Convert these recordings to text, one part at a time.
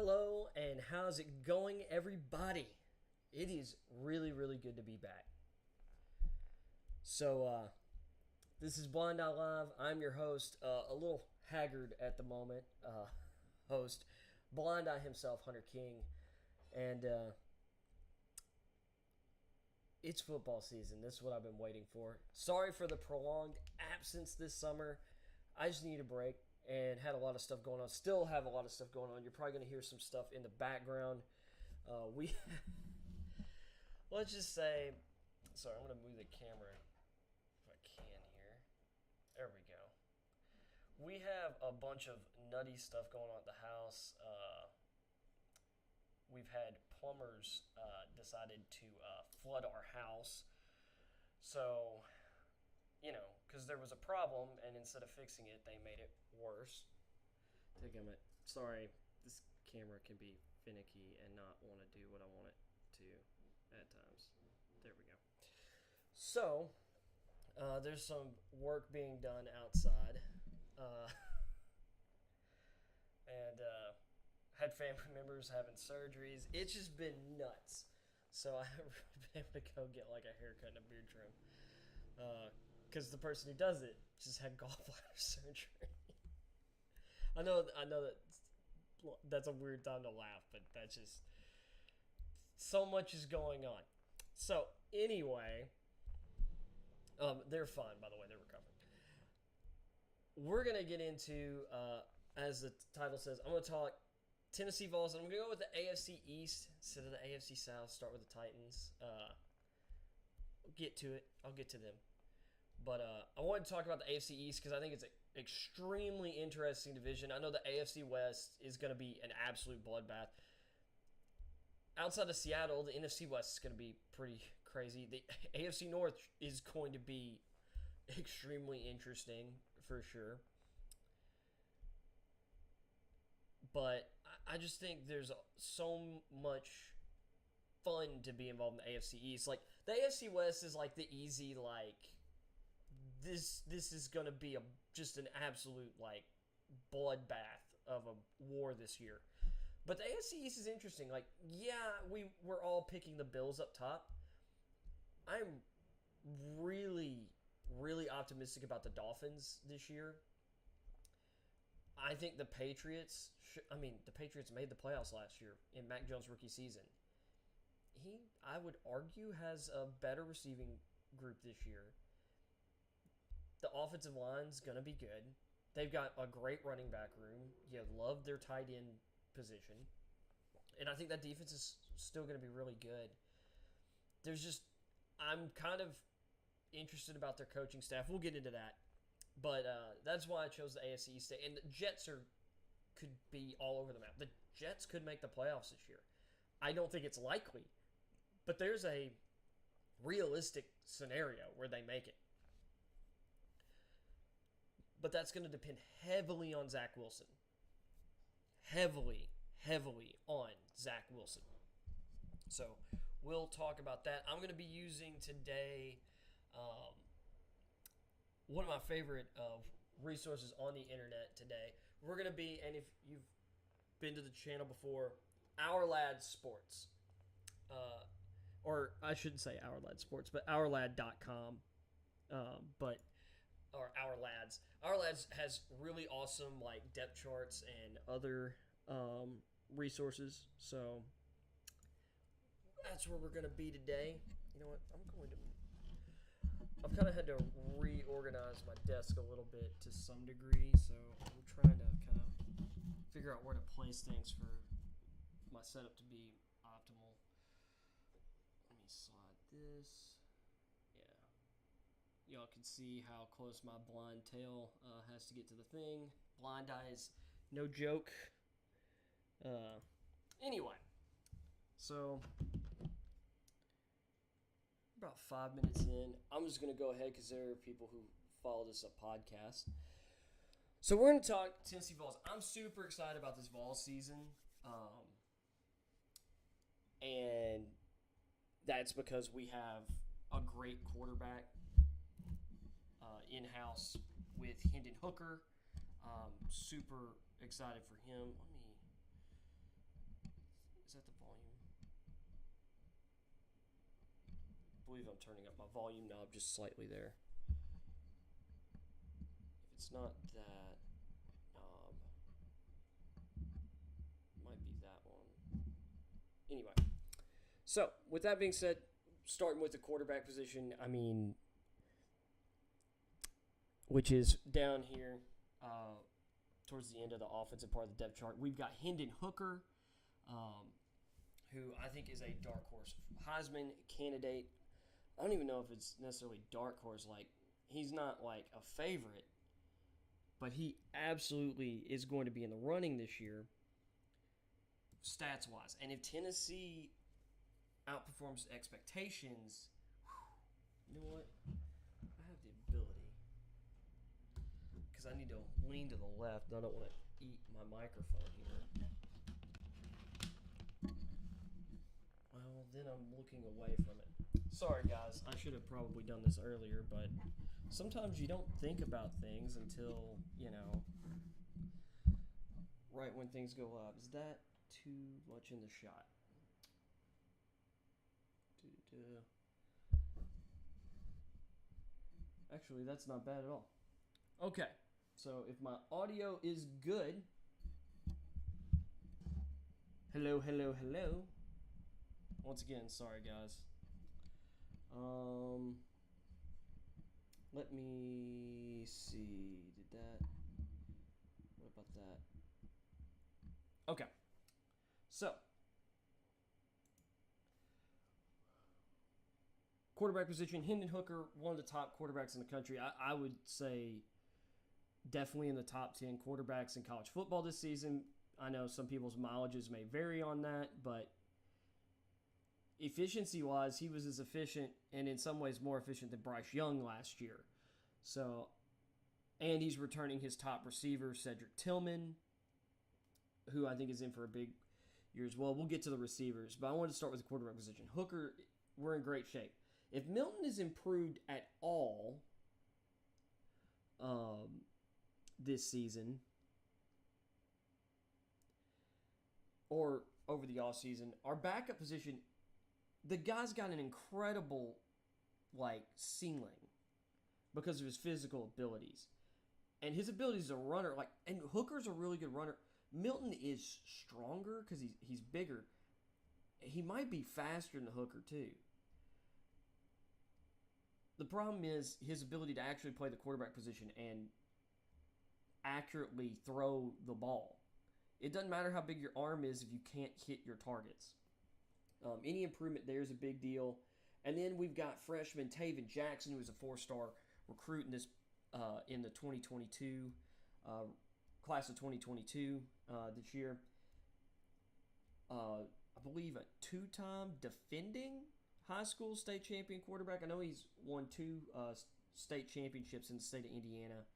Hello, and how's it going, everybody? It is really, really good to be back. This is BlindEyeLive. I'm your host, a little haggard at the moment, host, Blind Eye himself, Hunter King, and it's football season. This is what I've been waiting for. Sorry for the prolonged absence this summer. I just need a break and had a lot of stuff going on. Still have a lot of stuff going on. You're probably going to hear some stuff in the background. We let's just say, sorry, I'm going to move the camera if I can here. There we go. We have a bunch of nutty stuff going on at the house. We've had plumbers decided to flood our house. So, because there was a problem, and instead of fixing it, they made it worse. Take a minute. Sorry, this camera can be finicky and not want to do what I want it to at times. There we go. So, there's some work being done outside. And had family members having surgeries. It's just been nuts. So I haven't been able to go get like a haircut and a beard trim. Because the person who does it just had gallbladder surgery. I know that's a weird time to laugh, but that's just so much is going on. So anyway, they're fine, by the way. They're recovering. We're gonna get into, as the title says, I'm gonna talk Tennessee Vols. I'm gonna go with the AFC East instead of the AFC South. Start with the Titans. I'll get to it. I'll get to them. But I wanted to talk about the AFC East because I think it's an extremely interesting division. I know the AFC West is going to be an absolute bloodbath. Outside of Seattle, the NFC West is going to be pretty crazy. The AFC North is going to be extremely interesting for sure. But I just think there's so much fun to be involved in the AFC East. Like, the AFC West is like the easy, like, this is going to be just an absolute, like, bloodbath of a war this year. But the AFC East is interesting. Like, yeah, we're all picking the Bills up top. I'm really, really optimistic about the Dolphins this year. I think the Patriots, the Patriots made the playoffs last year in Mac Jones' rookie season. He, I would argue, has a better receiving group this year. The offensive line's going to be good. They've got a great running back room. You love their tight end position. And I think that defense is still going to be really good. I'm kind of interested about their coaching staff. We'll get into that. But that's why I chose the AFC East. And the Jets could be all over the map. The Jets could make the playoffs this year. I don't think it's likely. But there's a realistic scenario where they make it. But that's going to depend heavily on Zach Wilson. Heavily on Zach Wilson. So we'll talk about that. I'm going to be using today one of my favorite resources on the internet today. We're going to be, and if you've been to the channel before, Our Lad Sports. Or I shouldn't say Our Lad Sports, but OurLad.com. Or Our Lads. Our Lads has really awesome like depth charts and other resources. So that's where we're going to be today. You know what? I've kind of had to reorganize my desk a little bit to some degree. So I'm trying to kind of figure out where to place things for my setup to be optimal. Let me slide this. Yeah. Y'all can see how close my blind tail has to get to the thing. Blind eye is no joke. Anyway, so about 5 minutes in, I'm just going to go ahead because there are people who follow this podcast. So we're going to talk Tennessee Vols. I'm super excited about this Vols season. And that's because we have a great quarterback in-house with Hendon Hooker. Super excited for him. believe I'm turning up my volume knob just slightly there. If it's not that knob, it might be that one. Anyway, so with that being said, starting with the quarterback position, I mean, which is down here towards the end of the offensive part of the depth chart, we've got Hendon Hooker, who I think is a dark horse Heisman candidate. I don't even know if it's necessarily dark horse. Like, he's not like a favorite, but he absolutely is going to be in the running this year, stats-wise. And if Tennessee outperforms expectations, you know what? I have the ability, because I need to lean to the left. I don't want to eat my microphone here. Well, then I'm looking away from it. Sorry, guys. I should have probably done this earlier, but sometimes you don't think about things until, right when things go up. Is that too much in the shot? Actually, that's not bad at all. Okay, so if my audio is good. Hello. Once again, sorry guys. Let me see. What about that? Okay. So, quarterback position, Hendon Hooker, one of the top quarterbacks in the country. I would say definitely in the top 10 quarterbacks in college football this season. I know some people's mileages may vary on that, but efficiency-wise, he was as efficient and in some ways more efficient than Bryce Young last year. So, and he's returning his top receiver, Cedric Tillman, who I think is in for a big year as well. We'll get to the receivers, but I wanted to start with the quarterback position. Hooker, we're in great shape. If Milton is improved at all this season or over the offseason, our backup position, the guy's got an incredible ceiling because of his physical abilities. And his abilities as a runner, and Hooker's a really good runner. Milton is stronger because he's bigger. He might be faster than Hooker too. The problem is his ability to actually play the quarterback position and accurately throw the ball. It doesn't matter how big your arm is if you can't hit your targets. Any improvement there is a big deal. And then we've got freshman Taven Jackson, who is a 4-star recruit in the 2022 class of 2022 this year. I believe a two-time defending high school state champion quarterback. I know he's won 2 state championships in the state of Indiana.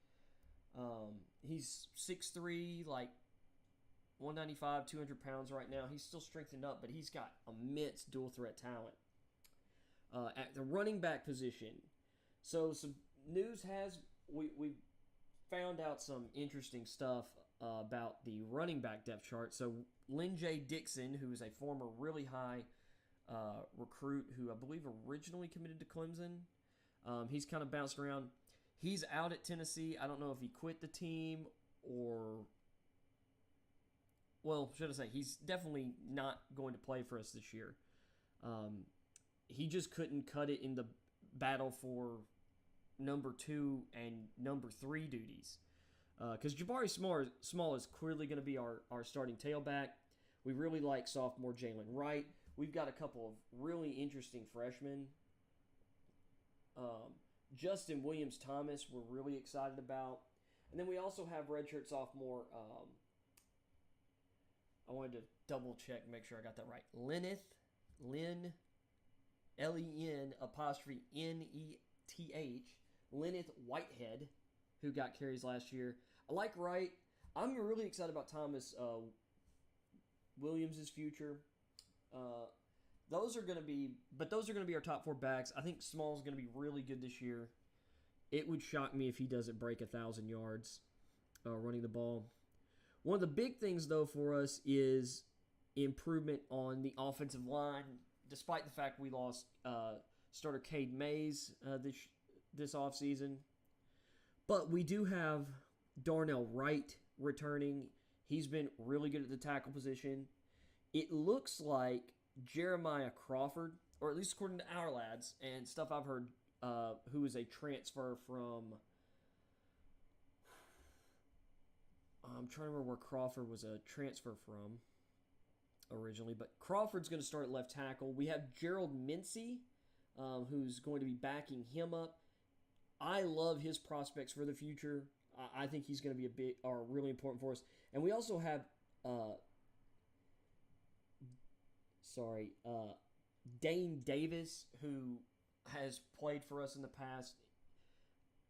He's 6'3", 195, 200 pounds right now. He's still strengthened up, but he's got immense dual threat talent. At the running back position, so some news we found out some interesting stuff about the running back depth chart. So Lynn J. Dixon, who is a former really high recruit who I believe originally committed to Clemson, he's kind of bounced around. He's out at Tennessee. I don't know if he quit the team or... Well, should I say, he's definitely not going to play for us this year. He just couldn't cut it in the battle for number 2 and number 3 duties. Because Jabari Small is clearly going to be our starting tailback. We really like sophomore Jalen Wright. We've got a couple of really interesting freshmen. Justin Williams-Thomas we're really excited about. And then we also have redshirt sophomore... I wanted to double check and make sure I got that right. Lynn, L-E-N apostrophe N-E-T-H, Lyneth Whitehead, who got carries last year. I like Wright. I'm really excited about Thomas Williams' future. Those are going to be our top 4 backs. I think Small's going to be really good this year. It would shock me if he doesn't break 1,000 yards running the ball. One of the big things, though, for us is improvement on the offensive line, despite the fact we lost starter Cade Mays this offseason. But we do have Darnell Wright returning. He's been really good at the tackle position. It looks like Jeremiah Crawford, or at least according to our lads and stuff I've heard, who is a transfer from... I'm trying to remember where Crawford was a transfer from originally, but Crawford's going to start at left tackle. We have Gerald Mincy, who's going to be backing him up. I love his prospects for the future. I think he's going to be really important for us. And we also have, Dane Davis, who has played for us in the past.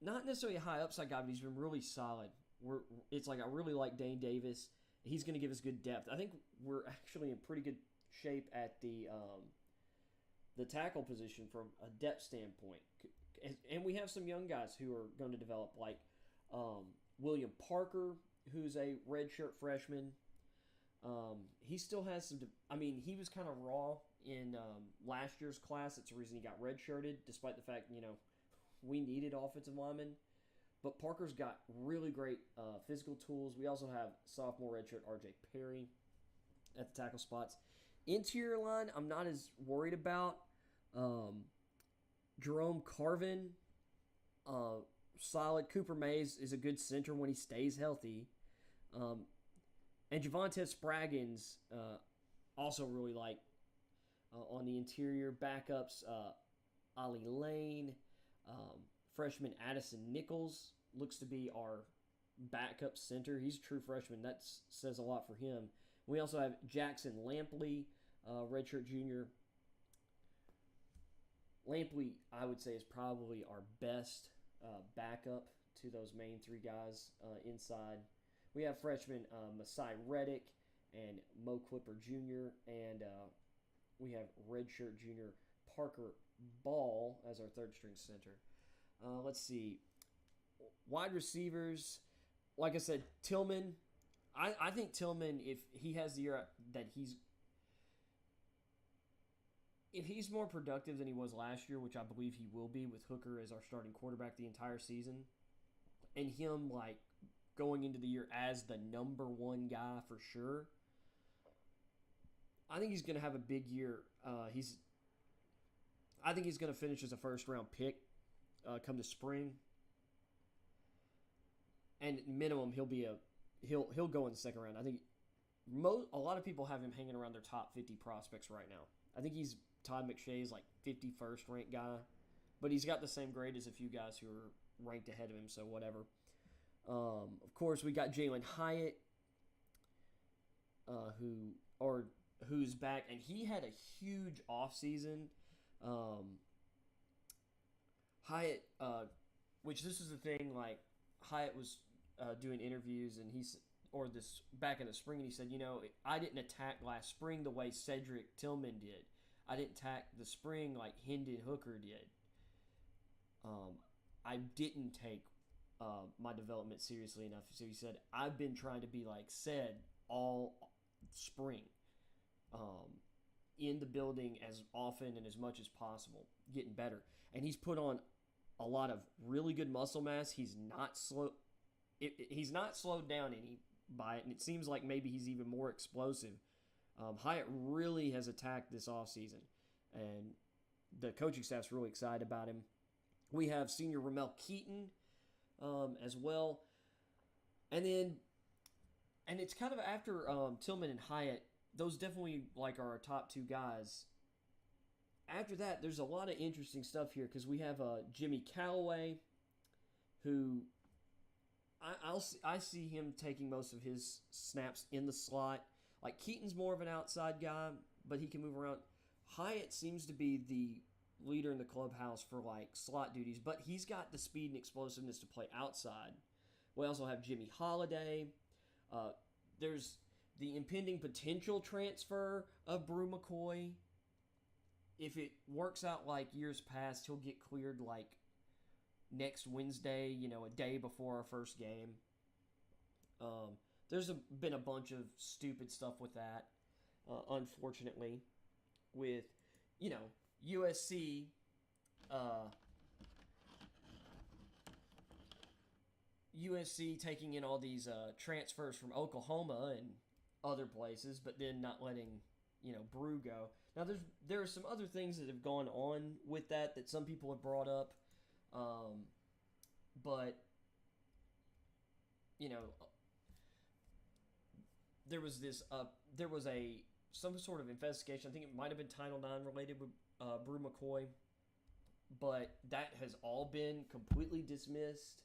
Not necessarily a high upside guy, but he's been really solid. I really like Dane Davis. He's going to give us good depth. I think we're actually in pretty good shape at the tackle position from a depth standpoint. And we have some young guys who are going to develop, like William Parker, who's a redshirt freshman. He still has some... he was kind of raw in last year's class. That's the reason he got redshirted, despite the fact, we needed offensive linemen. But Parker's got really great physical tools. We also have sophomore redshirt R.J. Perry at the tackle spots. Interior line, I'm not as worried about. Jerome Carvin, solid. Cooper Mays is a good center when he stays healthy. And Javonte Spraggins, also really like on the interior. Backups, Ollie Lane, freshman Addison Nichols looks to be our backup center. He's a true freshman. That says a lot for him. We also have Jackson Lampley, redshirt junior. Lampley, I would say, is probably our best backup to those main three guys inside. We have freshman Masai Reddick and Mo Clipper Jr. And we have redshirt junior Parker Ball as our third-string center. Let's see. Wide receivers, like I said, Tillman. I think Tillman, if he has the year that if he's more productive than he was last year, which I believe he will be with Hooker as our starting quarterback the entire season, and him going into the year as the number one guy for sure, I think he's going to have a big year. I think he's going to finish as a first-round pick come the spring, and minimum he'll go in the second round. I think a lot of people have him hanging around their top 50 prospects right now. I think he's Todd McShay's 51st ranked guy, but he's got the same grade as a few guys who are ranked ahead of him. So whatever. Of course, we got Jalen Hyatt, who's back, and he had a huge offseason. Hyatt, which this is the thing, Hyatt was doing interviews, and back in the spring, and he said, I didn't attack last spring the way Cedric Tillman did. I didn't attack the spring like Hendon Hooker did. I didn't take my development seriously enough. So he said, I've been trying to be like Ced all spring, in the building as often and as much as possible, getting better. And he's put on a lot of really good muscle mass. He's not slow. He's not slowed down any by it, and it seems like maybe he's even more explosive. Hyatt really has attacked this offseason, and the coaching staff's really excited about him. We have senior Ramel Keaton as well. And it's kind of after Tillman and Hyatt, those definitely are our top two guys. After that, there's a lot of interesting stuff here because we have Jimmy Callaway, who I see him taking most of his snaps in the slot. Keaton's more of an outside guy, but he can move around. Hyatt seems to be the leader in the clubhouse for slot duties, but he's got the speed and explosiveness to play outside. We also have Jimmy Holiday. There's the impending potential transfer of Brew McCoy. If it works out like years past, he'll get cleared next Wednesday, a day before our first game. There's been a bunch of stupid stuff with that, unfortunately, with, USC USC taking in all these transfers from Oklahoma and other places, but then not letting Brew go. Now there are some other things that have gone on with that some people have brought up, but there was some sort of investigation. I think it might have been Title IX related with Brew McCoy, but that has all been completely dismissed.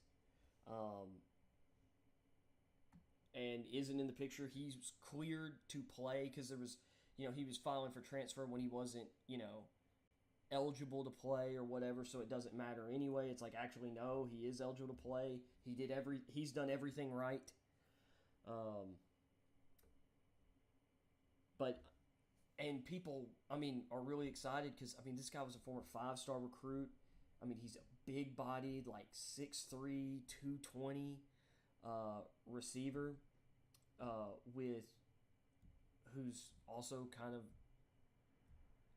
And isn't in the picture. He's cleared to play because there was, he was filing for transfer when he wasn't, eligible to play or whatever. So it doesn't matter anyway. It's like, actually, no, he is eligible to play. He's done everything right. And people, are really excited because, this guy was a former 5-star recruit. He's a big-bodied, like 6'3", 220 receiver who's also kind of,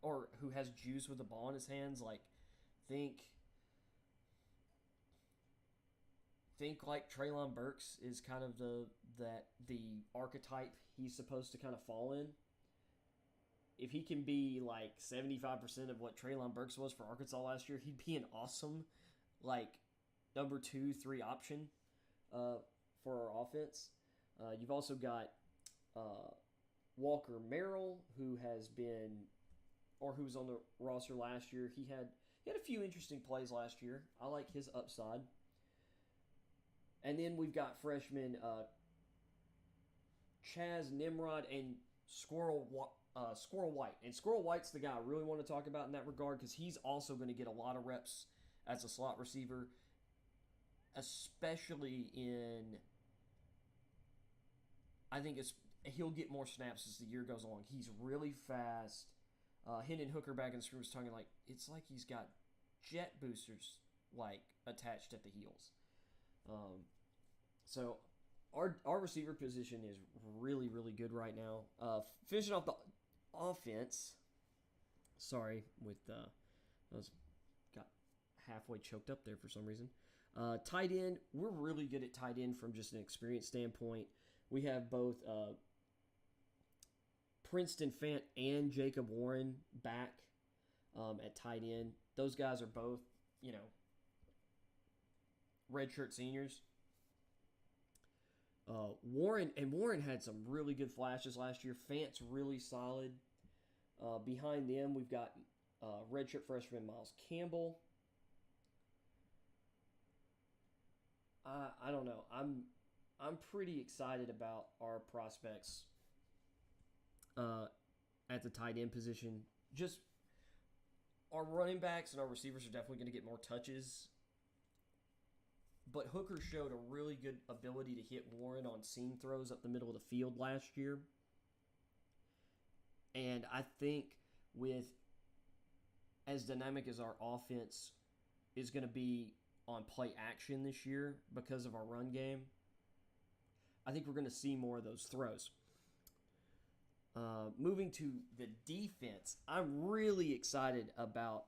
or who has juice with the ball in his hands. Like, think like Treylon Burks is kind of the archetype he's supposed to kind of fall in. If he can be like 75% of what Treylon Burks was for Arkansas last year, he'd be an awesome, like, number 2, 3 option for our offense. You've also got Walker Merrill, who was on the roster last year. He had a few interesting plays last year. I like his upside. And then we've got freshmen Chaz Nimrod and Squirrel White. And Squirrel White's the guy I really want to talk about in that regard because he's also going to get a lot of reps as a slot receiver, especially I think he'll get more snaps as the year goes on. He's really fast. Hendon Hooker back in the screen was talking like, it's like he's got jet boosters like attached at the heels. So our receiver position is really, really good right now. Finishing off the offense. Sorry, I got halfway choked up there for some reason. Tight end, we're really good at tight end from just an experience standpoint. We have both Princeton Fant and Jacob Warren back at tight end. Those guys are both, redshirt seniors. Warren had some really good flashes last year. Fant's really solid. Behind them, we've got redshirt freshman Miles Campbell. I don't know. I'm pretty excited about our prospects at the tight end position. Just our running backs and our receivers are definitely going to get more touches. But Hooker showed a really good ability to hit Warren on seam throws up the middle of the field last year. And I think with as dynamic as our offense is going to be on play action this year because of our run game, I think we're going to see more of those throws. Moving to the defense, I'm really excited about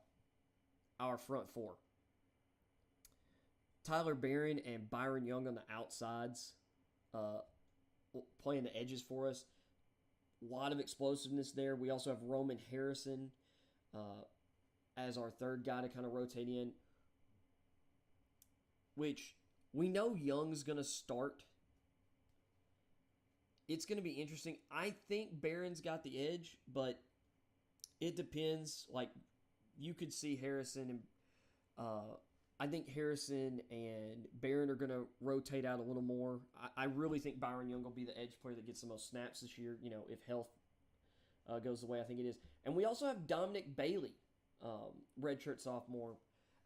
our front four. Tyler Barron and Byron Young on the outsides, playing the edges for us. A lot of explosiveness there. We also have Roman Harrison as our third guy to kind of rotate in, which we know Young's going to start. It's going to be interesting. I think Barron's got the edge, but it depends. Like, you could see Harrison and I think Harrison and Barron are going to rotate out a little more. I really think Byron Young will be the edge player that gets the most snaps this year, if health goes the way I think it is. And we also have Dominic Bailey, redshirt sophomore,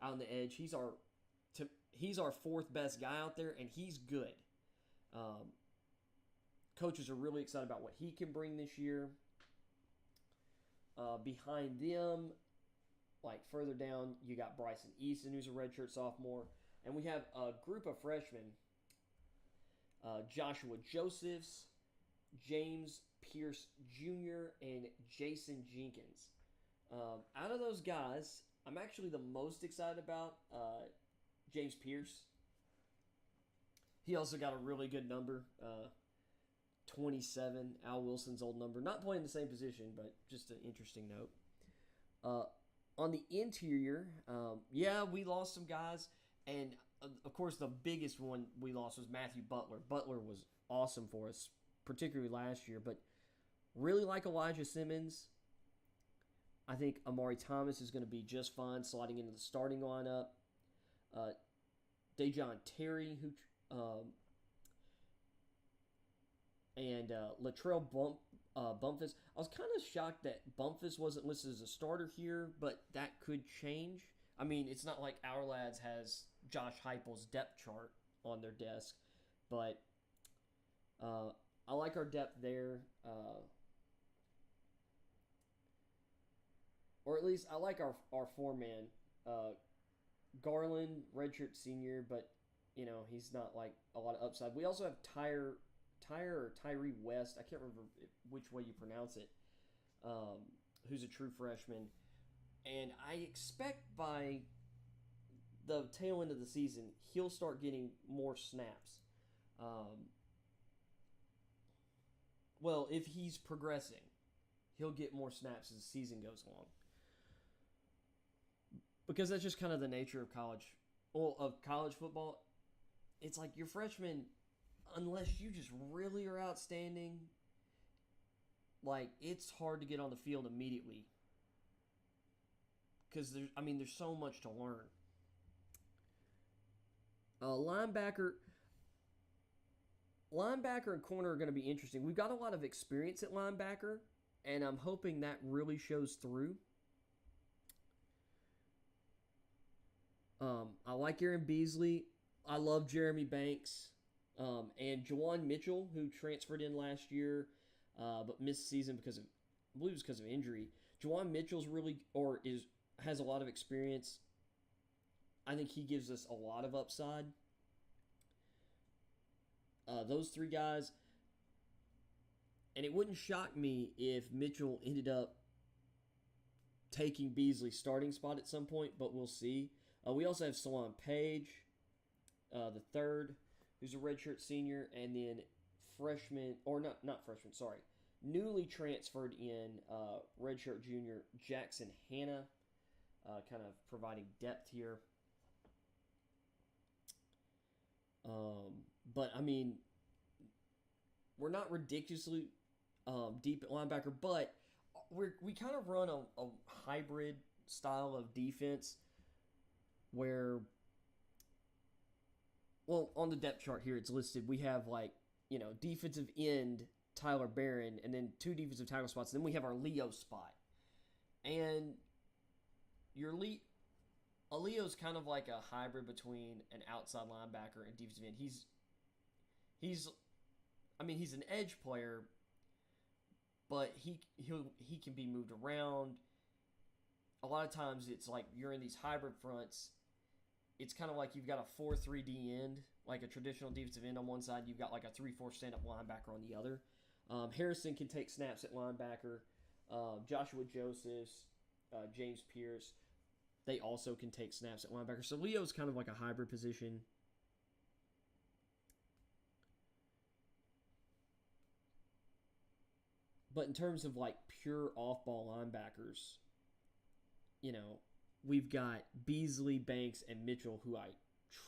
out on the edge. He's our fourth best guy out there, and he's good. Coaches are really excited about what he can bring this year. Behind them, like further down, you got Bryson Easton, who's a redshirt sophomore. And we have a group of freshmen, Joshua Josephs, James Pierce Jr., and Jason Jenkins. Out of those guys, I'm actually the most excited about James Pierce. He also got a really good number, 27, Al Wilson's old number. Not playing the same position, but just an interesting note. On the interior, yeah, we lost some guys, and of course the biggest one we lost was Matthew Butler. Butler was awesome for us, particularly last year, but really like Elijah Simmons. I think Amari Thomas is going to be just fine sliding into the starting lineup. Dejon Terry, who and Latrell Bumpus. I was kind of shocked that Bumpus wasn't listed as a starter here, but that could change. I mean, it's not like Our Lads has Josh Heupel's depth chart on their desk, but I like our depth there. Or at least I like our four-man. Garland, redshirt senior, but, you know, he's not like a lot of upside. We also have Tyree West. I can't remember which way you pronounce it. Who's a true freshman. And I expect by the tail end of the season, he'll start getting more snaps. Well, if he's progressing, he'll get more snaps as the season goes along. Because that's just kind of the nature of college football. It's like your freshman, unless you just really are outstanding, like, it's hard to get on the field immediately. Because there's so much to learn. Linebacker and corner are going to be interesting. We've got a lot of experience at linebacker, and I'm hoping that really shows through. I like Aaron Beasley. I love Jeremy Banks. And Juwan Mitchell, who transferred in last year, but missed the season because of injury. Juwan Mitchell's has a lot of experience. I think he gives us a lot of upside. Those three guys, and it wouldn't shock me if Mitchell ended up taking Beasley's starting spot at some point, but we'll see. We also have Salon Page, the third, who's a redshirt senior, and then newly transferred in redshirt junior Jackson Hanna, kind of providing depth here. But, I mean, we're not ridiculously deep at linebacker, but we kind of run a hybrid style of defense where, well, on the depth chart here it's listed, we have, like, you know, defensive end Tyler Barron, and then two defensive tackle spots. Then we have our Leo spot. And Leo's kind of like a hybrid between an outside linebacker and defensive end. He's an edge player, but he can be moved around. A lot of times it's like you're in these hybrid fronts. It's kind of like you've got a 4-3-D end, like a traditional defensive end on one side. You've got like a 3-4 stand-up linebacker on the other. Harrison can take snaps at linebacker. Joshua Josephs, James Pierce, they also can take snaps at linebacker. So Leo's kind of like a hybrid position. But in terms of like pure off-ball linebackers, you know, we've got Beasley, Banks, and Mitchell, who I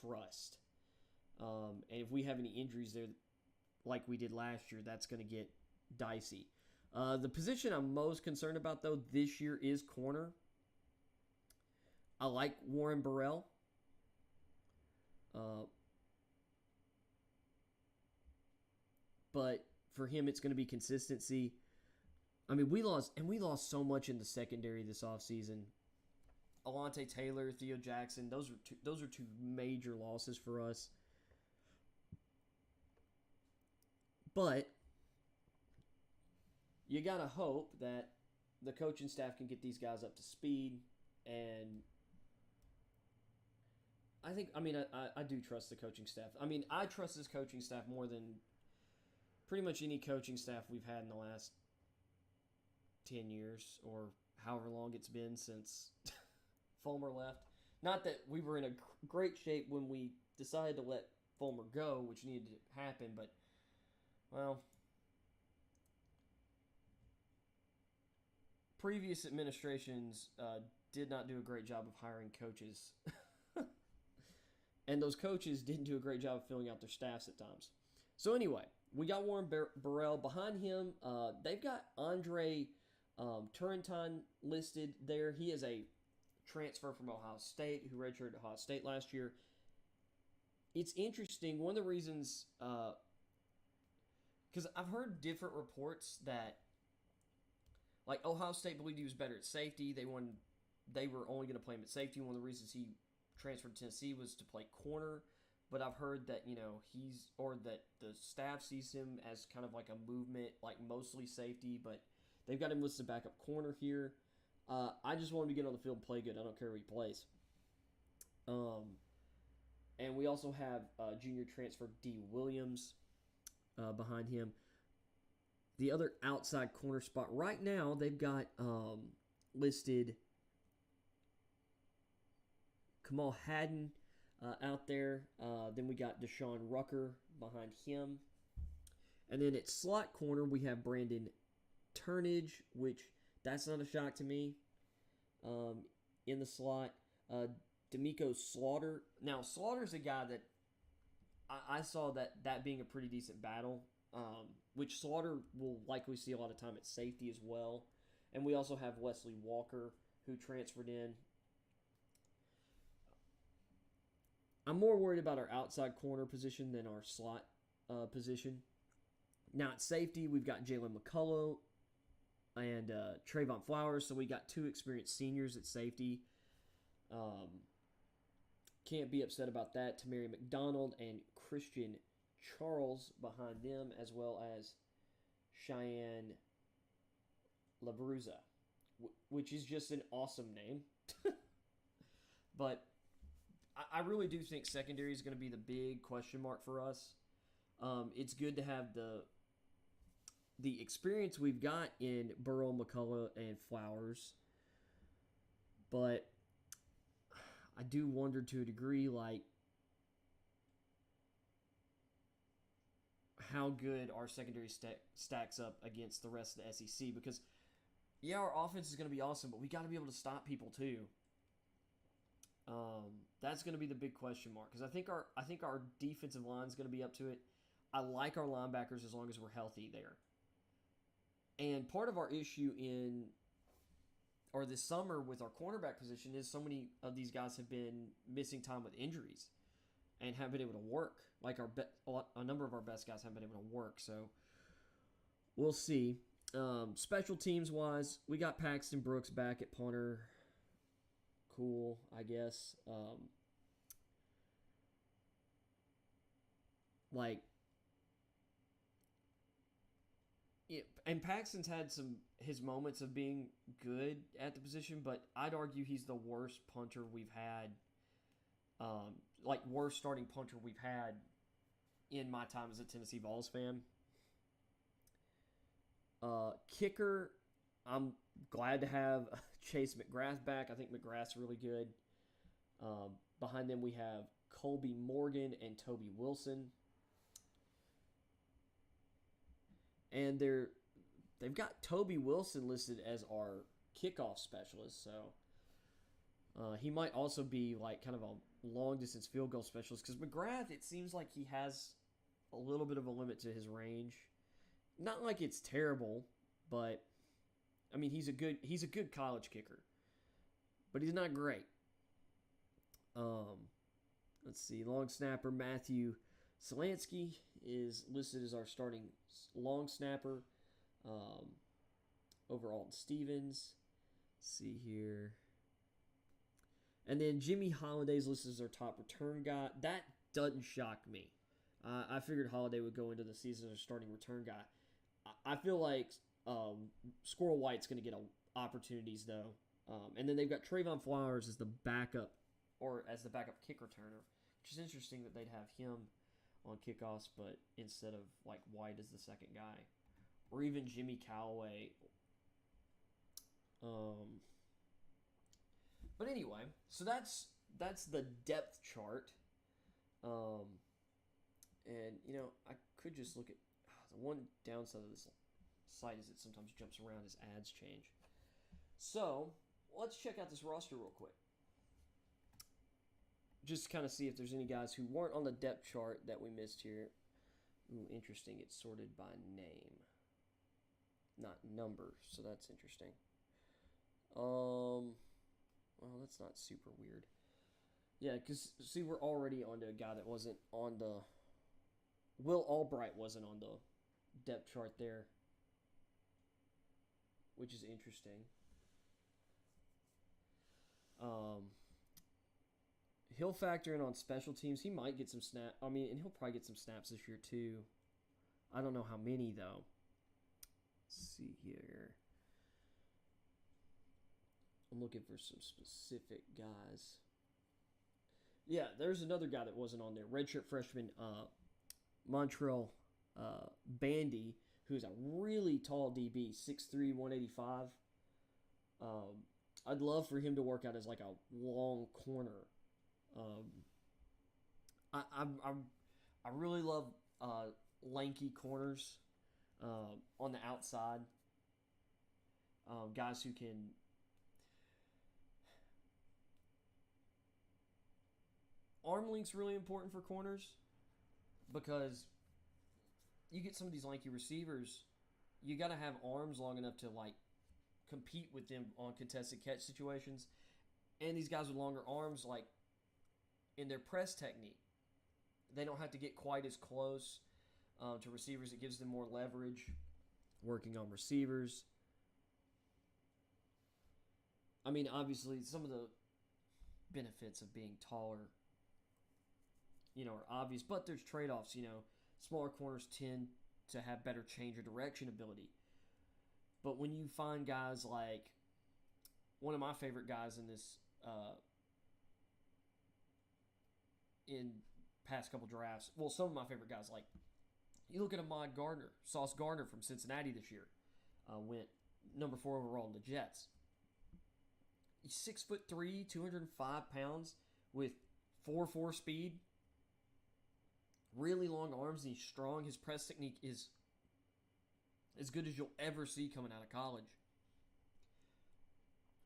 trust. And if we have any injuries there, like we did last year, that's going to get dicey. The position I'm most concerned about, though, this year is corner. I like Warren Burrell. But for him, it's going to be consistency. I mean, we lost so much in the secondary this offseason. Alante Taylor, Theo Jackson, those are two major losses for us. But you got to hope that the coaching staff can get these guys up to speed. And I do trust the coaching staff. I mean, I trust this coaching staff more than pretty much any coaching staff we've had in the last 10 years or however long it's been since Fulmer left. Not that we were in a great shape when we decided to let Fulmer go, which needed to happen, but, well, previous administrations did not do a great job of hiring coaches. And those coaches didn't do a great job of filling out their staffs at times. So anyway, we got Warren Burrell. Behind him, they've got Andre Turrentine listed there. He is a transfer from Ohio State who redshirted Ohio State last year. It's interesting. One of the reasons, because I've heard different reports that, like, Ohio State believed he was better at safety. They were only going to play him at safety. One of the reasons he transferred to Tennessee was to play corner. But I've heard that, that the staff sees him as kind of like a movement, like mostly safety, but they've got him listed backup corner here. I just want him to get on the field and play good. I don't care who he plays. And we also have junior transfer D. Williams behind him. The other outside corner spot right now, they've got listed Kamal Haddon out there. Then we got Deshaun Rucker behind him. And then at slot corner, we have Brandon Turnage, which that's not a shock to me. In the slot, D'Amico Slaughter. Now, Slaughter's a guy that I saw that being a pretty decent battle, which Slaughter will likely see a lot of time at safety as well. And we also have Wesley Walker, who transferred in. I'm more worried about our outside corner position than our slot position. Now at safety, we've got Jalen McCullough and Trayvon Flowers, so we got two experienced seniors at safety. Can't be upset about that. Tamari McDonald and Christian Charles behind them, as well as Cheyenne LaBruza, which is just an awesome name. But I really do think secondary is going to be the big question mark for us. It's good to have the experience we've got in Burrow, McCullough, and Flowers. But I do wonder to a degree, like, how good our secondary stacks up against the rest of the SEC. Because, yeah, our offense is going to be awesome, but we got to be able to stop people too. That's going to be the big question mark, because I think our defensive line is going to be up to it. I like our linebackers as long as we're healthy there. And part of our issue this summer with our cornerback position is so many of these guys have been missing time with injuries and haven't been able to work. Like a number of our best guys haven't been able to work. So we'll see. Special teams wise, we got Paxton Brooks back at punter. Cool, I guess. And Paxton's had his moments of being good at the position, but I'd argue he's the worst punter we've had. Worst starting punter we've had in my time as a Tennessee Vols fan. Kicker, I'm glad to have Chase McGrath back. I think McGrath's really good. Behind them we have Colby Morgan and Toby Wilson. And they've got Toby Wilson listed as our kickoff specialist, so he might also be like kind of a long-distance field goal specialist, because McGrath, it seems like he has a little bit of a limit to his range. Not like it's terrible, but I mean he's a good college kicker, but he's not great. Let's see, long snapper Matthew Solansky is listed as our starting long snapper. Over Alton Stevens. Let's see here. And then Jimmy Holiday's listed as our top return guy. That doesn't shock me. I figured Holiday would go into the season as a starting return guy. I feel like Squirrel White's going to get opportunities, though. And then they've got Trayvon Flowers as the backup kick returner, which is interesting that they'd have him on kickoffs, but instead of like White as the second guy, or even Jimmy Callaway. But anyway, so that's the depth chart. And I could just look at the one downside of this site is it sometimes jumps around as ads change. So let's check out this roster real quick. Just kind of see if there's any guys who weren't on the depth chart that we missed here. Ooh, interesting. It's sorted by name, not number, so that's interesting. Well, that's not super weird. Yeah, because, see, we're already on to a guy that wasn't on the... Will Albright wasn't on the depth chart there, which is interesting. He'll factor in on special teams. He might get some snaps. And he'll probably get some snaps this year, too. I don't know how many, though. Let's see here. I'm looking for some specific guys. Yeah, there's another guy that wasn't on there. Redshirt freshman Montrell Bandy, who's a really tall DB, 6'3", 185. I'd love for him to work out as like a long corner. I really love lanky corners on the outside. Guys who can arm length's really important for corners because you get some of these lanky receivers, you got to have arms long enough to like compete with them on contested catch situations. And these guys with longer arms, like in their press technique, they don't have to get quite as close to receivers. It gives them more leverage working on receivers. Obviously, some of the benefits of being taller, are obvious, but there's trade-offs. Smaller corners tend to have better change of direction ability. But when you find guys like one of my favorite guys in this in past couple drafts, well, some of my favorite guys, like you look at Ahmad Gardner, Sauce Gardner from Cincinnati this year, went number 4 overall in the Jets. He's 6'3", 205 pounds with 4.4 speed. Really long arms, and he's strong. His press technique is as good as you'll ever see coming out of college.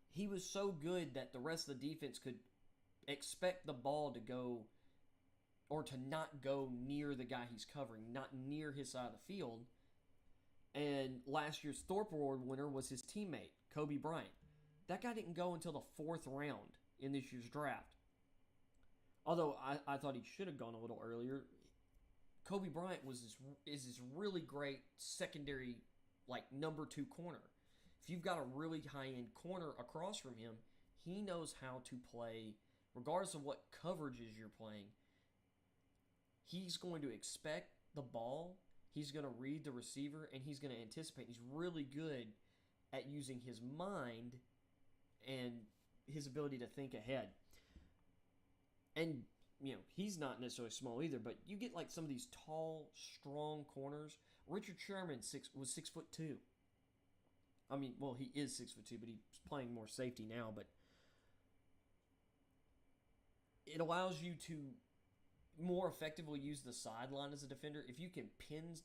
He was so good that the rest of the defense could expect the ball to go or to not go near the guy he's covering, not near his side of the field. And last year's Thorpe Award winner was his teammate, Kobe Bryant. That guy didn't go until the 4th round in this year's draft. Although I thought he should have gone a little earlier. Kobe Bryant is this really great secondary, like, number 2 corner. If you've got a really high-end corner across from him, he knows how to play, regardless of what coverages you're playing. He's going to expect the ball, he's going to read the receiver, and he's going to anticipate. He's really good at using his mind and his ability to think ahead. And he's not necessarily small either, but you get like some of these tall, strong corners. Richard Sherman was 6'2". He is 6'2", but he's playing more safety now. But it allows you to more effectively use the sideline as a defender. If you can pin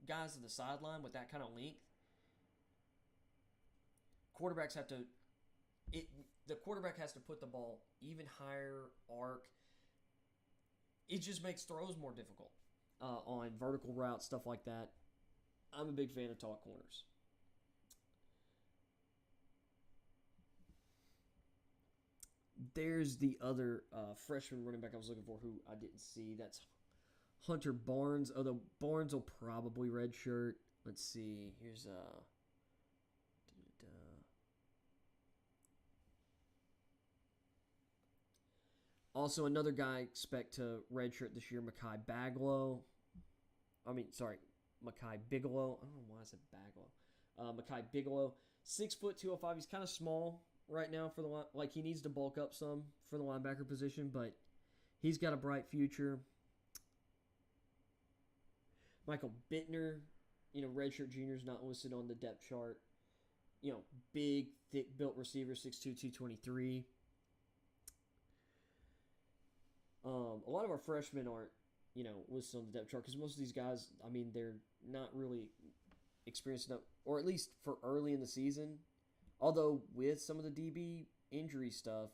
guys to the sideline with that kind of length, quarterbacks have to. The quarterback has to put the ball even higher arc. It just makes throws more difficult on vertical routes, stuff like that. I'm a big fan of tall corners. There's the other freshman running back I was looking for who I didn't see. That's Hunter Barnes, although Barnes will probably redshirt. Let's see. Here's also, another guy I expect to redshirt this year, Mekhi Bigelow. I don't know why I said Baglow. Mekhi Bigelow, 6', 205. He's kind of small right now for the line. Like, he needs to bulk up some for the linebacker position, but he's got a bright future. Michael Bittner, redshirt junior, is not listed on the depth chart. Big, thick-built receiver, 6'2", 223. A lot of our freshmen aren't, listed on the depth chart because most of these guys, I mean, they're not really experienced enough, or at least for early in the season. Although with some of the DB injury stuff,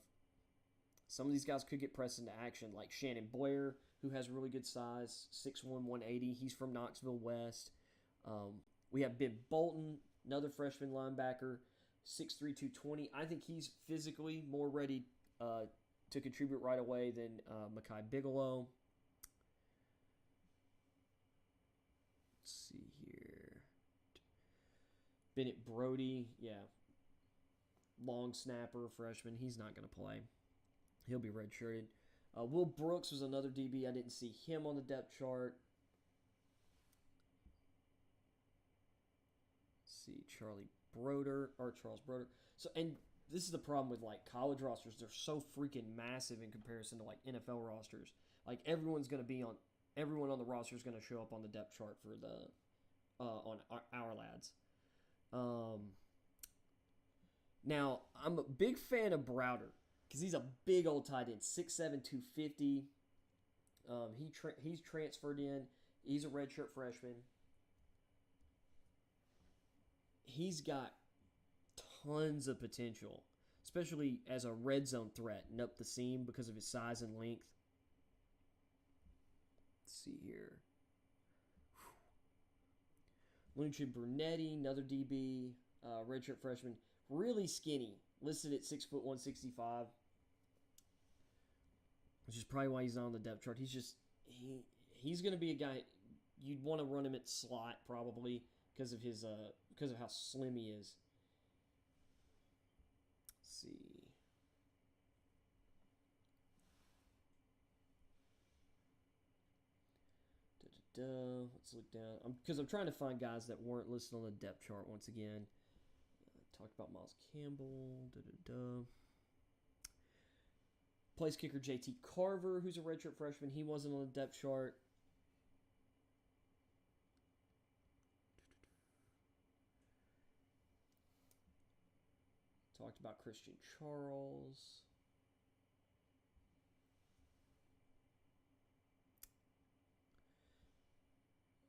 some of these guys could get pressed into action, like Shannon Blair, who has really good size, 6'1", 180. He's from Knoxville West. We have Ben Bolton, another freshman linebacker, 6'3", 220. I think he's physically more ready to contribute right away than Mekhi Bigelow. Let's see here. Bennett Brody, yeah. Long snapper, freshman. He's not going to play. He'll be redshirted. Will Brooks was another DB. I didn't see him on the depth chart. Let's see, Charles Broder. So, and this is the problem with like college rosters. They're so freaking massive in comparison to like NFL rosters. Like everyone on the roster is going to show up on the depth chart for the on our lads. Now I'm a big fan of Browder because he's a big old tight end, 6'7", 250. He's transferred in. He's a redshirt freshman. He's got tons of potential, especially as a red zone threat and up the seam because of his size and length. Let's see here. Lucian Brunetti, another DB, redshirt freshman, really skinny, listed at 6'1", 165, which is probably why he's not on the depth chart. He's going to be a guy you'd want to run him at slot probably because of how slim he is. Let's see. Let's look down. Because I'm trying to find guys that weren't listed on the depth chart once again. Talked about Miles Campbell. Place kicker JT Carver, who's a redshirt freshman. He wasn't on the depth chart. Talked about Christian Charles.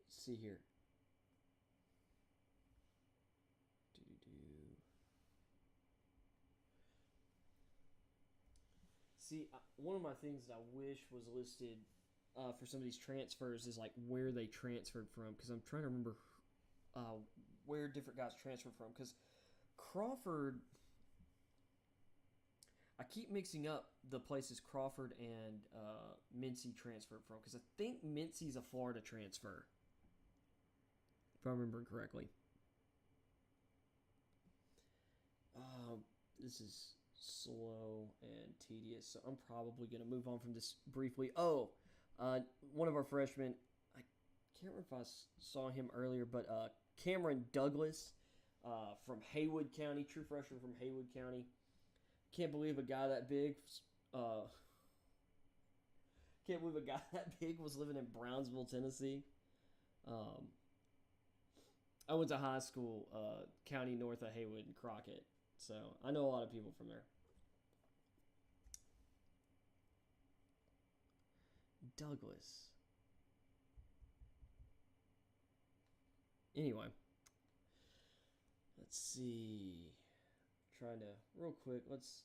Let's see here. See, one of my things that I wish was listed for some of these transfers is like where they transferred from, because I'm trying to remember where different guys transferred from. Because Crawford, I keep mixing up the places Crawford and Mincy transferred from, because I think Mincy's a Florida transfer, if I remember correctly. This is slow and tedious, so I'm probably going to move on from this briefly. One of our freshmen, I can't remember if I saw him earlier, but Cameron Douglas from Haywood County, true freshman from Haywood County. Can't believe a guy that big was living in Brownsville, Tennessee. I went to high school county north of Haywood and Crockett, so I know a lot of people from there. Douglas. Anyway, let's see. Trying to, real quick, let's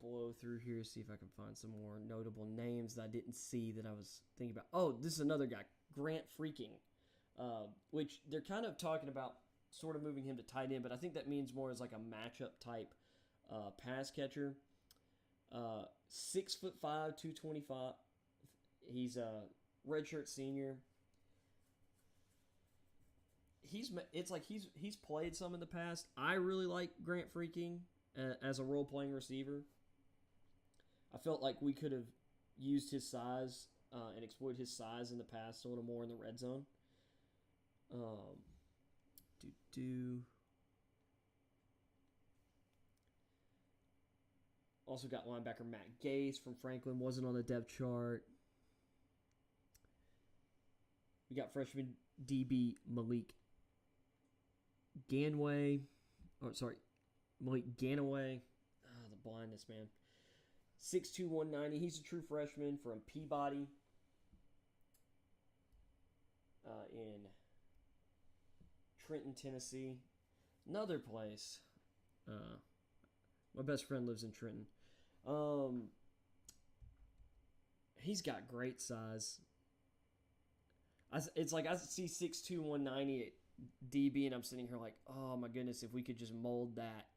blow through here, see if I can find some more notable names that I didn't see that I was thinking about. Oh, this is another guy, Grant Freaking, which they're kind of talking about sort of moving him to tight end, but I think that means more as like a matchup type pass catcher. 6'5", 225. He's a redshirt senior. He's played some in the past. I really like Grant Freaking as a role-playing receiver. I felt like we could have used his size and exploited his size in the past a little more in the red zone. Also got linebacker Matt Gase from Franklin, wasn't on the depth chart. We got freshman DB Malik Ganaway. The blindness, man. 6'2", 190. He's a true freshman from Peabody in Trenton, Tennessee. Another place. My best friend lives in Trenton. He's got great size. It's like I see 6'2", 190 at DB, and I'm sitting here like, oh my goodness, if we could just mold that,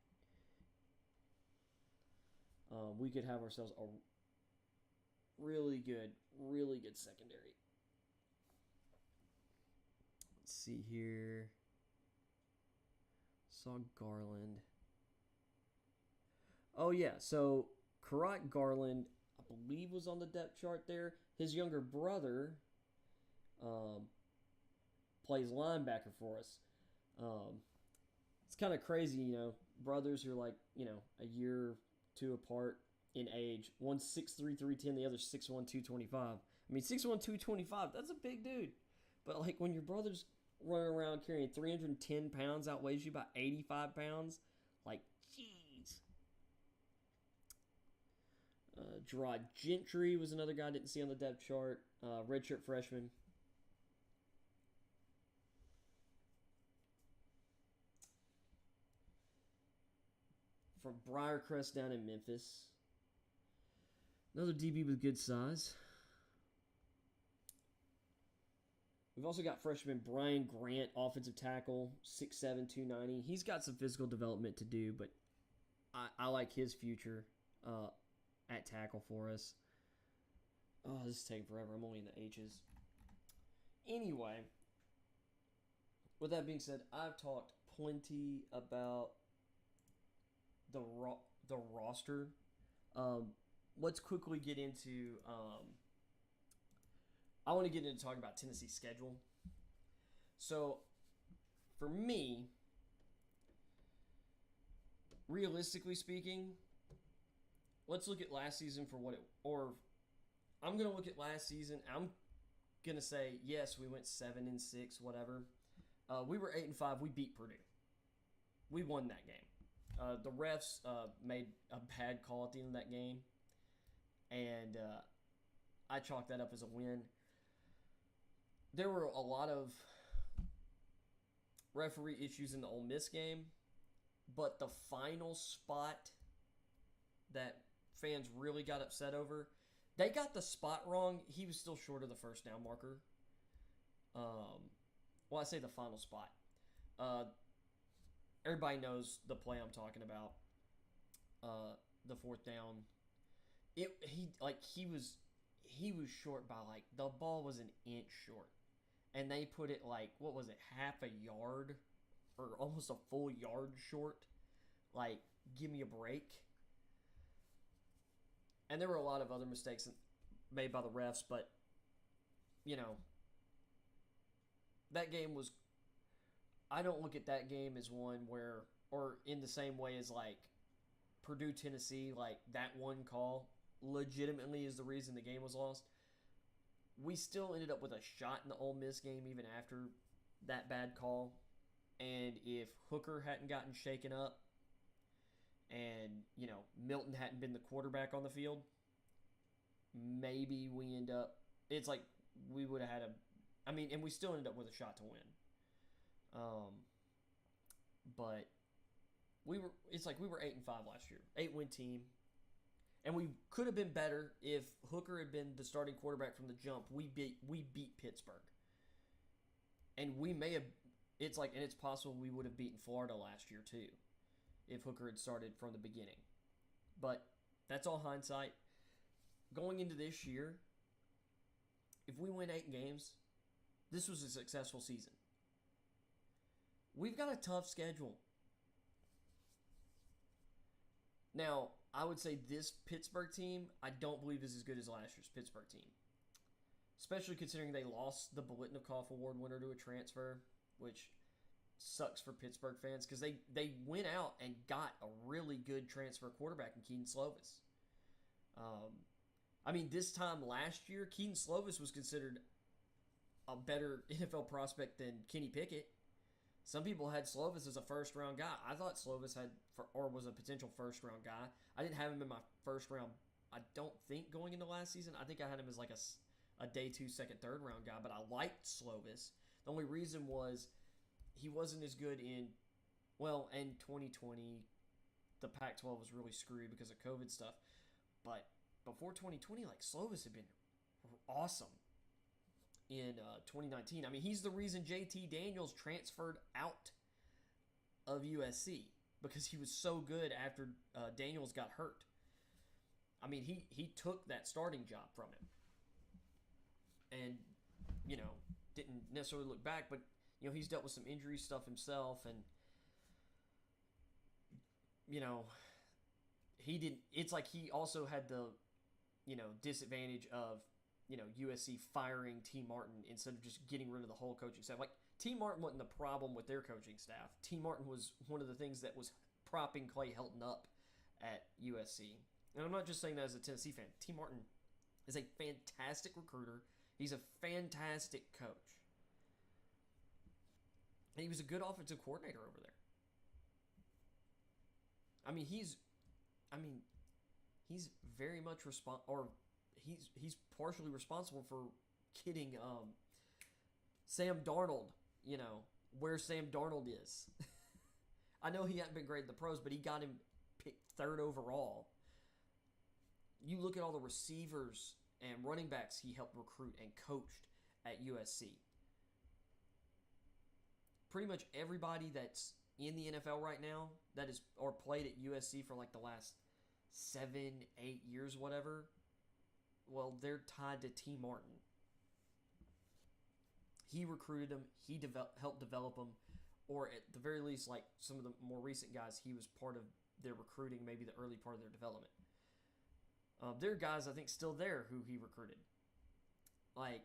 we could have ourselves a really good secondary. Let's see here. Saw Garland. Oh yeah, so Karat Garland, I believe, was on the depth chart there. His younger brother plays linebacker for us. It's kind of crazy, brothers who are like, a year or two apart in age. One's 6'3", 310, the other's 6'1", 225. I mean, 6'1", 225, that's a big dude. But like when your brother's running around carrying 310 pounds, outweighs you by 85 pounds, like, jeez. Gerard Gentry was another guy I didn't see on the depth chart. Redshirt freshman. From Briarcrest down in Memphis. Another DB with good size. We've also got freshman Brian Grant, offensive tackle, 6'7", 290. He's got some physical development to do, but I like his future at tackle for us. Oh, this is taking forever. I'm only in the H's. Anyway, with that being said, I've talked plenty about the roster. Let's quickly get into I want to get into talking about Tennessee's schedule. So, for me, realistically speaking, let's look at last season for what it, or I'm going to look at last season. I'm going to say, yes, we went 7-6, whatever. We were 8-5. We beat Purdue. We won that game. The refs made a bad call at the end of that game, and I chalked that up as a win. There were a lot of referee issues in the Ole Miss game, but the final spot that fans really got upset over, they got the spot wrong. He was still short of the first down marker. Well, I say the final spot. Everybody knows the play I'm talking about. The fourth down. He was short by like, the ball was an inch short. And they put it like, what was it, half a yard or almost a full yard short? Like, give me a break. And there were a lot of other mistakes made by the refs, but, that game was, I don't look at that game as one where, or in the same way as like Purdue, Tennessee, like that one call legitimately is the reason the game was lost. We still ended up with a shot in the Ole Miss game even after that bad call. And if Hooker hadn't gotten shaken up and, Milton hadn't been the quarterback on the field, maybe we end up, it's like we would have had and we still ended up with a shot to win. But it's like we were 8-5 last year, 8-win team. And we could have been better if Hooker had been the starting quarterback from the jump. We beat Pittsburgh. And we may have, and it's possible we would have beaten Florida last year too, if Hooker had started from the beginning. But that's all hindsight. Going into this year, if we win 8 games, this was a successful season. We've got a tough schedule. Now, I would say this Pittsburgh team, I don't believe is as good as last year's Pittsburgh team. Especially considering they lost the Biletnikoff Award winner to a transfer, which sucks for Pittsburgh fans because they went out and got a really good transfer quarterback in Keaton Slovis. This time last year, Keaton Slovis was considered a better NFL prospect than Kenny Pickett. Some people had Slovis as a first-round guy. I thought Slovis was a potential first-round guy. I didn't have him in my first-round I don't think going into last season, I think I had him as like a day 2, second, third round guy, but I liked Slovis. The only reason was he wasn't as good in 2020. The Pac-12 was really screwed because of COVID stuff. But before 2020, like, Slovis had been awesome in 2019. I mean, he's the reason JT Daniels transferred out of USC because he was so good after Daniels got hurt. I mean, he took that starting job from him. And, didn't necessarily look back, but, he's dealt with some injury stuff himself, and, he didn't. It's like he also had the, disadvantage of, USC firing T. Martin instead of just getting rid of the whole coaching staff. Like, T. Martin wasn't the problem with their coaching staff. T. Martin was one of the things that was propping Clay Helton up at USC. And I'm not just saying that as a Tennessee fan. T. Martin is a fantastic recruiter. He's a fantastic coach. And he was a good offensive coordinator over there. I mean, he's very much he's partially responsible for getting Sam Darnold, where Sam Darnold is. I know he hadn't been great in the pros, but he got him picked 3rd overall. You look at all the receivers and running backs he helped recruit and coached at USC. Pretty much everybody that's in the NFL right now that is or played at USC for like the last 7, 8 years, whatever, well, they're tied to T. Martin. He recruited them. He helped develop them. Or at the very least, like some of the more recent guys, he was part of their recruiting, maybe the early part of their development. There are guys, I think, still there who he recruited. Like,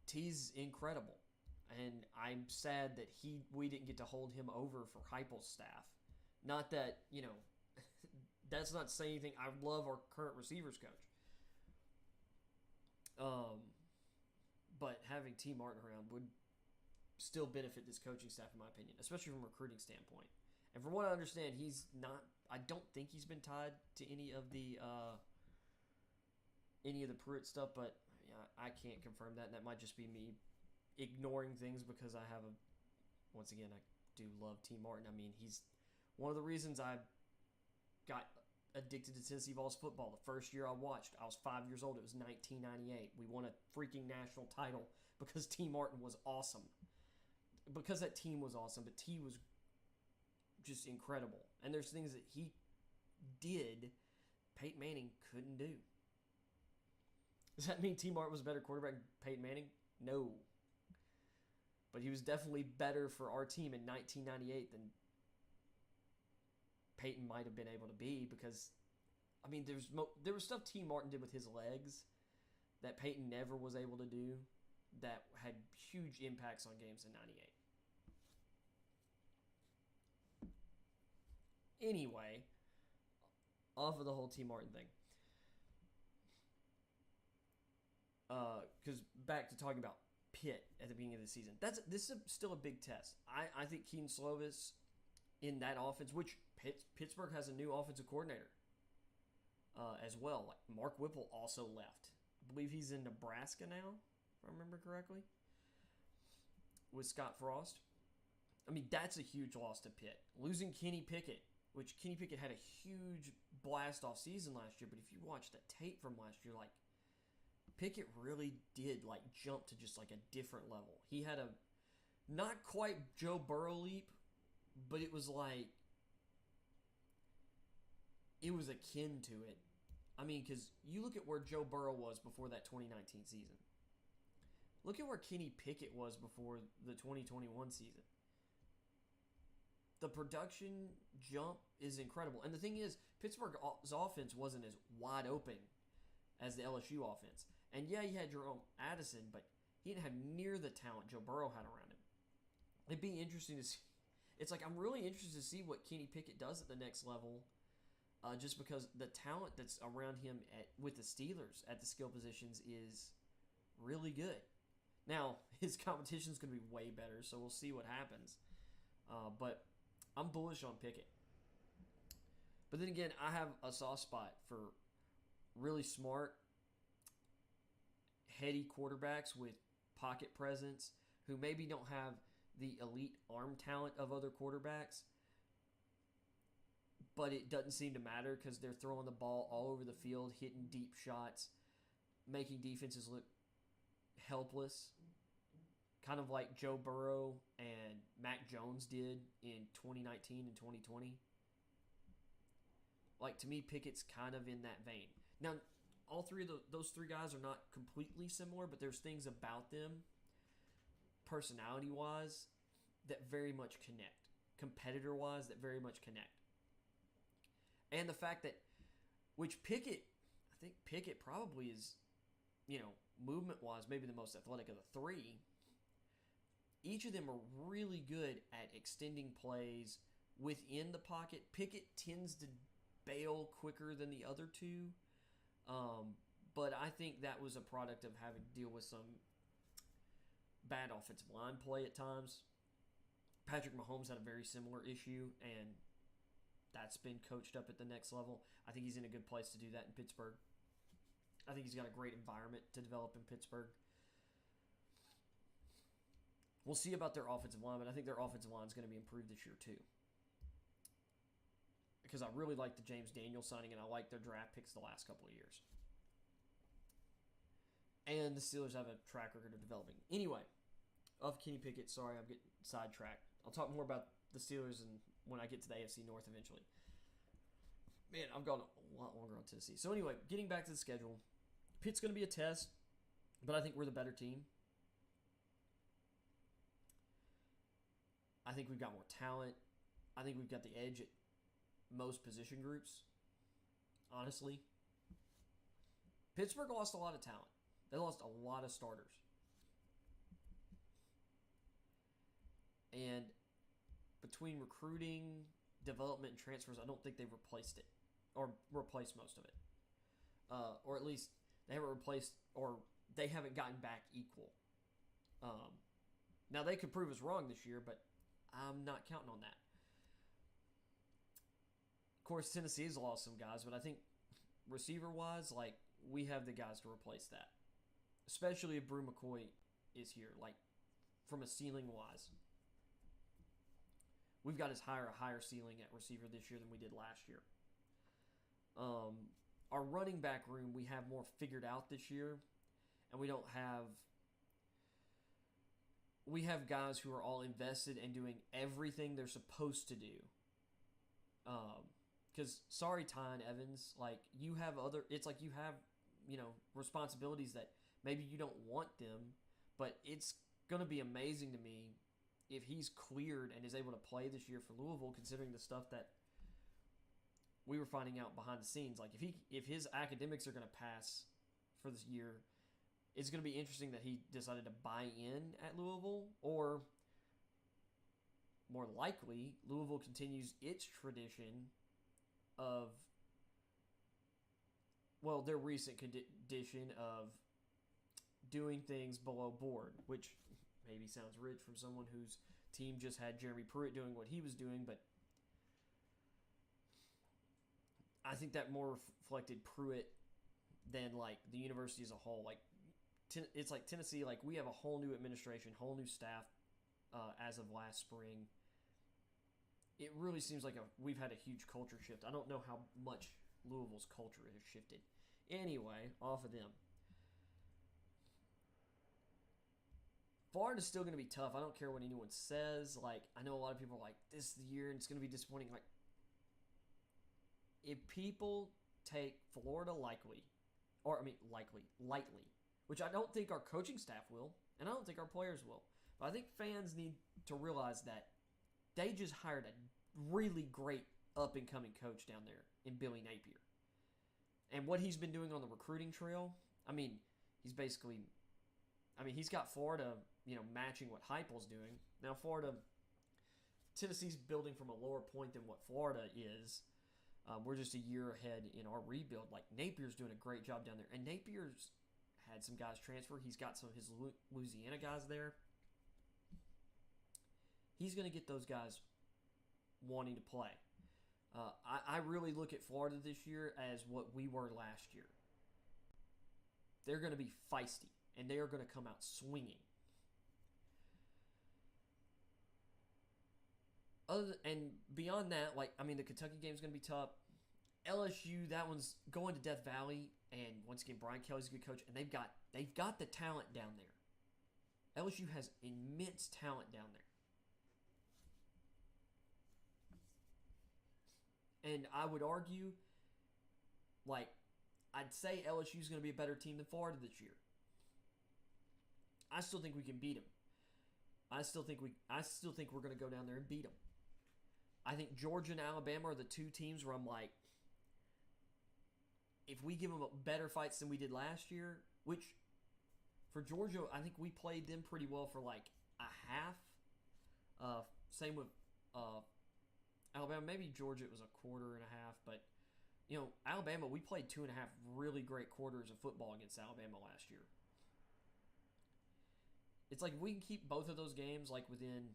T's incredible. And I'm sad that we didn't get to hold him over for Heupel's staff. Not that, that's not saying anything. I love our current receivers coach. But having T. Martin around would still benefit this coaching staff, in my opinion, especially from a recruiting standpoint. And from what I understand, I don't think he's been tied to any of the Pruitt stuff, but I can't confirm that. And that might just be me ignoring things because I once again, I do love T. Martin. I mean, he's one of the reasons I got addicted to Tennessee Vols football. The first year I watched, I was 5 years old. It was 1998. We won a freaking national title because T. Martin was awesome. Because that team was awesome, but T was just incredible. And there's things that he did Peyton Manning couldn't do. Does that mean T. Martin was a better quarterback than Peyton Manning? No. But he was definitely better for our team in 1998 than Peyton might have been able to be because, I mean, there was stuff T. Martin did with his legs that Peyton never was able to do that had huge impacts on games in 98. Anyway, off of the whole T. Martin thing. Because back to talking about Pitt at the beginning of the season. This is still a big test. I think Keaton Slovis in that offense, which Pittsburgh has a new offensive coordinator as well. Like Mark Whipple also left. I believe he's in Nebraska now, if I remember correctly, with Scott Frost. I mean, that's a huge loss to Pitt. Losing Kenny Pickett, which Kenny Pickett had a huge blast-off season last year, but if you watch that tape from last year, like, Pickett really did, like, jump to just, like, a different level. He had a not quite Joe Burrow leap, but it was like, it was akin to it. I mean, because you look at where Joe Burrow was before that 2019 season. Look at where Kenny Pickett was before the 2021 season. The production jump is incredible. And the thing is, Pittsburgh's offense wasn't as wide open as the LSU offense. And yeah, he had Jerome Addison, but he didn't have near the talent Joe Burrow had around him. It'd be interesting to see. It's like, I'm really interested to see what Kenny Pickett does at the next level, just because the talent that's around him with the Steelers at the skill positions is really good. Now, his competition is going to be way better, so we'll see what happens. But I'm bullish on Pickett. But then again, I have a soft spot for really smart, heady quarterbacks with pocket presence who maybe don't have the elite arm talent of other quarterbacks, but it doesn't seem to matter because they're throwing the ball all over the field, hitting deep shots, making defenses look helpless, kind of like Joe Burrow and Mac Jones did in 2019 and 2020. Like, to me, Pickett's kind of in that vein. Now, all three of those three guys are not completely similar, but there's things about them, personality-wise, that very much connect. Competitor-wise, that very much connect. And the fact that, which Pickett, I think Pickett probably is, movement-wise, maybe the most athletic of the three. Each of them are really good at extending plays within the pocket. Pickett tends to bail quicker than the other two. But I think that was a product of having to deal with some bad offensive line play at times. Patrick Mahomes had a very similar issue, and that's been coached up at the next level. I think he's in a good place to do that in Pittsburgh. I think he's got a great environment to develop in Pittsburgh. We'll see about their offensive line, but I think their offensive line is going to be improved this year too. Because I really like the James Daniels signing, and I like their draft picks the last couple of years. And the Steelers have a track record of developing. Anyway, of Kenny Pickett, sorry, I'm getting sidetracked. I'll talk more about the Steelers when I get to the AFC North eventually. Man, I've gone a lot longer on Tennessee. So anyway, getting back to the schedule. Pitt's going to be a test, but I think we're the better team. I think we've got more talent. I think we've got the edge at most position groups, honestly. Pittsburgh lost a lot of talent. They lost a lot of starters. And between recruiting, development, and transfers, I don't think they've replaced it. Or replaced most of it. Or at least they haven't replaced, or they haven't gotten back equal. Now, they could prove us wrong this year, but I'm not counting on that. Of course, Tennessee's lost some guys, but I think receiver-wise, we have the guys to replace that. Especially if Brew McCoy is here, from a ceiling-wise. We've got a higher ceiling at receiver this year than we did last year. Our running back room, we have more figured out this year, and we have guys who are all invested and doing everything they're supposed to do. Because, sorry, Tyne Evans, you have responsibilities that maybe you don't want them, but it's going to be amazing to me if he's cleared and is able to play this year for Louisville, considering the stuff that we were finding out behind the scenes. If his academics are going to pass for this year, it's going to be interesting that he decided to buy in at Louisville, or more likely, Louisville continues its tradition of, their recent condition of doing things below board, which maybe sounds rich from someone whose team just had Jeremy Pruitt doing what he was doing, but I think that more reflected Pruitt than the university as a whole. It's like Tennessee, we have a whole new administration, whole new staff as of last spring. It really seems like we've had a huge culture shift. I don't know how much Louisville's culture has shifted. Anyway, off of them. Florida's still going to be tough. I don't care what anyone says. I know a lot of people are like, this is the year and it's going to be disappointing. If people take Florida lightly, which I don't think our coaching staff will, and I don't think our players will, but I think fans need to realize that they just hired a really great up-and-coming coach down there in Billy Napier. And what he's been doing on the recruiting trail, he's got Florida, matching what Heupel's doing. Now, Tennessee's building from a lower point than what Florida is. We're just a year ahead in our rebuild. Napier's doing a great job down there. And Napier's had some guys transfer. He's got some of his Louisiana guys there. He's going to get those guys wanting to play. I really look at Florida this year as what we were last year. They're going to be feisty, and they are going to come out swinging. And beyond that, the Kentucky game's going to be tough. LSU, that one's going to Death Valley, and once again, Brian Kelly's a good coach, and they've got the talent down there. LSU has immense talent down there. And I would argue, I'd say LSU's going to be a better team than Florida this year. I still think we can beat them. I still think we're going to go down there and beat them. I think Georgia and Alabama are the two teams where I'm like, if we give them better fights than we did last year, which for Georgia, I think we played them pretty well for like a half. Same with Alabama. Maybe Georgia, it was a quarter and a half. But, Alabama, we played 2.5 really great quarters of football against Alabama last year. It's like if we can keep both of those games within,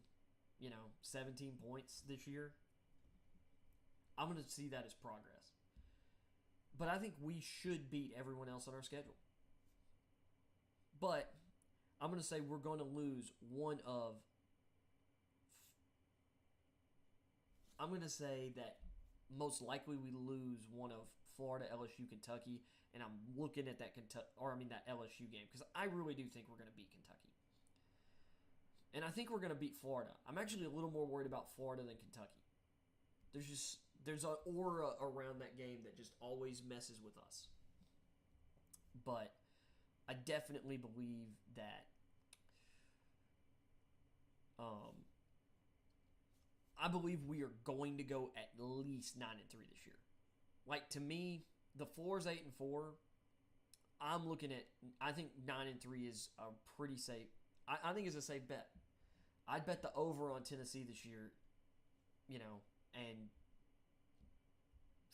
17 points this year, I'm going to see that as progress. But I think we should beat everyone else on our schedule. But I'm going to say we're going to lose I'm going to say that most likely we lose one of Florida, LSU, Kentucky, and I'm looking at that LSU game because I really do think we're going to beat Kentucky. And I think we're going to beat Florida. I'm actually a little more worried about Florida than Kentucky. There's an aura around that game that just always messes with us. But I definitely believe that I believe we are going to go at least 9-3 this year. To me, the floor is 8-4. I'm looking at. I think 9-3 is a pretty safe. I think it's a safe bet. I'd bet the over on Tennessee this year, and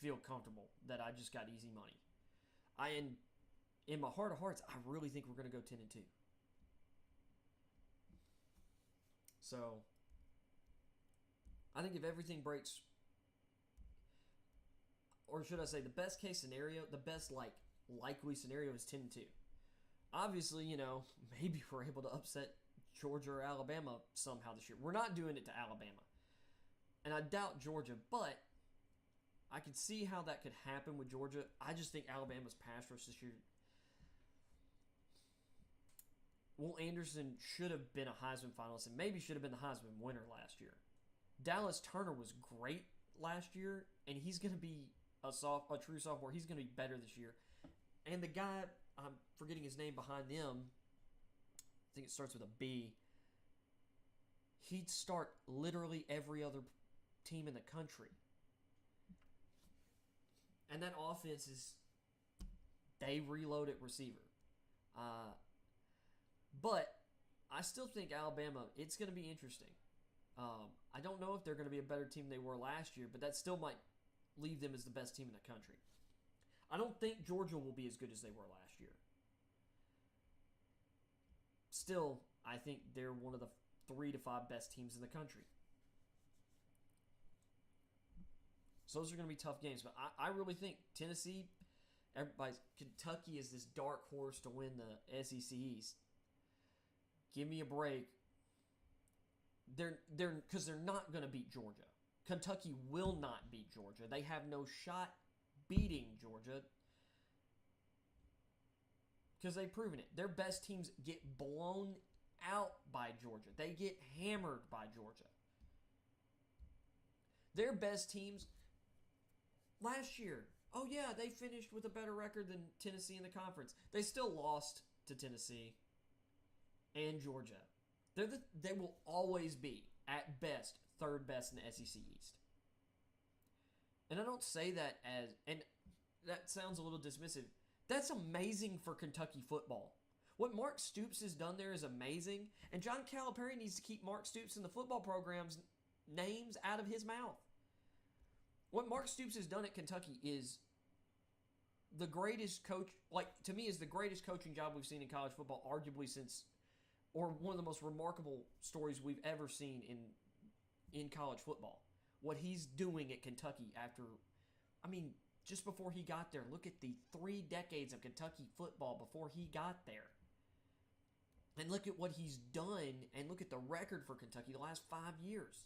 feel comfortable that I just got easy money. In my heart of hearts, I really think we're going to go 10-2. So, I think if everything breaks, or should I say the best case scenario, the best likely scenario is 10-2. Obviously, maybe we're able to upset Georgia or Alabama somehow this year. We're not doing it to Alabama. And I doubt Georgia, but I could see how that could happen with Georgia. I just think Alabama's pass rush this year. Will Anderson should have been a Heisman finalist and maybe should have been the Heisman winner last year. Dallas Turner was great last year, and he's going to be a true sophomore. He's going to be better this year. And the guy, I'm forgetting his name behind them, I think it starts with a B. He'd start literally every other team in the country. And that offense they reload at receiver. But I still think Alabama, it's going to be interesting. I don't know if they're going to be a better team than they were last year, but that still might leave them as the best team in the country. I don't think Georgia will be as good as they were last year. Still, I think they're one of the 3 to 5 best teams in the country. So those are going to be tough games. But I really think Tennessee, Kentucky is this dark horse to win the SEC East. Give me a break. Because they're not going to beat Georgia. Kentucky will not beat Georgia. They have no shot beating Georgia because they've proven it. Their best teams get blown out by Georgia. They get hammered by Georgia. Their best teams last year, they finished with a better record than Tennessee in the conference. They still lost to Tennessee and Georgia. They will always be, at best, third best in the SEC East. And I don't say that and that sounds a little dismissive. That's amazing for Kentucky football. What Mark Stoops has done there is amazing, and John Calipari needs to keep Mark Stoops in the football program's names out of his mouth. What Mark Stoops has done at Kentucky is the greatest coach, to me, is the greatest coaching job we've seen in college football, arguably or one of the most remarkable stories we've ever seen in college football. What he's doing at Kentucky after, just before he got there. Look at the 3 decades of Kentucky football before he got there. And look at what he's done, and look at the record for Kentucky the last 5 years.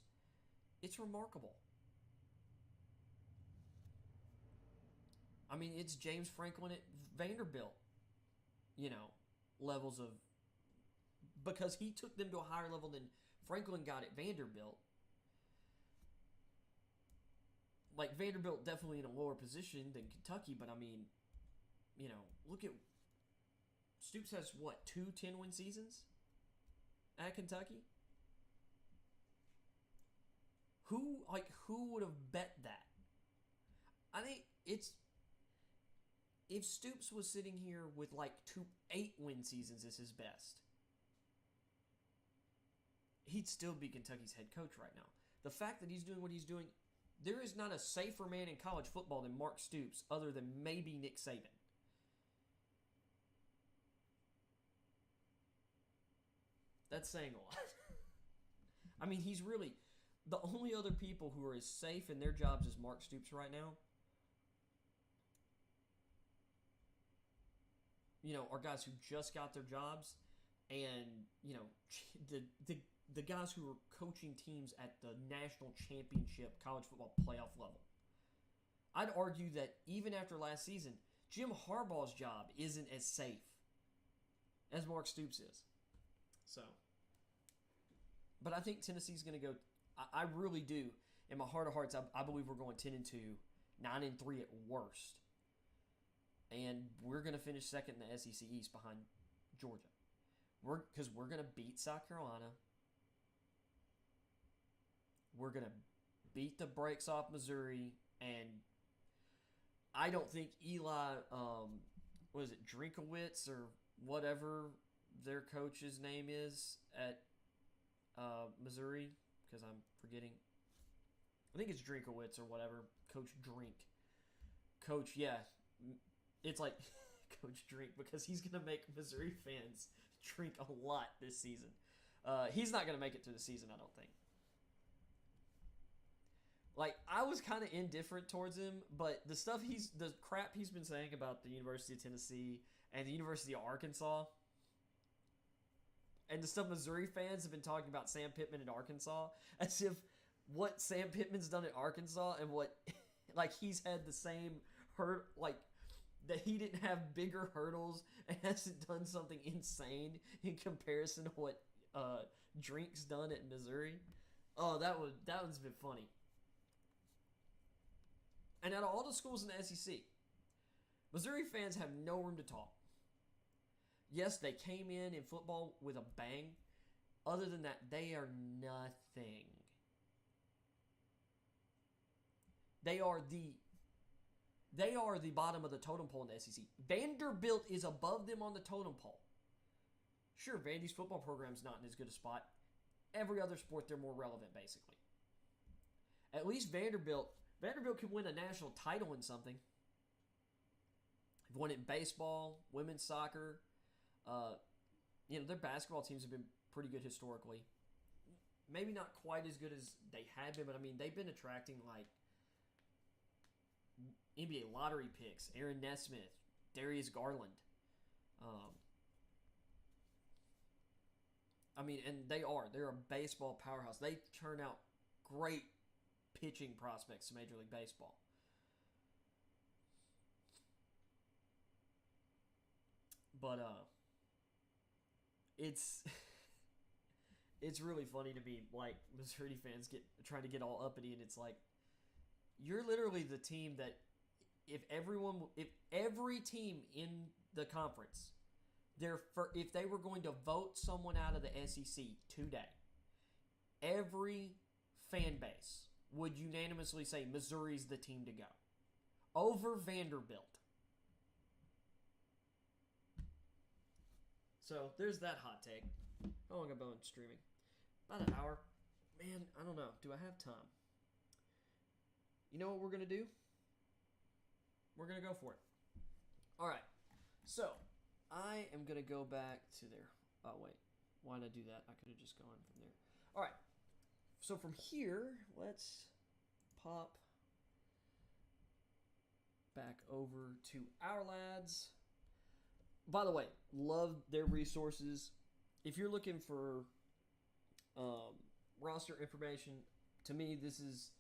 It's remarkable. I mean, it's James Franklin at Vanderbilt, levels of... Because he took them to a higher level than Franklin got at Vanderbilt. Like, Vanderbilt definitely in a lower position than Kentucky, but I mean, look at... Stoops has, 2 10-win seasons at Kentucky? Who would have bet that? I think it's... If Stoops was sitting here with, 2 8-win seasons as his best, he'd still be Kentucky's head coach right now. The fact that he's doing what he's doing, there is not a safer man in college football than Mark Stoops, other than maybe Nick Saban. That's saying a lot. I mean, he's really... The only other people who are as safe in their jobs as Mark Stoops right now, are guys who just got their jobs, and, the guys who are coaching teams at the national championship college football playoff level. I'd argue that even after last season, Jim Harbaugh's job isn't as safe as Mark Stoops is. So, but I think Tennessee's going to go. I really do. In my heart of hearts, I believe we're going 10-2, 9-3 at worst, and we're going to finish second in the SEC East behind Georgia. Because we're going to beat South Carolina. We're going to beat the brakes off Missouri, and I don't think Eli, Drinkowitz or whatever their coach's name is at Missouri, because I'm forgetting. I think it's Drinkowitz or whatever. Coach Drink. Coach, yeah. It's like Coach Drink, because he's going to make Missouri fans drink a lot this season. He's not going to make it through the season, I don't think. I was kind of indifferent towards him, but the crap he's been saying about the University of Tennessee and the University of Arkansas, and the stuff Missouri fans have been talking about Sam Pittman in Arkansas, as if what Sam Pittman's done at Arkansas and what, he's had the same hurt, that he didn't have bigger hurdles and hasn't done something insane in comparison to what Drink's done at Missouri. Oh, that one's been funny. And out of all the schools in the SEC, Missouri fans have no room to talk. Yes, they came in football with a bang. Other than that, they are nothing. They are the bottom of the totem pole in the SEC. Vanderbilt is above them on the totem pole. Sure, Vandy's football program's not in as good a spot. Every other sport, they're more relevant, basically. At least Vanderbilt can win a national title in something. They've won it in baseball, women's soccer. Their basketball teams have been pretty good historically. Maybe not quite as good as they had been, but I mean, they've been attracting NBA lottery picks, Aaron Nesmith, Darius Garland. And they're a baseball powerhouse. They turn out great pitching prospects to Major League Baseball. But it's really funny to me, Missouri fans trying to get all uppity, and it's you're literally the team that if every team in the conference, if they were going to vote someone out of the SEC today, every fan base would unanimously say Missouri's the team to go over Vanderbilt. So there's that hot take. How long have I been streaming? About an hour. Man, I don't know. Do I have time? You know what we're going to do? We're going to go for it. All right. So, I am going to go back to there. Oh, wait. Why did I do that? I could have just gone from there. All right. So, from here, let's pop back over to our lads. By the way, love their resources. If you're looking for roster information, to me, this is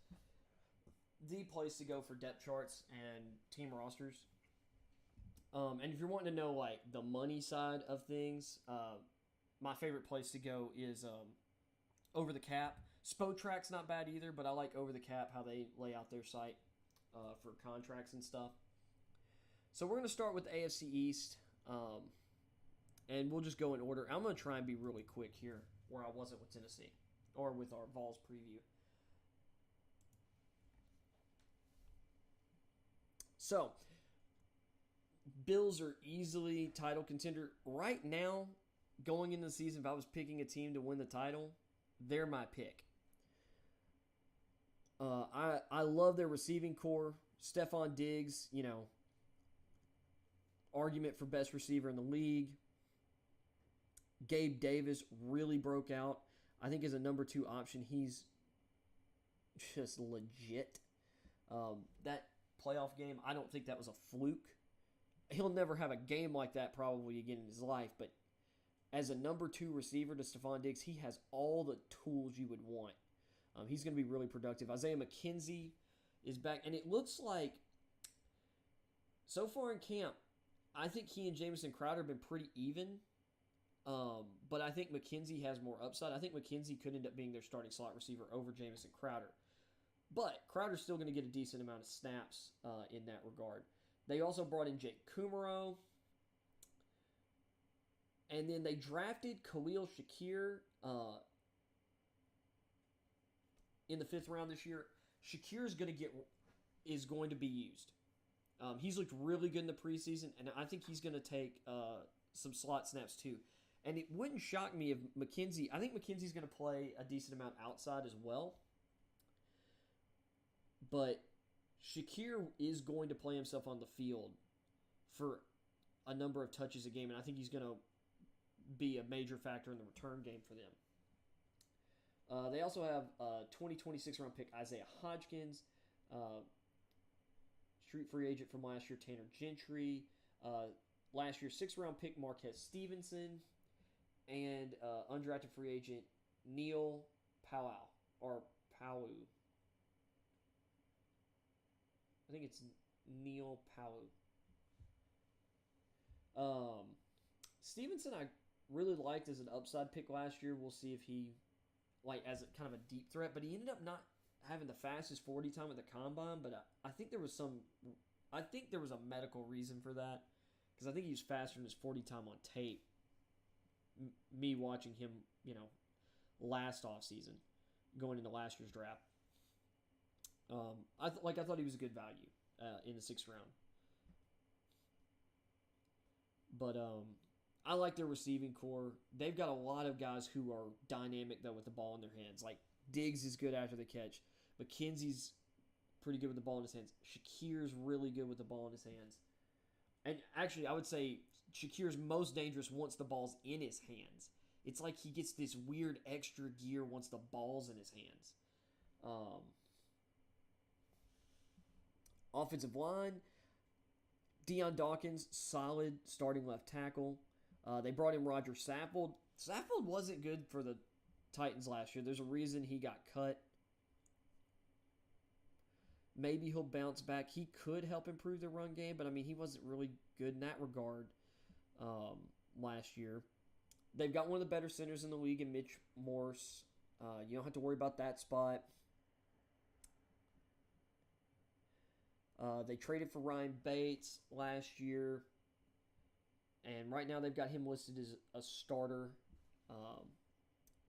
the place to go for depth charts and team rosters. And if you're wanting to know like the money side of things, my favorite place to go is Over the Cap. Spotrack's not bad either, but I like Over the Cap, how they lay out their site for contracts and stuff. So we're going to start with the AFC East, and we'll just go in order. I'm going to try and be really quick here, where I wasn't with Tennessee, or with our Vols preview. So, Bills are easily title contender. Right now, going into the season, if I was picking a team to win the title, they're my pick. I love their receiving core. Stephon Diggs, argument for best receiver in the league. Gabe Davis really broke out. I think as a number 2 option, he's just legit. That playoff game, I don't think that was a fluke. He'll never have a game like that probably again in his life, but as a number 2 receiver to Stephon Diggs, he has all the tools you would want. He's going to be really productive. Isaiah McKenzie is back, and it looks like so far in camp, I think he and Jamison Crowder have been pretty even, but I think McKenzie has more upside. I think McKenzie could end up being their starting slot receiver over Jamison Crowder, but Crowder's still going to get a decent amount of snaps in that regard. They also brought in Jake Kumaro. And then they drafted Khalil Shakir in the 5th round this year. Shakir is going to be used. He's looked really good in the preseason, and I think he's going to take some slot snaps too. And it wouldn't shock me if McKenzie. I think McKenzie's going to play a decent amount outside as well. But Shakir is going to play himself on the field for a number of touches a game, and I think he's going to be a major factor in the return game for them. They also have 2026 round pick Isaiah Hodgkins, street free agent from last year Tanner Gentry, last year 6th round pick Marquez Stevenson, and undrafted free agent Neil Powell. I think it's Neil Powell. Stevenson I really liked as an upside pick last year. We'll see if he, as a kind of a deep threat, but he ended up not having the fastest 40 time at the combine, but I think there was a medical reason for that, because I think he was faster than his 40 time on tape. Me watching him, last offseason, going into last year's draft. I thought he was a good value in the 6th round. But I like their receiving core. They've got a lot of guys who are dynamic, though, with the ball in their hands. Like, Diggs is good after the catch. McKenzie's pretty good with the ball in his hands. Shakir's really good with the ball in his hands. And actually, I would say Shakir's most dangerous once the ball's in his hands. It's like he gets this weird extra gear once the ball's in his hands. Offensive line, Deion Dawkins, solid starting left tackle. They brought in Roger Saffold. Saffold wasn't good for the Titans last year. There's a reason he got cut. Maybe he'll bounce back. He could help improve the run game, but he wasn't really good in that regard last year. They've got one of the better centers in the league in Mitch Morse. You don't have to worry about that spot. They traded for Ryan Bates last year, and right now they've got him listed as a starter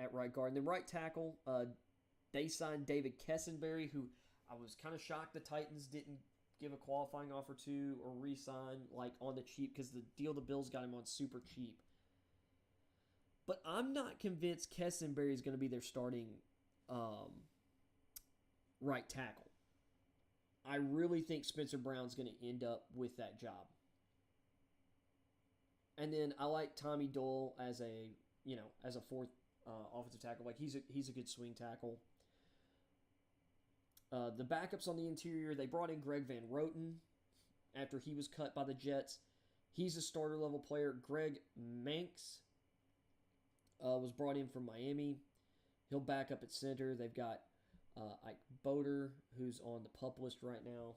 at right guard. And then right tackle, they signed David Kessenberry, who I was kind of shocked the Titans didn't give a qualifying offer to or re-sign on the cheap, because the deal the Bills got him on super cheap. But I'm not convinced Kessenberry is going to be their starting right tackle. I really think Spencer Brown's going to end up with that job. And then I like Tommy Doyle as a fourth offensive tackle. He's a good swing tackle. The backups on the interior, they brought in Greg Van Roten. after he was cut by the Jets. He's a starter level player. Greg Manx was brought in from Miami. He'll back up at center. They've got Ike Boder, who's on the PUP list right now.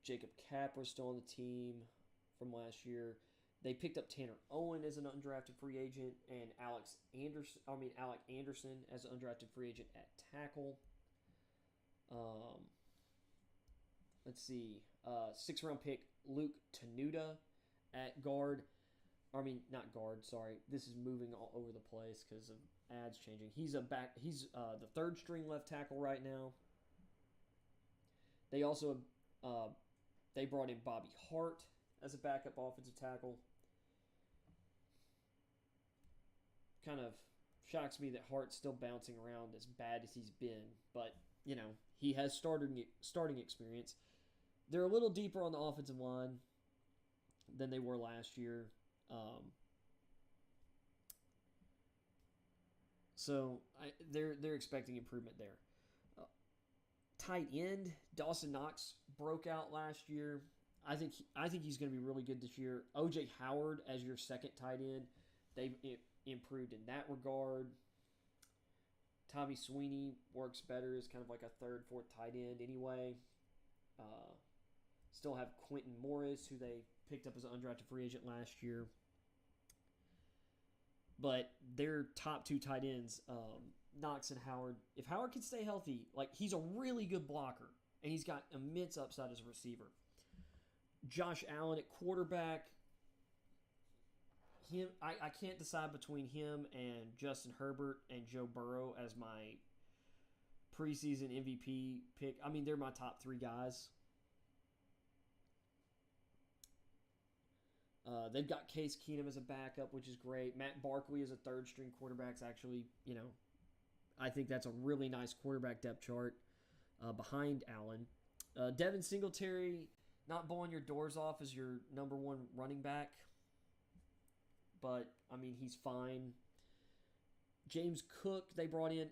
Jacob Capra's still on the team from last year. They picked up Tanner Owen as an undrafted free agent and Alec Anderson as an undrafted free agent at tackle. Let's see. 6th-round pick Luke Tenuta at guard. Not guard, sorry. This is moving all over the place because of ads changing. He's the 3rd-string left tackle right now. They also they brought in Bobby Hart as a backup offensive tackle. Kind of shocks me that Hart's still bouncing around as bad as he's been, but he has starting experience. They're a little deeper on the offensive line than they were last year. So they're expecting improvement there. Tight end Dawson Knox broke out last year. I think he's going to be really good this year. OJ Howard as your second tight end. They've improved in that regard. Tommy Sweeney works better as kind of like a 3rd, 4th tight end anyway. Still have Quentin Morris, who they picked up as an undrafted free agent last year. But their top 2 tight ends, Knox and Howard, if Howard can stay healthy, he's a really good blocker, and he's got immense upside as a receiver. Josh Allen at quarterback. I can't decide between him and Justin Herbert and Joe Burrow as my preseason MVP pick. They're my top 3 guys. They've got Case Keenum as a backup, which is great. Matt Barkley as a 3rd-string quarterback's actually, I think that's a really nice quarterback depth chart behind Allen. Devin Singletary, not blowing your doors off as your number 1 running back, but, he's fine. James Cook, they brought in.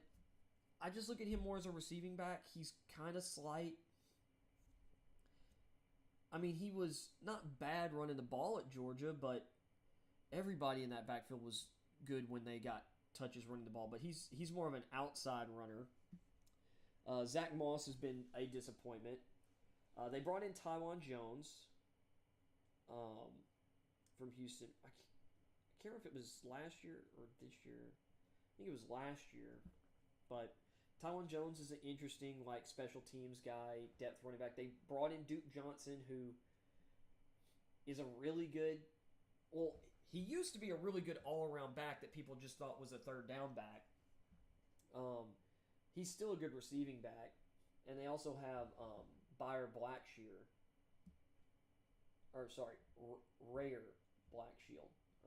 I just look at him more as a receiving back. He's kind of slight. He was not bad running the ball at Georgia, but everybody in that backfield was good when they got touches running the ball. But he's more of an outside runner. Zach Moss has been a disappointment. They brought in Tywan Jones from Houston. I can't remember if it was last year or this year. I think it was last year. But Tywan Jones is an interesting special teams guy, depth running back. They brought in Duke Johnson, who is a really good. Well, he used to be a really good all-around back that people just thought was a 3rd down back. He's still a good receiving back, and they also have Rayer Blackshield.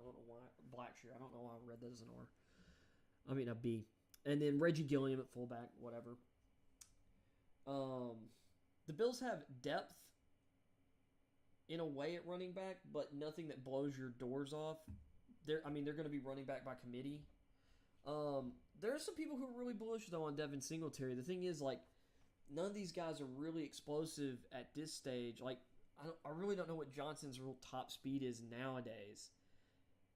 I don't know why Blackshear. I don't know why I read that as an R. A B. And then Reggie Gilliam at fullback, whatever. The Bills have depth in a way at running back, but nothing that blows your doors off. They're going to be running back by committee. There are some people who are really bullish, though, on Devin Singletary. The thing is, none of these guys are really explosive at this stage. I really don't know what Johnson's real top speed is nowadays,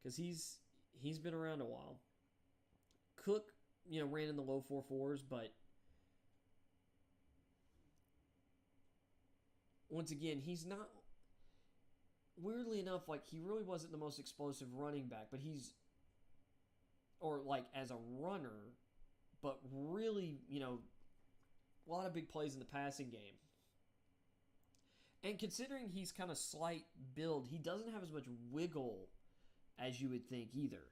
because he's been around a while. Cook, ran in the low 4.4s, but once again, he's not. Weirdly enough, he really wasn't the most explosive running back, but as a runner, but really, a lot of big plays in the passing game. And considering he's kind of slight build, he doesn't have as much wiggle as you would think either.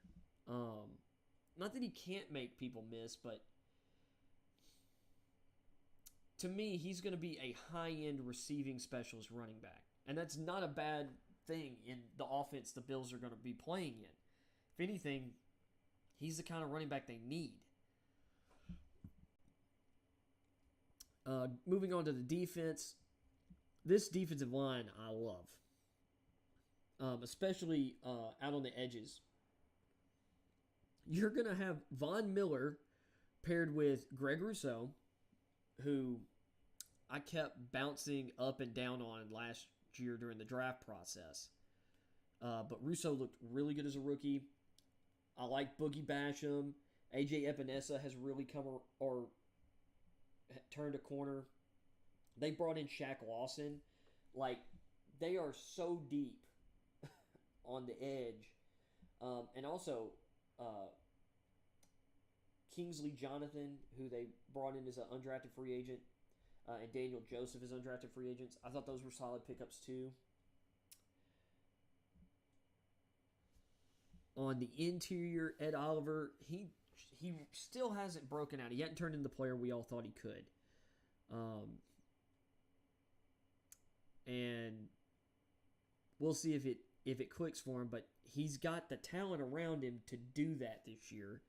Not that he can't make people miss, but to me, he's going to be a high-end receiving specialist running back. And that's not a bad thing in the offense the Bills are going to be playing in. If anything, he's the kind of running back they need. Moving on to the defense. This defensive line I love. Especially out on the edges. You're going to have Von Miller paired with Greg Rousseau, who I kept bouncing up and down on last year during the draft process. But Russo looked really good as a rookie. I like Boogie Basham. AJ Epinesa has really come or turned a corner. They brought in Shaq Lawson. Like, they are so deep on the edge. And also, Kingsley Jonathan, who they brought in as an undrafted free agent, and Daniel Joseph as undrafted free agents. I thought those were solid pickups too. On the interior, Ed Oliver, he still hasn't broken out. He hadn't turned into the player we all thought he could. And we'll see if it clicks for him, but he's got the talent around him to do that this year.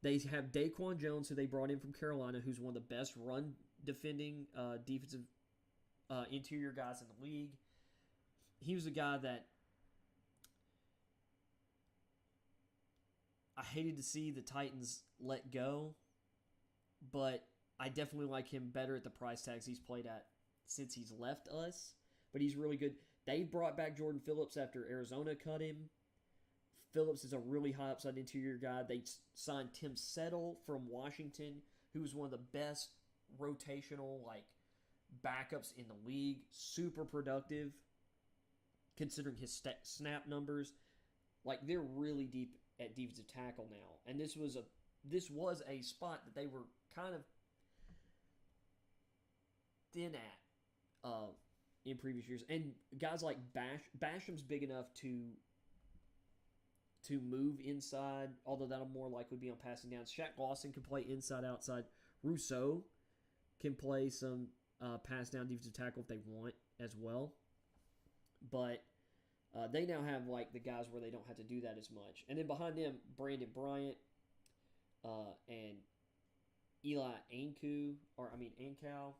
They have Daquan Jones, who they brought in from Carolina, who's one of the best run defending defensive interior guys in the league. He was a guy that I hated to see the Titans let go, but I definitely like him better at the price tags he's played at since he's left us. But he's really good. They brought back Jordan Phillips after Arizona cut him. Phillips is a really high upside interior guy. They signed Tim Settle from Washington, who was one of the best rotational backups in the league. Super productive, considering his snap numbers. They're really deep at defensive tackle now, and this was a spot that they were kind of thin at in previous years. And guys like Basham's big enough to move inside, although that'll more likely be on passing downs. Shaq Lawson can play inside, outside. Rousseau can play some pass down defensive tackle if they want as well. But they now have the guys where they don't have to do that as much. And then behind them, Brandon Bryant and Eli Ankau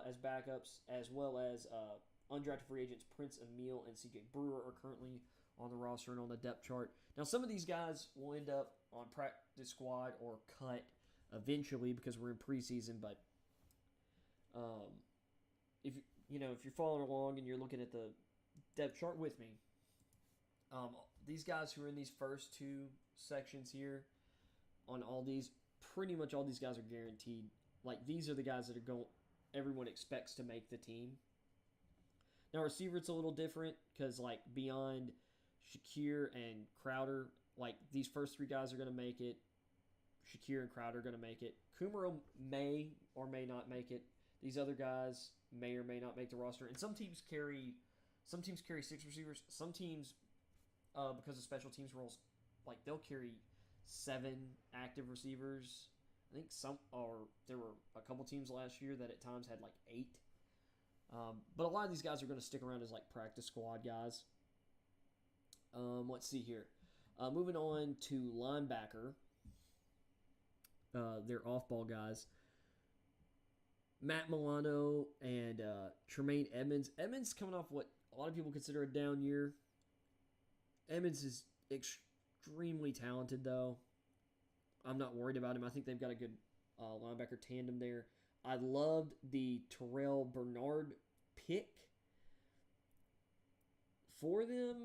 as backups, as well as undrafted free agents Prince Emil and CJ Brewer are currently on the roster and on the depth chart. Now, some of these guys will end up on practice squad or cut eventually because we're in preseason. But if you're following along and you're looking at the depth chart with me, these guys who are in these first two sections here, on all these, pretty much all these guys are guaranteed. These are the guys that are everyone expects to make the team. Now, receiver, it's a little different because beyond Shakir and Crowder, these first three guys are going to make it. Shakir and Crowder are going to make it. Kumaro may or may not make it. These other guys may or may not make the roster. And some teams carry 6 receivers. Some teams, because of special teams roles, they'll carry 7 active receivers. I think there were a couple teams last year that at times had 8. But a lot of these guys are going to stick around as practice squad guys. Let's see here. Moving on to linebacker. They're off-ball guys. Matt Milano and Tremaine Edmonds. Edmonds coming off what a lot of people consider a down year. Edmonds is extremely talented, though. I'm not worried about him. I think they've got a good linebacker tandem there. I loved the Terrell Bernard pick for them.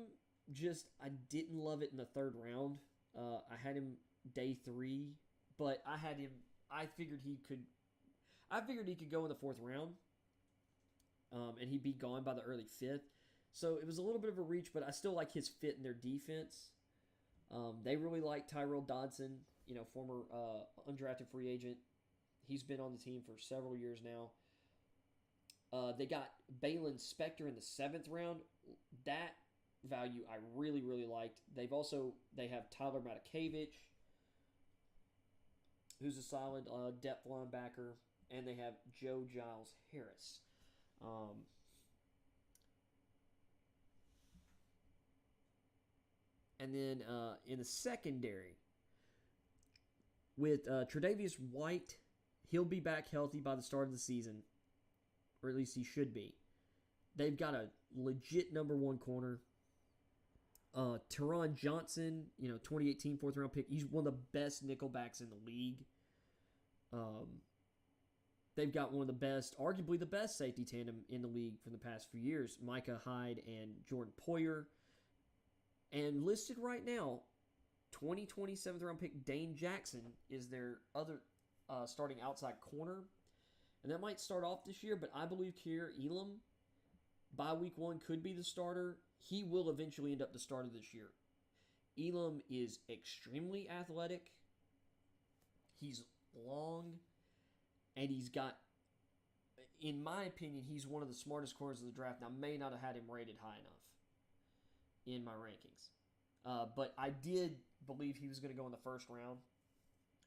I didn't love it in the 3rd round. I had him day 3, but I figured he could go in the 4th round, and he'd be gone by the early 5th. So it was a little bit of a reach, but I still like his fit in their defense. They really like Tyrell Dodson, former undrafted free agent. He's been on the team for several years now. They got Balin Spector in the 7th round. That value I really, really liked. They have Tyler Matakevich, who's a solid depth linebacker, and they have Joe Giles Harris. And then in the secondary, with Tre'Davious White, he'll be back healthy by the start of the season, or at least he should be. They've got a legit number 1 corner. Teron Johnson, 2018 4th round pick. He's one of the best nickelbacks in the league. they've got one of the best, arguably the best safety tandem in the league for the past few years, Micah Hyde and Jordan Poyer. And listed right now, 2020 7th round pick Dane Jackson is their other starting outside corner. And that might start off this year, but I believe Kier Elam by week 1 could be the starter. He will eventually end up the starter this year. Elam is extremely athletic. He's long. And he's got, in my opinion, he's one of the smartest corners of the draft. Now, I may not have had him rated high enough in my rankings. But I did believe he was going to go in the first round.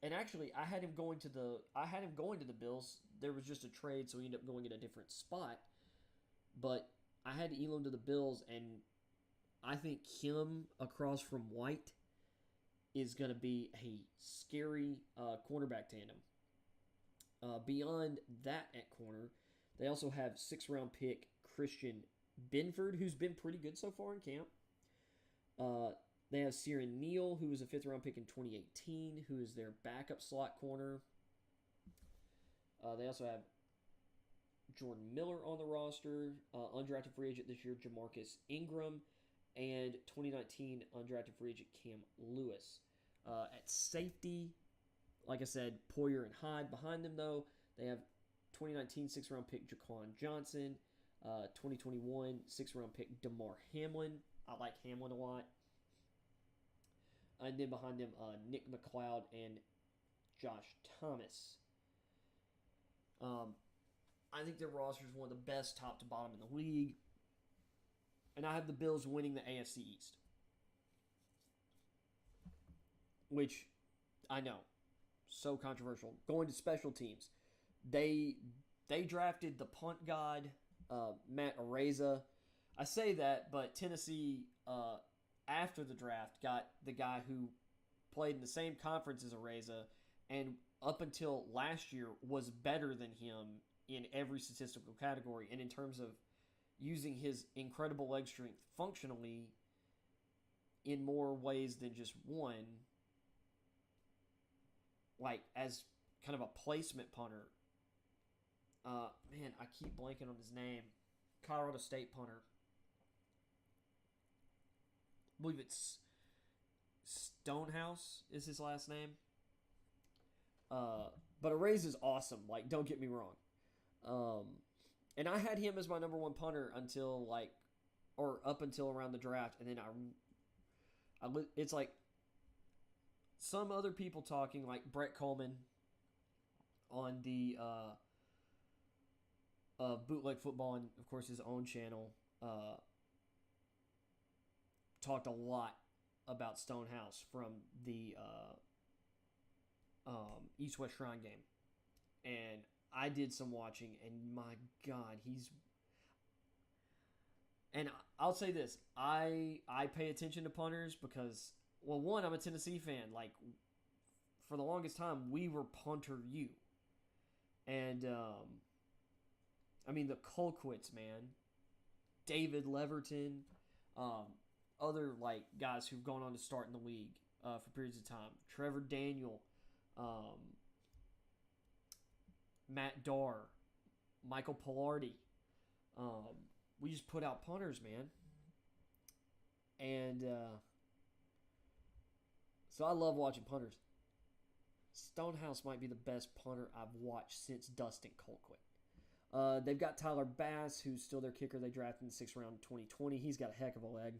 And actually, I had him going to the Bills. There was just a trade, so he ended up going in a different spot. But I had Elam to the Bills, and I think him across from White is going to be a scary cornerback tandem. Beyond that at corner, they also have 6th round pick Christian Benford, who's been pretty good so far in camp. They have Ciaran Neal, who was a 5th round pick in 2018, who is their backup slot corner. They also have Jordan Miller on the roster, undrafted free agent this year, Jamarcus Ingram, and 2019 undrafted free agent Cam Lewis. At safety, like I said, Poyer and Hyde. Behind them, though, they have 2019 6th round pick Jaquan Johnson, 2021 6th round pick DeMar Hamlin. I like Hamlin a lot. And then behind them, Nick McLeod and Josh Thomas. I think their roster is one of the best top to bottom in the league. And I have the Bills winning the AFC East. Which, I know, so controversial. Going to special teams. They drafted the punt god, Matt Araiza. I say that, but Tennessee, after the draft, got the guy who played in the same conference as Araiza, and up until last year was better than him in every statistical category. And in terms of using his incredible leg strength functionally in more ways than just one, like as kind of a placement punter. Man, I keep blanking on his name. Colorado State punter. I believe it's Stonehouse is his last name. But Araiza is awesome. Like, don't get me wrong. And I had him as my number 1 punter until up until around the draft, and then it's like some other people talking, like Brett Coleman on the Bootleg Football and of course his own channel, talked a lot about Stonehouse from the East-West Shrine game. And I did some watching, and my God, and I'll say this, I pay attention to punters because, well, one, I'm a Tennessee fan. Like, for the longest time, we were punter you. And, I mean, the Colquitts, man. David Leverton, other, like, guys who've gone on to start in the league for periods of time. Trevor Daniel, Matt Darr, Michael Pilardi. We just put out punters, man. And so I love watching punters. Stonehouse might be the best punter I've watched since Dustin Colquitt. They've got Tyler Bass, who's still their kicker. They drafted in the 6th round in 2020. He's got a heck of a leg.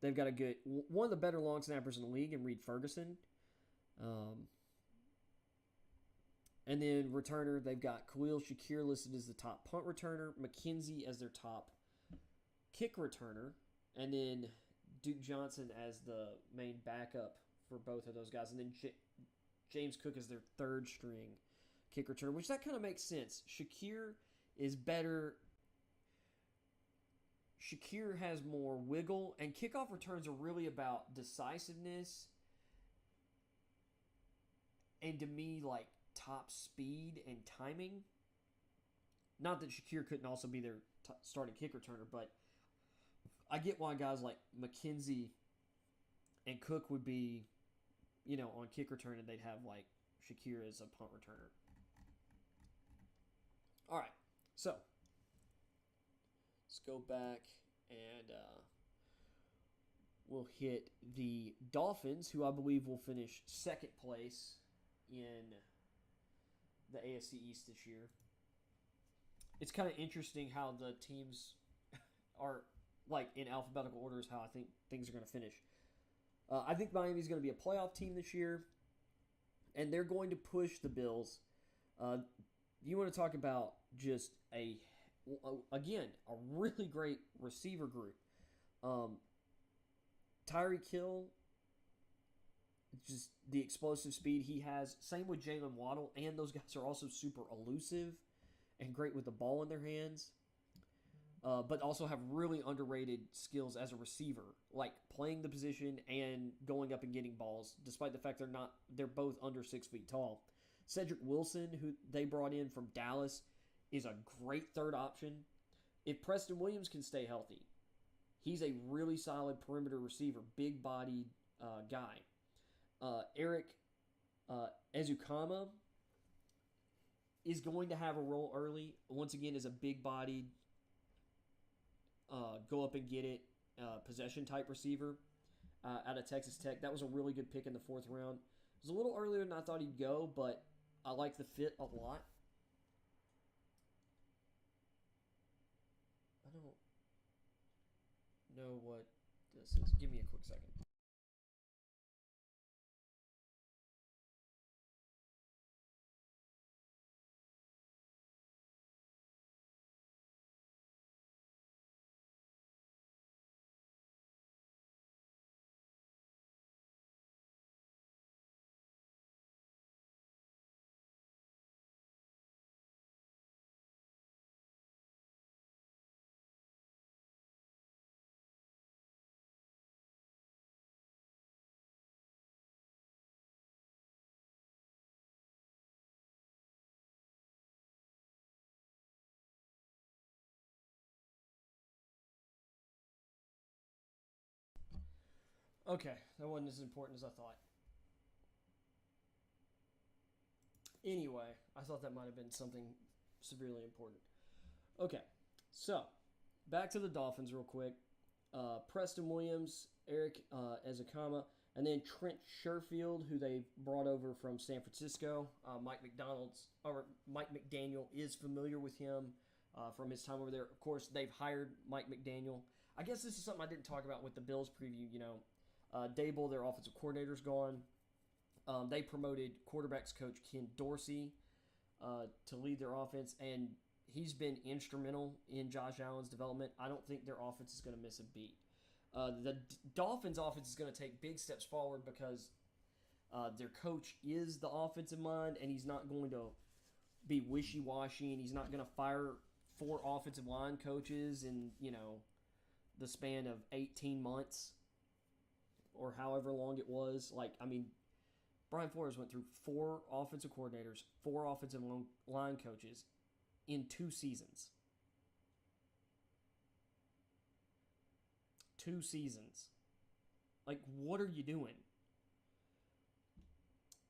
They've got one of the better long snappers in the league in Reed Ferguson. And then returner, they've got Khalil Shakir listed as the top punt returner, McKenzie as their top kick returner, and then Duke Johnson as the main backup for both of those guys. And then James Cook as their 3rd string kick returner, which that kind of makes sense. Shakir is better. Shakir has more wiggle, and kickoff returns are really about decisiveness and, to me, like, top speed and timing. Not that Shakir couldn't also be their starting kick returner, but I get why guys like McKenzie and Cook would be, on kick return, and they'd have like Shakir as a punt returner. go back and we'll hit the Dolphins, who I believe will finish second place in the AFC East this year. It's kind of interesting how the teams are like in alphabetical order is how I think things are going to finish. I think Miami's going to be a playoff team this year, and they're going to push the Bills. You want to talk about just a really great receiver group. Tyreek Hill, just the explosive speed he has. Same with Jalen Waddle, and those guys are also super elusive and great with the ball in their hands. But also have really underrated skills as a receiver, like playing the position and going up and getting balls, despite the fact they're both under 6 feet tall. Cedric Wilson, who they brought in from Dallas, is a great third option. If Preston Williams can stay healthy, he's a really solid perimeter receiver, big-bodied guy. Eric Ezukama is going to have a role early. Once again, as a big-bodied, go up and get it possession type receiver out of Texas Tech. That was a really good pick in the 4th round. It was a little earlier than I thought he'd go, but I like the fit a lot. I don't know what this is. Give me a quick second. Okay, that wasn't as important as I thought. Anyway, I thought that might have been something severely important. Okay, so back to the Dolphins real quick. Preston Williams, Eric Ezekama, and then Trent Sherfield, who they brought over from San Francisco. Mike McDaniel is familiar with him from his time over there. Of course, they've hired Mike McDaniel. I guess this is something I didn't talk about with the Bills preview. Dable, their offensive coordinator's gone. They promoted quarterbacks coach Ken Dorsey to lead their offense, and he's been instrumental in Josh Allen's development. I don't think their offense is going to miss a beat. The Dolphins' offense is going to take big steps forward because their coach is the offensive mind, and he's not going to be wishy-washy, and he's not going to fire 4 offensive line coaches in the span of 18 months or however long it was. Brian Flores went through 4 offensive coordinators, 4 offensive line coaches in 2 seasons. 2 seasons. What are you doing?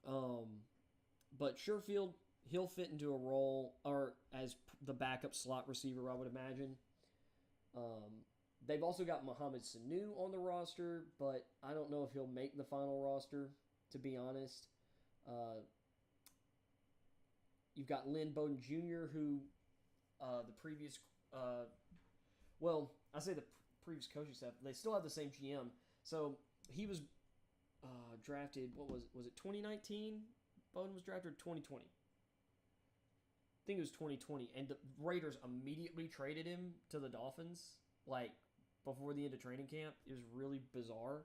But Sherfield, he'll fit into a role or as the backup slot receiver, I would imagine. They've also got Mohamed Sanu on the roster, but I don't know if he'll make the final roster, to be honest. You've got Lynn Bowden Jr., who the previous, previous coaching staff, they still have the same GM. So he was drafted, was it 2019? Bowden was drafted 2020. I think it was 2020. And the Raiders immediately traded him to the Dolphins, before the end of training camp. It was really bizarre.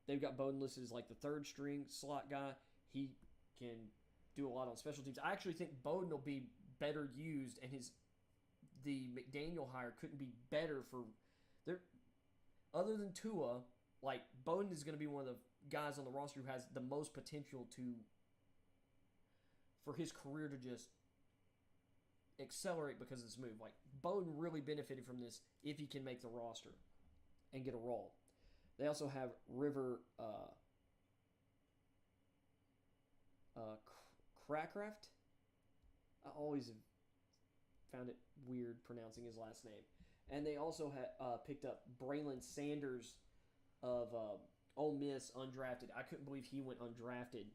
They've got Bowden listed as the 3rd string slot guy. He can do a lot on special teams. I actually think Bowden will be better used, and the McDaniel hire couldn't be better for their. Other than Tua, Bowden is going to be one of the guys on the roster who has the most potential for his career to just accelerate because of this move. Bowden really benefited from this if he can make the roster and get a role. They also have River Crackraft. I always have found it weird pronouncing his last name. And they also picked up Braylon Sanders of Ole Miss, undrafted. I couldn't believe he went undrafted.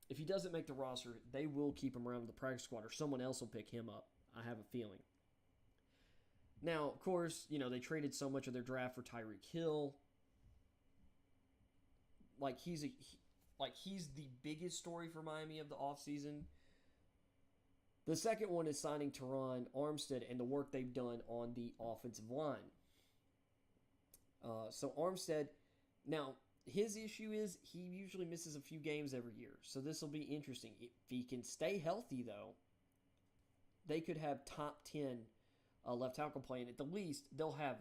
If he doesn't make the roster, they will keep him around the practice squad, or someone else will pick him up. I have a feeling. Now, of course, they traded so much of their draft for Tyreek Hill. He's the biggest story for Miami of the offseason. The second one is signing Teron Armstead and the work they've done on the offensive line. So Armstead, now his issue is he usually misses a few games every year. So this will be interesting. If he can stay healthy, though, they could have top 10 left tackle play. And at the least, they'll have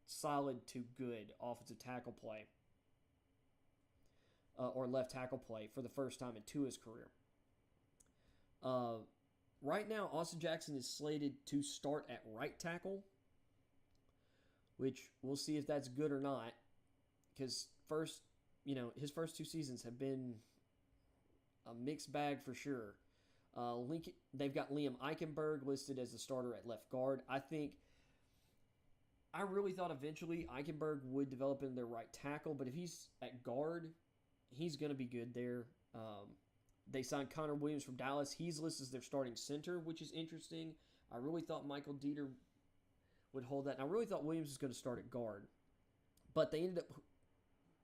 solid to good offensive tackle play. Or left tackle play for the first time in Tua's career. Right now, Austin Jackson is slated to start at right tackle, which we'll see if that's good or not. Because his first 2 seasons have been a mixed bag for sure. They've got Liam Eichenberg listed as the starter at left guard. I really thought eventually Eichenberg would develop into their right tackle, but if he's at guard, he's going to be good there. They signed Connor Williams from Dallas. He's listed as their starting center, which is interesting. I really thought Michael Dieter would hold that. And I really thought Williams was going to start at guard. But they ended up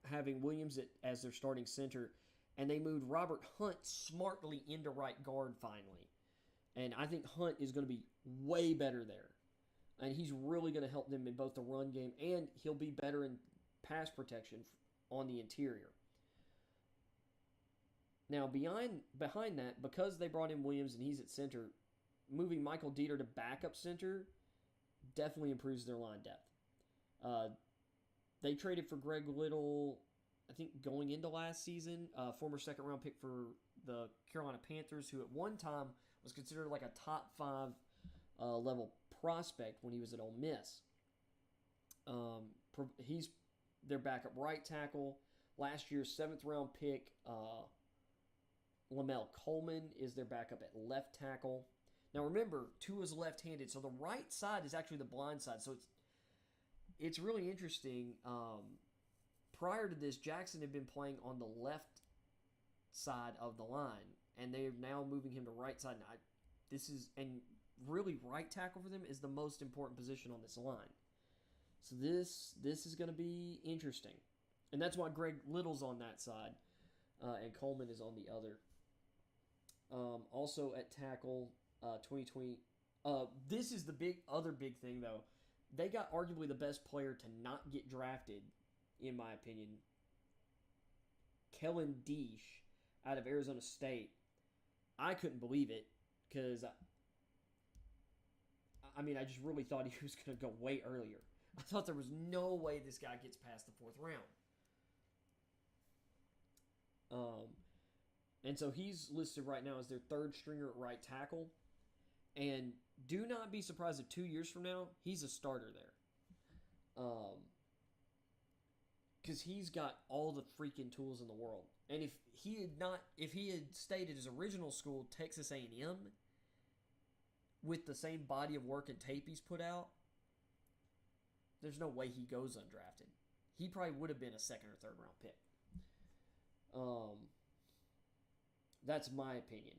having Williams as their starting center, and they moved Robert Hunt smartly into right guard finally. And I think Hunt is going to be way better there. And he's really going to help them in both the run game, and he'll be better in pass protection on the interior. Now, behind that, because they brought in Williams and he's at center, moving Michael Dieter to backup center definitely improves their line depth. They traded for Greg Little, I think, going into last season, former second-round pick for the Carolina Panthers, who at one time was considered like a top 5 level prospect when he was at Ole Miss. He's their backup right tackle. Last year's 7th-round pick, Lamell Coleman, is their backup at left tackle. Now remember, Tua's left-handed, so the right side is actually the blind side. So it's really interesting. Prior to this, Jackson had been playing on the left side of the line, and they're now moving him to right side. And really right tackle for them is the most important position on this line. So this is going to be interesting. And that's why Greg Little's on that side, and Coleman is on the other. Also at tackle, 2020. This is the other big thing, though. They got arguably the best player to not get drafted, in my opinion. Kellen Diesch out of Arizona State. I couldn't believe it because, I just really thought he was going to go way earlier. I thought there was no way this guy gets past the 4th round. And so he's listed right now as their 3rd stringer at right tackle. And do not be surprised if 2 years from now, he's a starter there. Because he's got all the freaking tools in the world. And if he had stayed at his original school, Texas A&M, with the same body of work and tape he's put out, there's no way he goes undrafted. He probably would have been a 2nd or 3rd round pick. That's my opinion.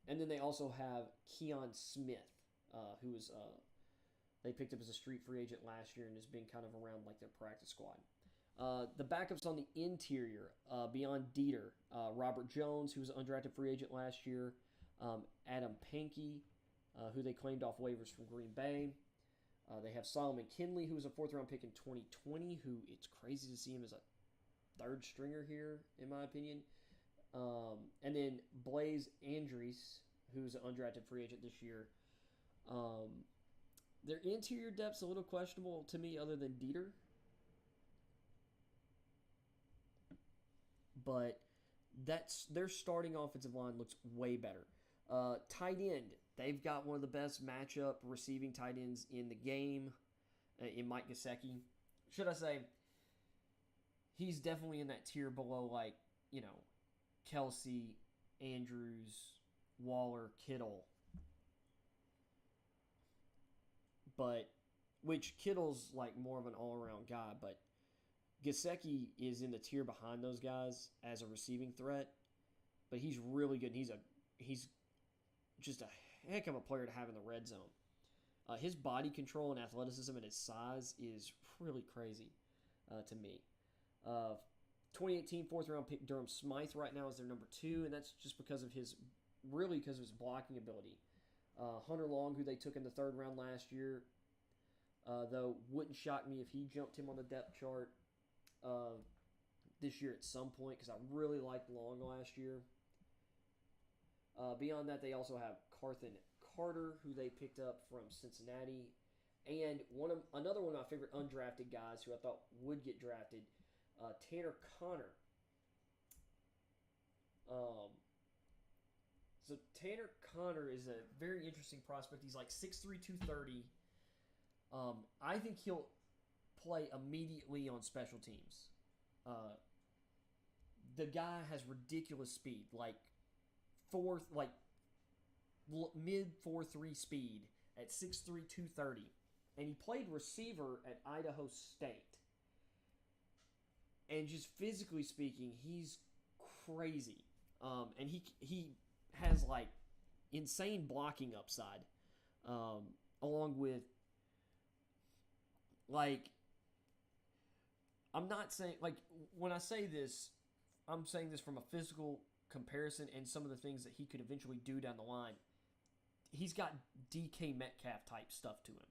And then they also have Keon Smith, who was they picked up as a street free agent last year and has been kind of around like their practice squad. The backups on the interior, beyond Dieter, Robert Jones, who was an undrafted free agent last year, Adam Pankey, who they claimed off waivers from Green Bay. They have Solomon Kinley, who was a 4th round pick in 2020, who it's crazy to see him as a 3rd stringer here, in my opinion. And then Blaze Andrews, who's an undrafted free agent this year. Their interior depth's a little questionable to me other than Dieter. But their starting offensive line looks way better. Tight end, they've got one of the best matchup receiving tight ends in the game in Mike Gesicki. Should I say, he's definitely in that tier below, like, Kelsey, Andrews, Waller, Kittle, but which Kittle's like more of an all-around guy, but Gesicki is in the tier behind those guys as a receiving threat, but he's really good. He's just a heck of a player to have in the red zone. His body control and athleticism and his size is really crazy to me. 2018 fourth round pick Durham Smythe right now is their number 2, and that's just because of his blocking ability. Hunter Long, who they took in the 3rd round last year, though wouldn't shock me if he jumped him on the depth chart this year at some point, because I really liked Long last year. Beyond that, they also have Carthen Carter, who they picked up from Cincinnati, and another one of my favorite undrafted guys who I thought would get drafted, Tanner Connor. So Tanner Connor is a very interesting prospect. He's like 6'3", 230. I think he'll play immediately on special teams. The guy has ridiculous speed, like mid 4.3 speed at 6'3", 230, and he played receiver at Idaho State. And just physically speaking, he's crazy. And he has like insane blocking upside, along with like, I'm not saying, like, when I say this, I'm saying this from a physical comparison and some of the things that he could eventually do down the line. He's got DK Metcalf type stuff to him.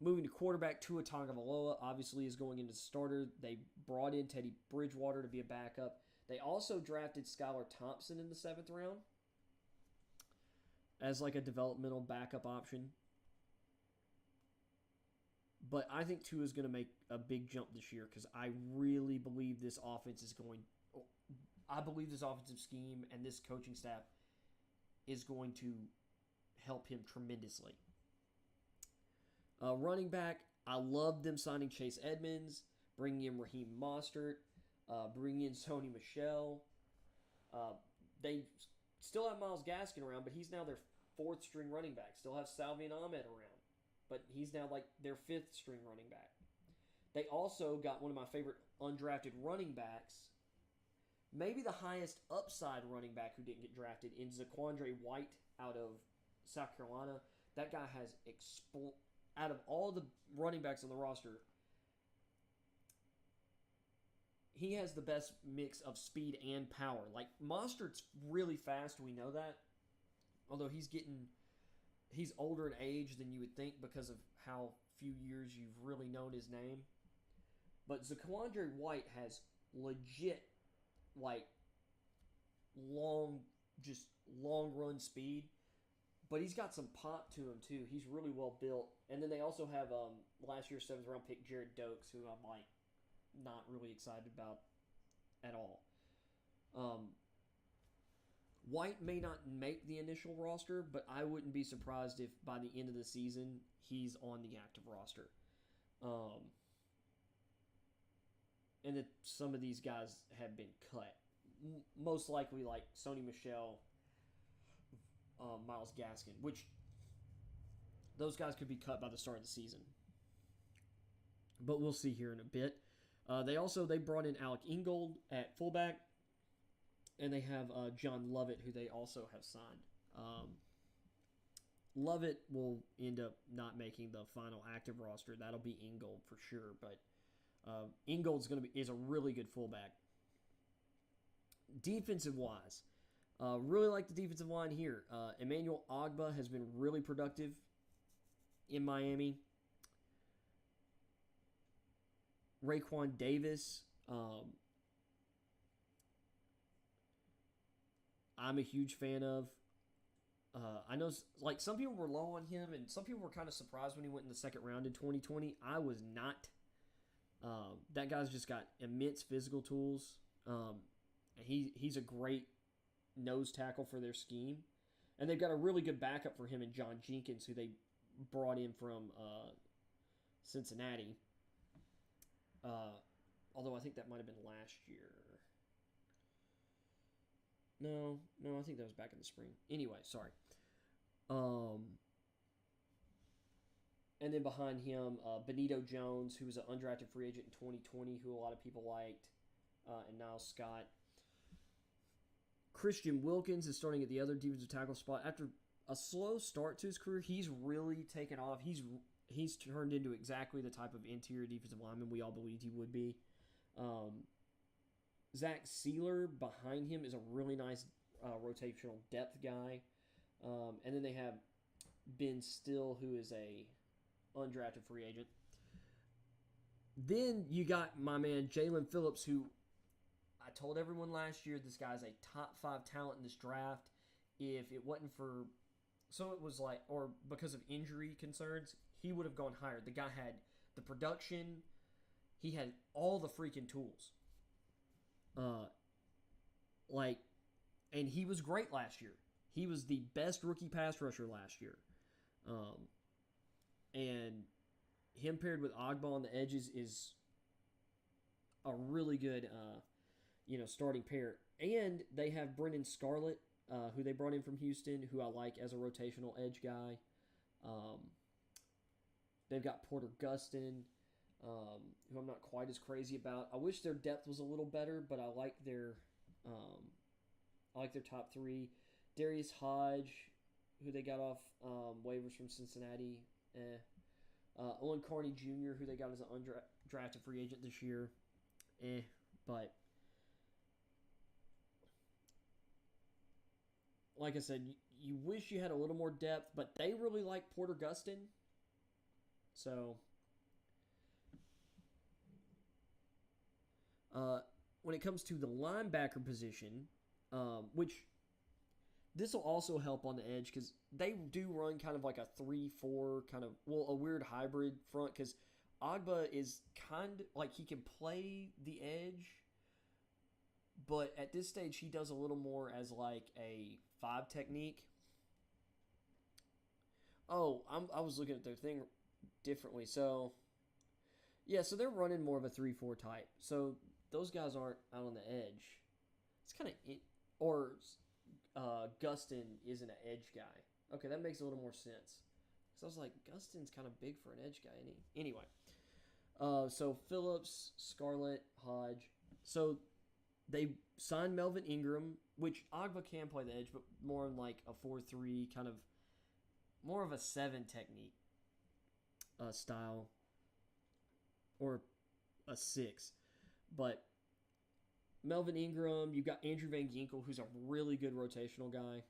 Moving to quarterback, Tua Tagovailoa obviously is going into the starter. They brought in Teddy Bridgewater to be a backup. They also drafted Skylar Thompson in the 7th round as like a developmental backup option. But I think Tua is going to make a big jump this year because I really believe this offense is going. I believe this offensive scheme and this coaching staff is going to help him tremendously. Running back, I love them signing Chase Edmonds, bringing in Raheem Mostert, bringing in Sony Michel. They still have Myles Gaskin around, but he's now their 4th string running back. Still have Salvian Ahmed around, but he's now like their 5th string running back. They also got one of my favorite undrafted running backs, maybe the highest upside running back who didn't get drafted, in Zaquandre White out of South Carolina. That guy has out of all the running backs on the roster, he has the best mix of speed and power. Like, Mostert's really fast, we know that. Although he's older in age than you would think because of how few years you've really known his name. But Zaquandre White has legit, like, long run speed. But he's got some pop to him, too. He's really well built. And then they also have last year's 7th round pick, Jared Dokes, who I'm, like, not really excited about at all. White may not make the initial roster, but I wouldn't be surprised if by the end of the season he's on the active roster. And that some of these guys have been cut. Most likely, like Sony Michel, Myles Gaskin, which those guys could be cut by the start of the season. But we'll see here in a bit. They brought in Alec Ingold at fullback, and they have John Lovett, who they also have signed. Lovett will end up not making the final active roster. That'll be Ingold for sure, but Ingold's is a really good fullback. Defensive wise, really like the defensive line here. Emmanuel Ogbah has been really productive in Miami. Raekwon Davis, I'm a huge fan of. I know, like, some people were low on him, and some people were kind of surprised when he went in the 2nd round in 2020. I was not. That guy's just got immense physical tools. He's a great nose tackle for their scheme. And they've got a really good backup for him in John Jenkins, who they brought in from Cincinnati. Although I think that might have been last year. No, I think that was back in the spring. Anyway, sorry. Um, and then behind him, Benito Jones, who was an undrafted free agent in 2020, who a lot of people liked, and Niles Scott. Christian Wilkins is starting at the other defensive tackle spot. After a slow start to his career, he's really taken off. He's turned into exactly the type of interior defensive lineman we all believed he would be. Zach Sealer behind him is a really nice rotational depth guy. And then they have Ben Still, who is a undrafted free agent. Then you got my man Jalen Phillips, who I told everyone last year this guy's a top 5 talent in this draft. If it wasn't for, so it was like, or because of injury concerns, he would have gone higher. The guy had the production, he had all the freaking tools. And he was great last year. He was the best rookie pass rusher last year. And him paired with Ogba on the edges is a really good, starting pair. And they have Brendan Scarlett, who they brought in from Houston, who I like as a rotational edge guy. They've got Porter Gustin, who I'm not quite as crazy about. I wish their depth was a little better, but I like their top 3. Darius Hodge, who they got off waivers from Cincinnati. Owen Carney Jr., who they got as an undrafted free agent this year. But like I said, you wish you had a little more depth, but they really like Porter Gustin. So when it comes to the linebacker position, which this will also help on the edge because they do run kind of like a 3-4 kind of, a weird hybrid front because Ogba is kind of like he can play the edge, but at this stage he does a little more as like a 5 technique. Oh, I was looking at their thing differently. So, yeah, so they're running more of a 3-4 type. So those guys aren't out on the edge. It's kind of Gustin isn't an edge guy. Okay, that makes a little more sense. So I was like, Gustin's kind of big for an edge guy, isn't he? Anyway, so Phillips, Scarlett, Hodge. So they signed Melvin Ingram, which Ogba can play the edge, but more in like a 4-3 kind of, more of a 7 technique style, or a 6. But Melvin Ingram, you've got Andrew Van Ginkel, who's a really good rotational guy.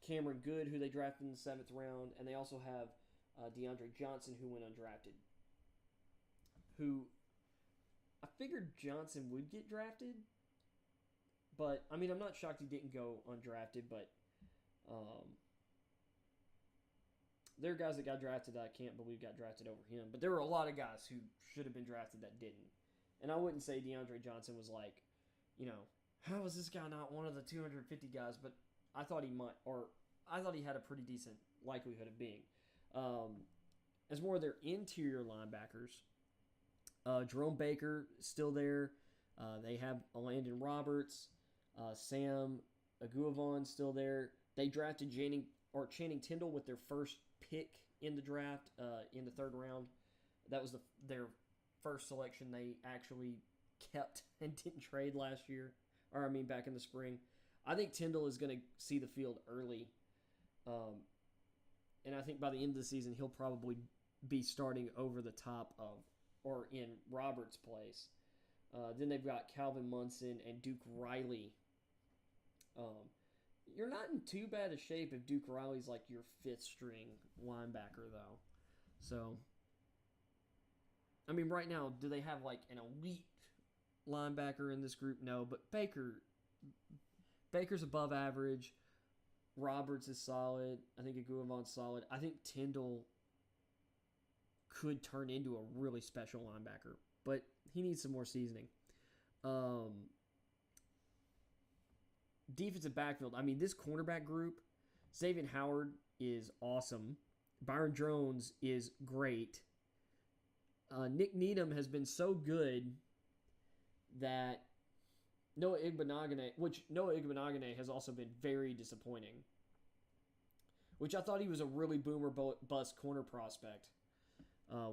Cameron Good, who they drafted in the 7th round, and they also have DeAndre Johnson, who went undrafted. Who I figured Johnson would get drafted, but I mean I'm not shocked he didn't go undrafted. But there are guys that got drafted that I can't believe got drafted over him. But there were a lot of guys who should have been drafted that didn't. And I wouldn't say DeAndre Johnson was like, how is this guy not one of the 250 guys? But I thought he might, or I thought he had a pretty decent likelihood of being. As more of their interior linebackers, Jerome Baker is still there. They have Landon Roberts, Sam Aguavon still there. They drafted Channing Tindall with their first pick in the draft in the 3rd round. That was their first selection they actually kept and didn't trade last year. Back in the spring. I think Tindall is going to see the field early. And I think by the end of the season, he'll probably be starting over the top of, or in Roberts' place. Then they've got Calvin Munson and Duke Riley. You're not in too bad a shape if Duke Riley's like your 5th string linebacker, though. So, right now, do they have like an elite linebacker in this group? No, but Baker's above average. Roberts is solid. I think Aguavon's solid. I think Tindall could turn into a really special linebacker, but he needs some more seasoning. Defensive backfield. This cornerback group, Xavier Howard is awesome. Byron Jones is great. Nick Needham has been so good that Noah Igbenogany has also been very disappointing. Which I thought he was a really boomer bust corner prospect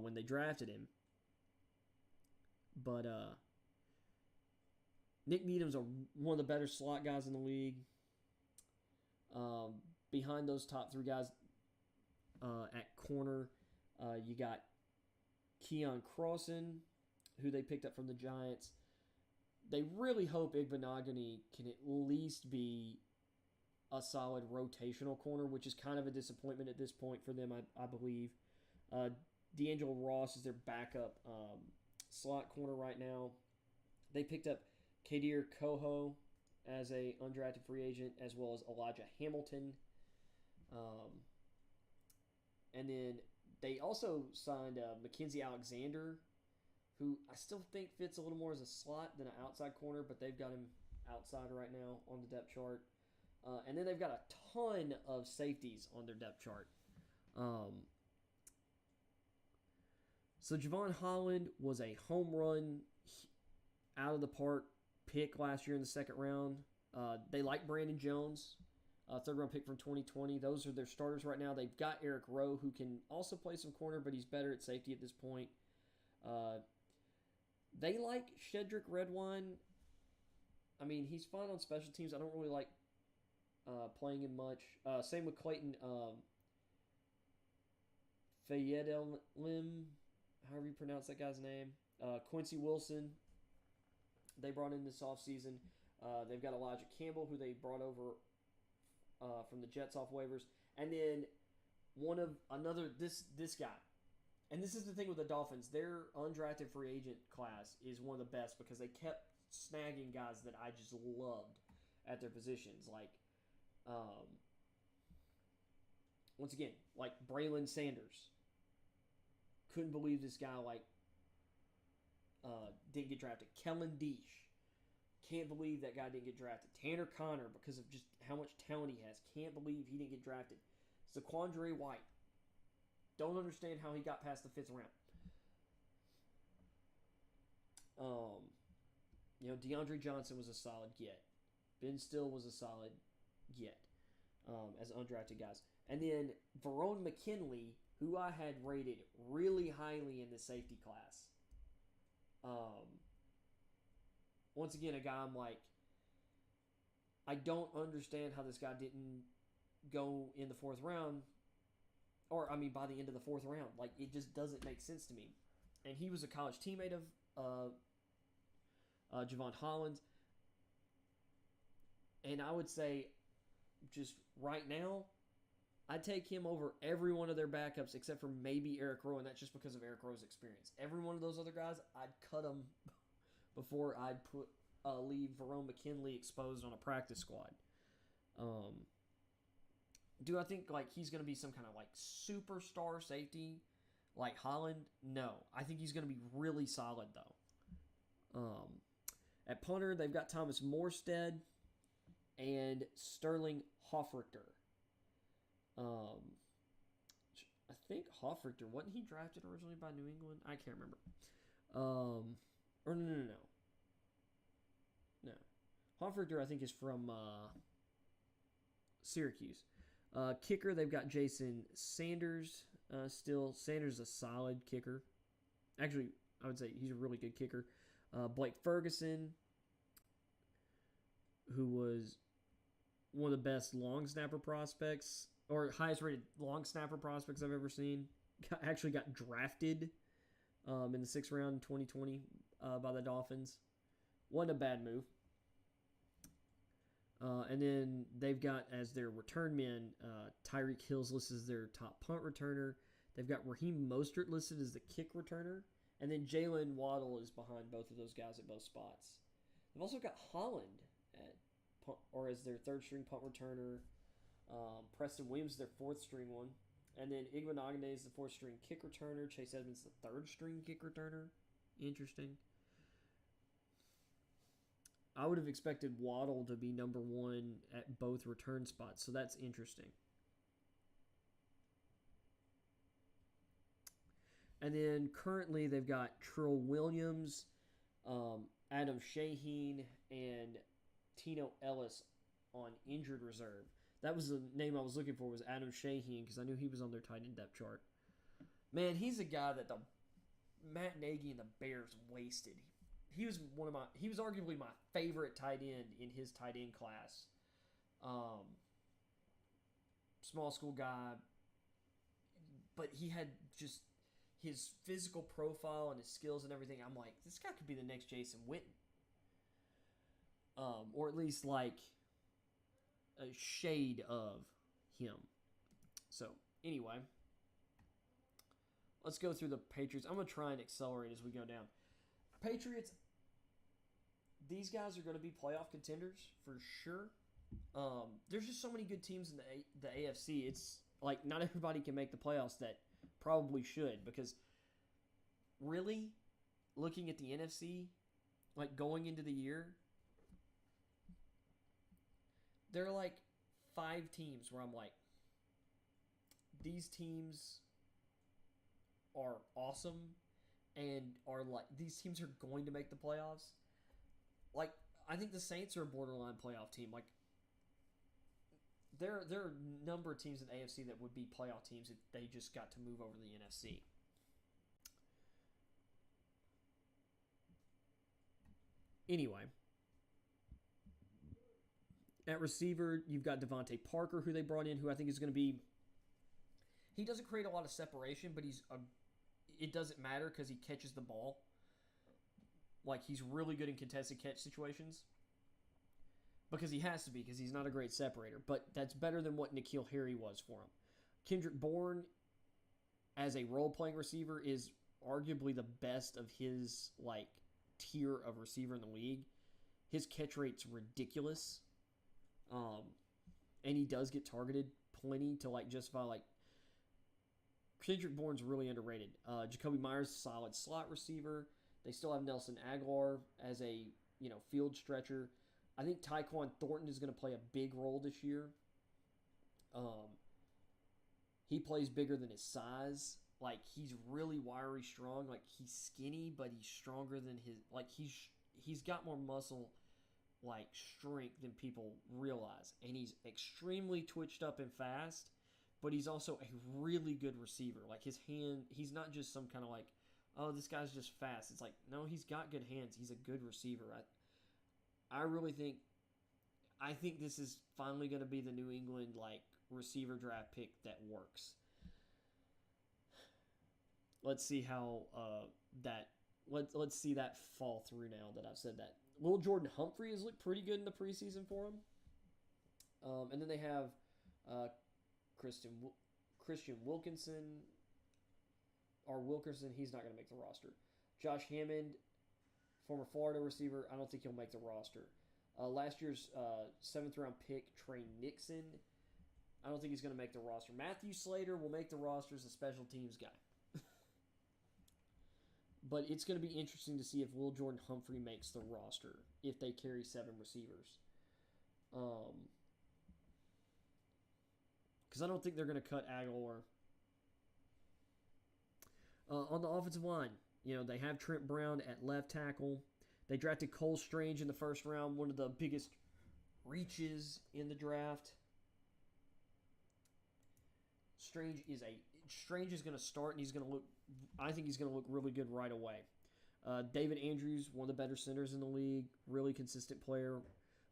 when they drafted him. But Nick Needham's one of the better slot guys in the league. Behind those top three guys at corner, you got Keon Crossan, who they picked up from the Giants. They really hope Igbenogany can at least be a solid rotational corner, which is kind of a disappointment at this point for them, I believe. D'Angelo Ross is their backup slot corner right now. They picked up Kadir Coho as a undrafted free agent, as well as Elijah Hamilton. And then they also signed Mackenzie Alexander, who I still think fits a little more as a slot than an outside corner, but they've got him outside right now on the depth chart. And then they've got a ton of safeties on their depth chart. So Javon Holland was a home run out of the park pick last year in the second round. They like Brandon Jones, third round pick from 2020. Those are their starters right now. They've got Eric Rowe, who can also play some corner, but he's better at safety at this point. They like Shedrick Redwine. I mean, he's fine on special teams. I don't really like playing him much. Same with Clayton Fayedelim, however you pronounce that guy's name. Quincy Wilson, they brought in this offseason. They've got Elijah Campbell, who they brought over from the Jets off waivers. And then this guy. And this is the thing with the Dolphins. Their undrafted free agent class is one of the best because they kept snagging guys that I just loved at their positions. Like, once again, like Braylon Sanders. Couldn't believe this guy, didn't get drafted. Kellen Deesh. Can't believe that guy didn't get drafted. Tanner Connor, because of just how much talent he has. Can't believe he didn't get drafted. Zaquandre White. Don't understand how he got past the 5th round. DeAndre Johnson was a solid get. Ben Still was a solid get as undrafted guys. And then Verone McKinley, who I had rated really highly in the safety class. Once again, a guy I'm like, I don't understand how this guy didn't go in the 4th round. Or, I mean, by the end of the 4th round. Like, it just doesn't make sense to me. And he was a college teammate of Javon Holland. And I would say, just right now, I'd take him over every one of their backups except for maybe Eric Rowe, and that's just because of Eric Rowe's experience. Every one of those other guys, I'd cut them before I'd leave Verone McKinley exposed on a practice squad. Do I think he's going to be some kind of superstar safety like Holland? No. I think he's going to be really solid though. At punter, they've got Thomas Morstead and Sterling Hoffrichter. I think Hoffrichter, wasn't he drafted originally by New England? I can't remember. Or no. Hoffrichter, I think, is from Syracuse. Kicker, they've got Jason Sanders still. Sanders is a solid kicker. Actually, I would say he's a really good kicker. Blake Ferguson, who was one of the best long snapper prospects, or highest rated long snapper prospects I've ever seen. Actually got drafted in the 6th round in 2020 by the Dolphins. Wasn't a bad move. And then they've got as their return men, Tyreek Hill's listed as their top punt returner. They've got Raheem Mostert listed as the kick returner. And then Jalen Waddle is behind both of those guys at both spots. They've also got Holland as their 3rd string punt returner. Preston Williams is their 4th string one. And then Igbenogany is the 4th string kick returner. Chase Edmonds the 3rd string kick returner. Interesting. I would have expected Waddle to be number 1 at both return spots, so that's interesting. And then currently they've got Trill Williams Adam Shaheen and Tino Ellis on injured reserve. That was the name I was looking for, was Adam Shaheen, because I knew he was on their tight end depth chart. Man, he's a guy that the Matt Nagy and the Bears wasted. He was arguably my favorite tight end in his tight end class. Small school guy, but he had just his physical profile and his skills and everything. I'm like, this guy could be the next Jason Witten. Or at least like a shade of him. So, anyway, let's go through the Patriots. I'm going to try and accelerate as we go down. Patriots, these guys are going to be playoff contenders for sure. There's just so many good teams in the AFC. It's like not everybody can make the playoffs that probably should, because really, looking at the NFC, like going into the year, there are like 5 teams where I'm like, these teams are awesome and are like, these teams are going to make the playoffs. Like, I think the Saints are a borderline playoff team. Like, there are a number of teams in the AFC that would be playoff teams if they just got to move over to the NFC. Anyway, at receiver, you've got Devontae Parker, who they brought in, who I think is going to be... He doesn't create a lot of separation, but it doesn't matter because he catches the ball. Like, he's really good in contested catch situations. Because he has to be, because he's not a great separator. But that's better than what N'Keal Harry was for him. Kendrick Bourne, as a role-playing receiver, is arguably the best of his, like, tier of receiver in the league. His catch rate's ridiculous. And he does get targeted plenty to, like, justify, like... Kendrick Bourne's really underrated. Jacoby Myers, solid slot receiver. They still have Nelson Aguilar as a, field stretcher. I think Tyquan Thornton is going to play a big role this year. He plays bigger than his size. Like, he's really wiry strong. Like, he's skinny, but he's stronger than his... Like, he's got more muscle, like, strength than people realize. And he's extremely twitched up and fast, but he's also a really good receiver. Like, his hand... He's not just some kind of, like, oh, this guy's just fast. It's like, no, he's got good hands. He's a good receiver. I really think... I think this is finally going to be the New England, like, receiver draft pick that works. Let's see how let's see that fall through now that I've said that. Lil Jordan Humphrey has looked pretty good in the preseason for him. And then they have Christian Wilkinson. Or Wilkerson, he's not going to make the roster. Josh Hammond, former Florida receiver, I don't think he'll make the roster. Last year's 7th round pick, Trey Nixon, I don't think he's going to make the roster. Matthew Slater will make the roster as a special teams guy. But it's going to be interesting to see if Lil Jordan Humphrey makes the roster, if they carry 7 receivers. Because I don't think they're going to cut Aguilar. On the offensive line, they have Trent Brown at left tackle. They drafted Cole Strange in the first round, one of the biggest reaches in the draft. Strange is going to start, and he's going to look... I think he's going to look really good right away. David Andrews, one of the better centers in the league, really consistent player.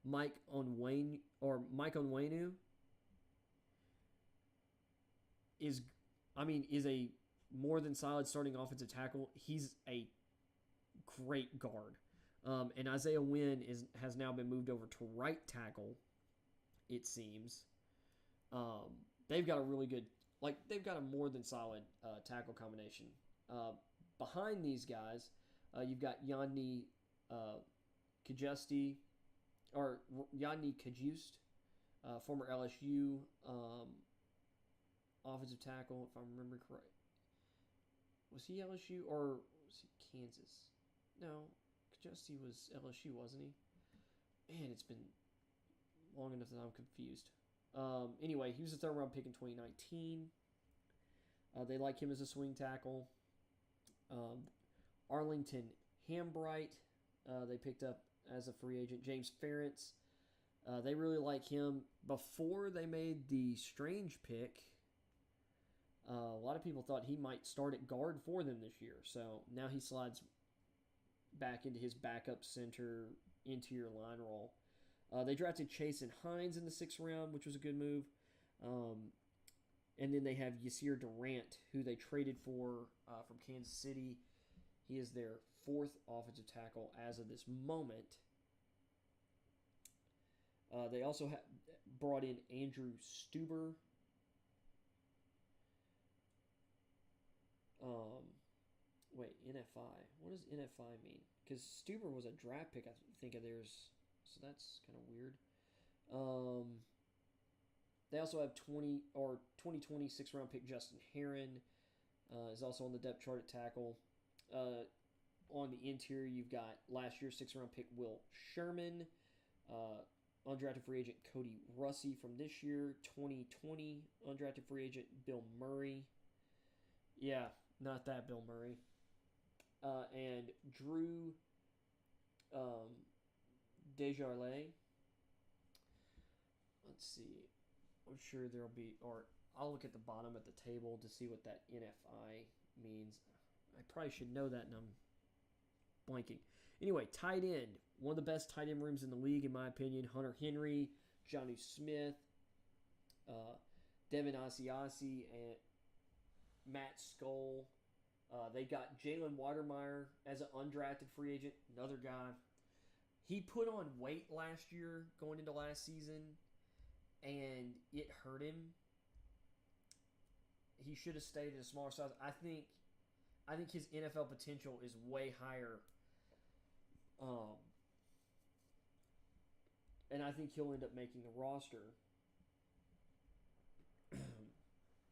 Mike Onwenu is a more than solid starting offensive tackle. He's a great guard. And Isaiah Wynn has now been moved over to right tackle, it seems. They've got a really good, they've got a more than solid tackle combination. Behind these guys, you've got Yanni Kajusti, former LSU offensive tackle, if I remember correct. Was he LSU or was he Kansas? No, Kajusti was LSU, wasn't he? Man, it's been long enough that I'm confused. Anyway, he was a 3rd round pick in 2019. They like him as a swing tackle. Arlington Hambright, they picked up as a free agent. James Ferentz, they really like him. Before they made the Strange pick, a lot of people thought he might start at guard for them this year. So now he slides back into his backup center interior line role. They drafted Chase and Hines in the 6th round, which was a good move. And then they have Yasir Durant, who they traded for from Kansas City. He is their 4th offensive tackle as of this moment. They also brought in Andrew Stuber. NFI. What does NFI mean? Because Stuber was a draft pick, I think, of theirs. So that's kind of weird. They also have 2020 6th round pick Justin Herron is also on the depth chart at tackle. On the interior, you've got last year's 6th round pick Will Sherman, undrafted free agent Cody Russey from this year, 2020 undrafted free agent Bill Murray. Yeah, not that Bill Murray. And Drew Desjardins. Let's see. I'm sure there'll be, or I'll look at the bottom at the table to see what that NFI means. I probably should know that, and I'm blanking. Anyway, tight end. One of the best tight end rooms in the league, in my opinion. Hunter Henry, Jonnu Smith, Devin Asiasi, and Matt Skoll. They got Jalen Watermeyer as an undrafted free agent, another guy. He put on weight last year, going into last season, and it hurt him. He should have stayed at a smaller size. I think his NFL potential is way higher. And I think he'll end up making the roster.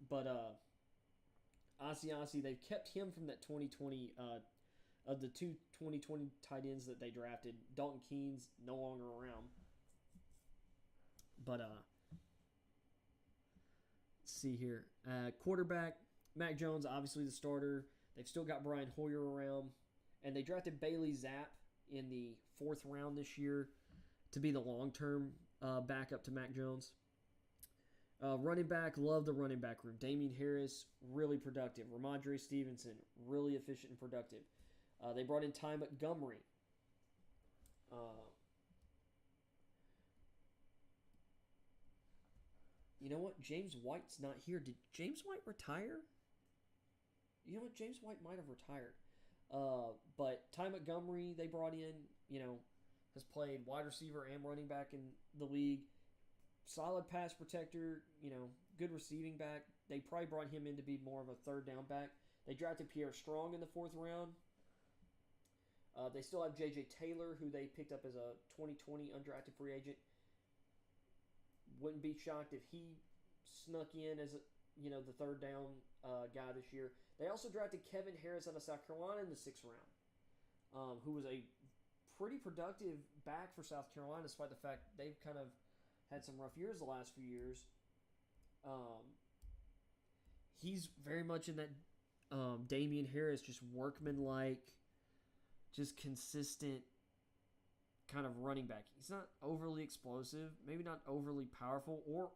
But Asiasi, they've kept him from that 2020 of the two 2020 tight ends that they drafted. Dalton Keene's no longer around. But let's see here. Quarterback, Mac Jones, obviously the starter. They've still got Brian Hoyer around. And they drafted Bailey Zapp in the 4th round this year to be the long-term backup to Mac Jones. Running back, love the running back room. Damian Harris, really productive. Ramondre Stevenson, really efficient and productive. They brought in Ty Montgomery. You know what? James White's not here. Did James White retire? You know what? James White might have retired. But Ty Montgomery they brought in, has played wide receiver and running back in the league. Solid pass protector, good receiving back. They probably brought him in to be more of a third down back. They drafted Pierre Strong in the 4th round. They still have J.J. Taylor, who they picked up as a 2020 undrafted free agent. Wouldn't be shocked if he snuck in as the third down guy this year. They also drafted Kevin Harris out of South Carolina in the 6th round, who was a pretty productive back for South Carolina, despite the fact they've kind of had some rough years the last few years. He's very much in that Damian Harris, just workman-like, just consistent kind of running back. He's not overly explosive, maybe not overly powerful, or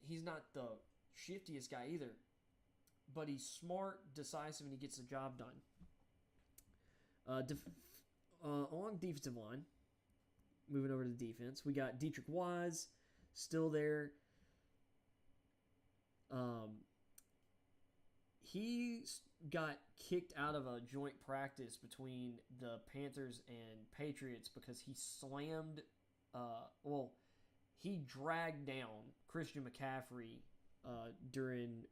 he's not the shiftiest guy either. But he's smart, decisive, and he gets the job done. Along defensive line, moving over to the defense, we got Dietrich Wise still there. He got kicked out of a joint practice between the Panthers and Patriots because he slammed, he dragged down Christian McCaffrey during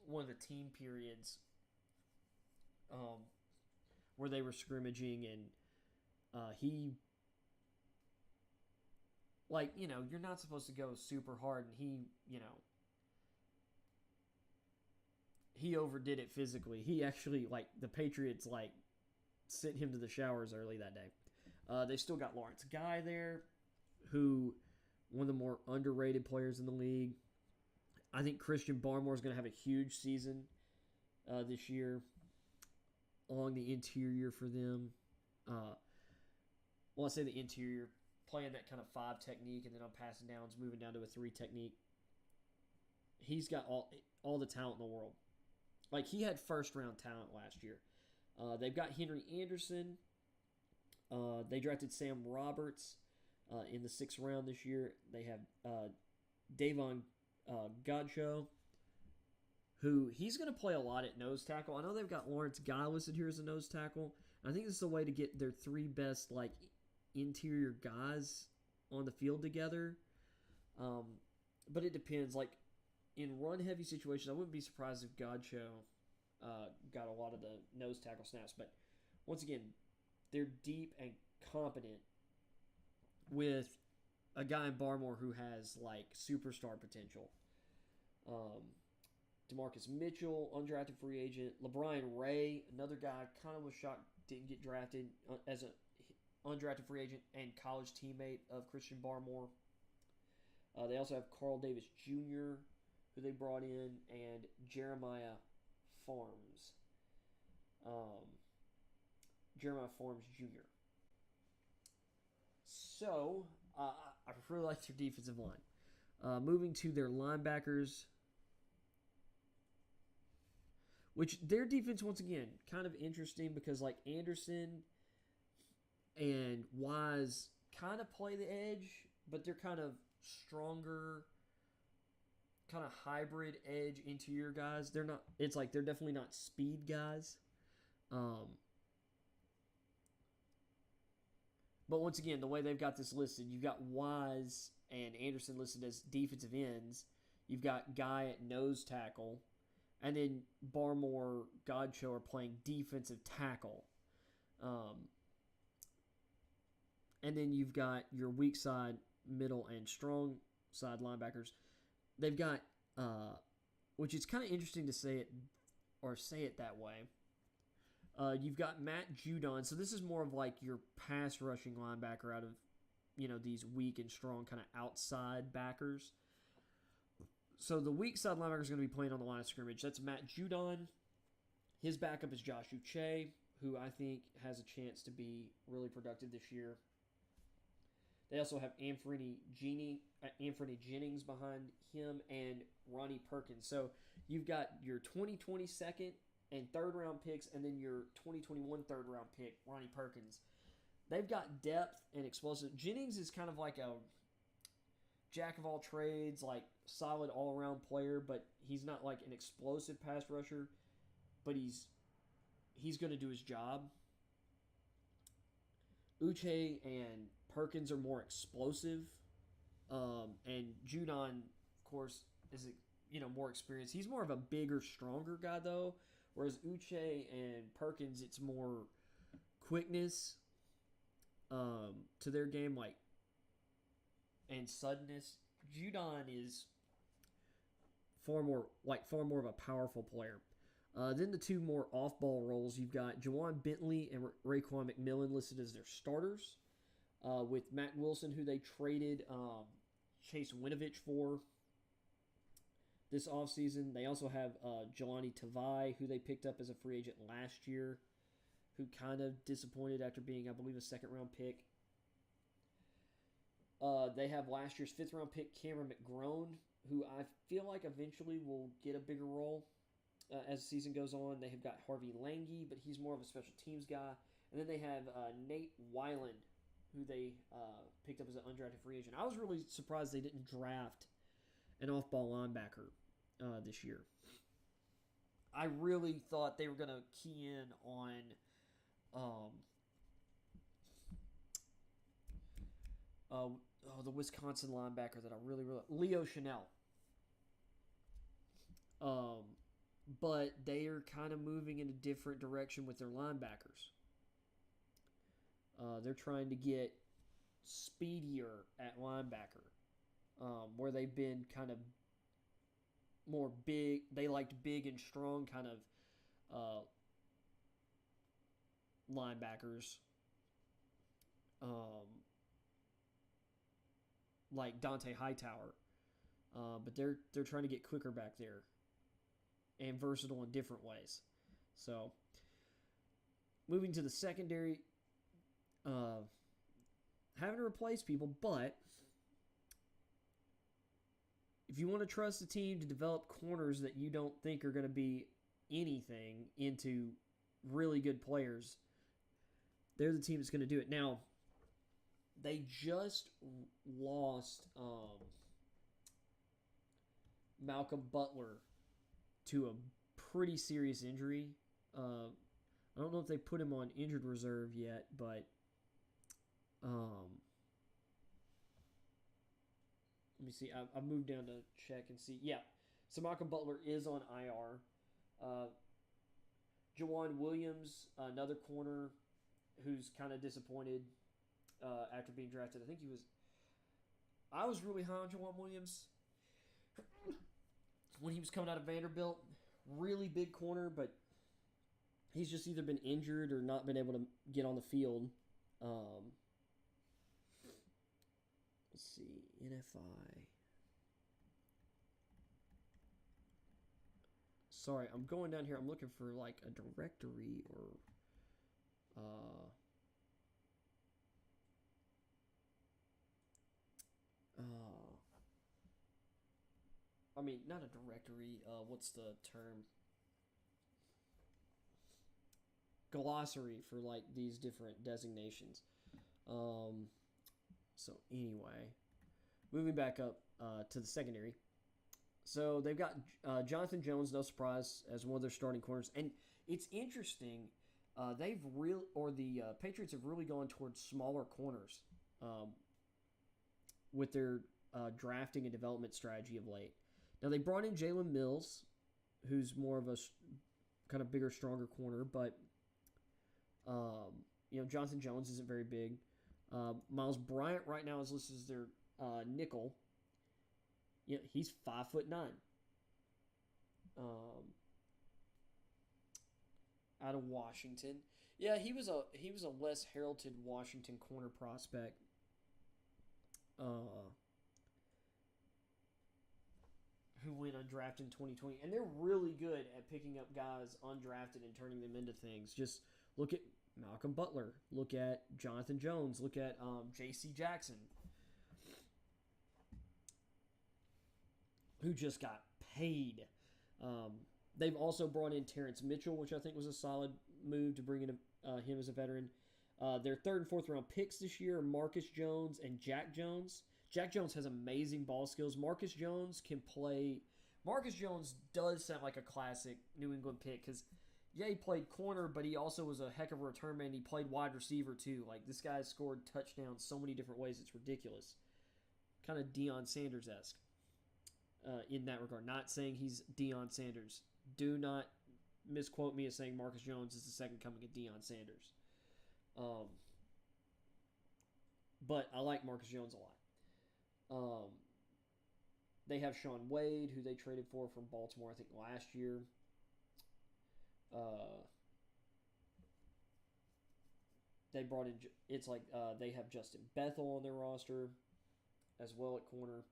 one of the team periods where they were scrimmaging, and he, you're not supposed to go super hard, and he overdid it physically. He actually, the Patriots, sent him to the showers early that day. They still got Lawrence Guy there, who, one of the more underrated players in the league. I think Christian Barmore is going to have a huge season this year. along the interior for them. Well, I say the interior, playing that kind of 5 technique, and then on passing downs, moving down to a 3 technique. He's got all the talent in the world. Like, he had first-round talent last year. They've got Henry Anderson. They drafted Sam Roberts in the 6th round this year. They have Davon Godchaux, who he's going to play a lot at nose tackle. I know they've got Lawrence Guy listed here as a nose tackle. I think this is a way to get their 3 best interior guys on the field together. But it depends. Like, in run-heavy situations, I wouldn't be surprised if Godchaux got a lot of the nose tackle snaps. But once again, they're deep and competent with a guy in Barmore who has superstar potential. DeMarcus Mitchell, undrafted free agent. LeBron Ray, another guy, kind of was shocked didn't get drafted as an undrafted free agent and college teammate of Christian Barmore. They also have Carl Davis Jr., who they brought in, and Jeremiah Farms. Jeremiah Farms Jr. So, I really like their defensive line. Moving to their linebackers, which their defense, once again, kind of interesting because Anderson and Wise kind of play the edge, but they're kind of stronger, kind of hybrid edge interior guys. They're not. It's they're definitely not speed guys. But once again, the way they've got this listed, you've got Wise and Anderson listed as defensive ends. You've got Guy at nose tackle. And then Barmore, Godchaux are playing defensive tackle. And then you've got your weak side, middle, and strong side linebackers. They've got, which is kind of interesting to say it that way. You've got Matt Judon. So this is more of your pass rushing linebacker out of, these weak and strong kind of outside backers. So the weak side linebacker is going to be playing on the line of scrimmage. That's Matt Judon. His backup is Josh Uche, who I think has a chance to be really productive this year. They also have Anthony Jennings behind him and Ronnie Perkins. So you've got your 2020 second and 3rd round picks, and then your 2021 3rd round pick, Ronnie Perkins. They've got depth and explosive. Jennings is kind of like a jack of all trades, solid all around player, but he's not an explosive pass rusher. But he's going to do his job. Uche and Perkins are more explosive, and Judon, of course, is more experienced. He's more of a bigger, stronger guy though. Whereas Uche and Perkins, it's more quickness to their game, and suddenness. Judon is far more of a powerful player. Then the 2 more off-ball roles, you've got Jawan Bentley and Raekwon McMillan listed as their starters, with Matt Wilson, who they traded Chase Winovich for this offseason. They also have Jelani Tavai, who they picked up as a free agent last year, who kind of disappointed after being, I believe, a 2nd-round pick. They have last year's 5th-round pick, Cameron McGrone, who I feel like eventually will get a bigger role as the season goes on. They have got Harvey Lange, but he's more of a special teams guy. And then they have Nate Weiland, who they picked up as an undrafted free agent. I was really surprised they didn't draft an off-ball linebacker this year. I really thought they were going to key in on the Wisconsin linebacker that I really Leo Chanel. But they are kind of moving in a different direction with their linebackers. They're trying to get speedier at linebacker, where they've been kind of more big. They liked big and strong kind of linebackers, like Dante Hightower. But they're trying to get quicker back there and versatile in different ways. So moving to the secondary, having to replace people, but if you want to trust a team to develop corners that you don't think are going to be anything into really good players, they're the team that's going to do it. Now, they just lost Malcolm Butler to a pretty serious injury. I don't know if they put him on injured reserve yet, but let me see. I moved down to check and see. Yeah, so Malcolm Butler is on IR. Jawan Williams, another corner who's kind of disappointed after being drafted. I was really high on Jawan Williams when he was coming out of Vanderbilt. Really big corner, but he's just either been injured or not been able to get on the field. Let's see, NFI. Sorry, I'm going down here. I'm looking for like a directory or I mean, not a directory. What's the term? Glossary for like these different designations. So anyway, moving back up to the secondary. So they've got Jonathan Jones, no surprise, as one of their starting corners, and it's interesting. The Patriots have really gone towards smaller corners with their drafting and development strategy of late. Now they brought in Jalen Mills, who's more of a kind of bigger, stronger corner, but Jonathan Jones isn't very big. Miles Bryant right now is listed as their nickel. Yeah, he's 5'9". Out of Washington. Yeah, he was a less heralded Washington corner prospect. Who went undrafted in 2020, and they're really good at picking up guys undrafted and turning them into things. Just look at Malcolm Butler, look at Jonathan Jones, look at J.C. Jackson, who just got paid. They've also brought in Terrence Mitchell, which I think was a solid move to bring in him as a veteran. Their third and fourth round picks this year are Marcus Jones and Jack Jones. Jack Jones has amazing ball skills. Marcus Jones can play. Marcus Jones does sound like a classic New England pick because, yeah, he played corner, but he also was a heck of a return man. He played wide receiver too. Like, this guy scored touchdowns so many different ways. It's ridiculous. Kind of Deion Sanders-esque in that regard. Not saying he's Deion Sanders. Do not misquote me as saying Marcus Jones is the second coming of Deion Sanders. But I like Marcus Jones a lot. They have Sean Wade, who they traded for from Baltimore, I think, last year. They brought in, they have Justin Bethel on their roster as well at corner.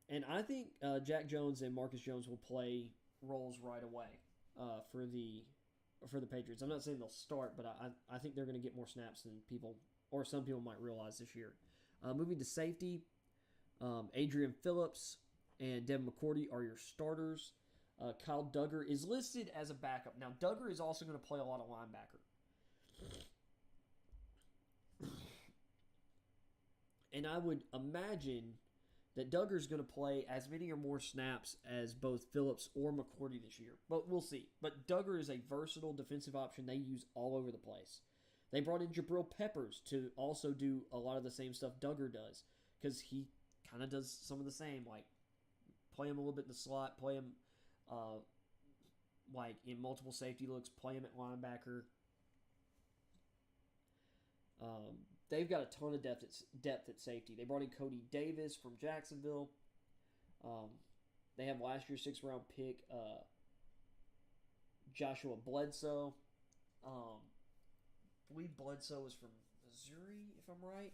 And I think Jack Jones and Marcus Jones will play roles right away for the Patriots. I'm not saying they'll start, but I think they're going to get more snaps than some people might realize this year. Moving to safety, Adrian Phillips and Devin McCourty are your starters. Kyle Duggar is listed as a backup. Now, Duggar is also going to play a lot of linebacker. And I would imagine that Duggar's going to play as many or more snaps as both Phillips or McCourty this year. But we'll see. But Duggar is a versatile defensive option they use all over the place. They brought in Jabril Peppers to also do a lot of the same stuff Duggar does because he kind of does some of the same, like play him a little bit in the slot, play him like in multiple safety looks, play him at linebacker. They've got a ton of depth at safety. They brought in Cody Davis from Jacksonville. They have last year's 6th round pick, Joshua Bledsoe. I believe Bledsoe is from Missouri, if I'm right.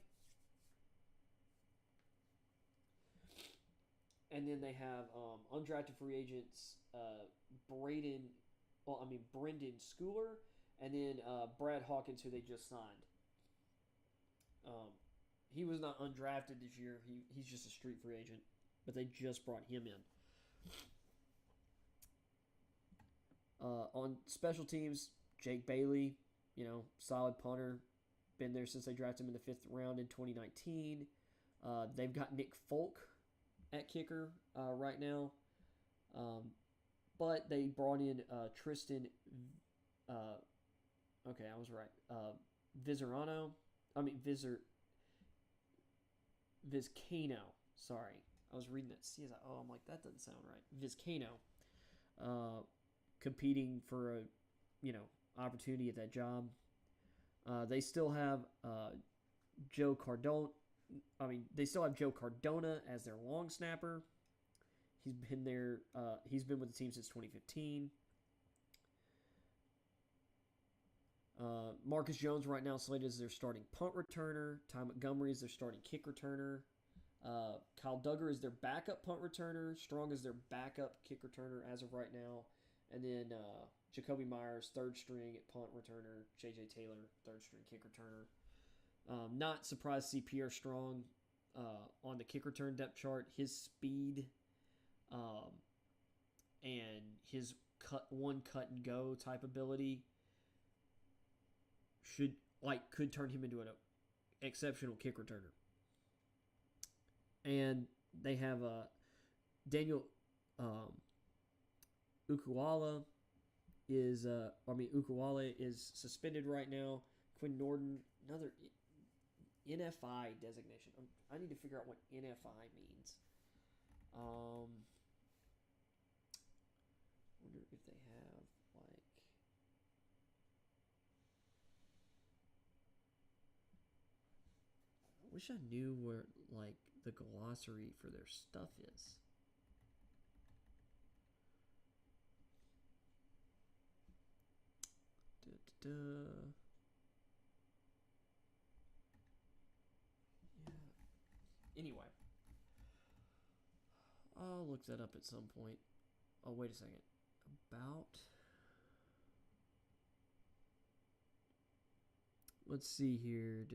And then they have undrafted free agents, Braden Brendan Schooler, and then Brad Hawkins, who they just signed. He was not undrafted this year. He's just a street free agent, but they just brought him in. On special teams, Jake Bailey, solid punter, been there since they drafted him in the 5th round in 2019. They've got Nick Folk at kicker right now, but they brought in Tristan. Okay, I was right. Vizcarano. Vizcano. Sorry, I was reading that. I'm like, that doesn't sound right. Vizcano. Competing for a opportunity at that job. They still have Joe Cardona. They still have Joe Cardona as their long snapper. He's been there. He's been with the team since 2015. Marcus Jones right now slated as their starting punt returner. Ty Montgomery is their starting kick returner. Kyle Duggar is their backup punt returner. Strong is their backup kick returner as of right now. And then Jacoby Myers, 3rd string at punt returner. J.J. Taylor, 3rd string kick returner. Not surprised to see Pierre Strong on the kick return depth chart. His speed and his cut and go type ability could turn him into an exceptional kick returner. And they have Daniel Ukuala is suspended right now. Quinn Norton, another NFI designation. I need to figure out what NFI means. Wonder if they have I wish I knew where the glossary for their stuff is. Yeah. Anyway, I'll look that up at some point. Oh, wait a second. Let's see here.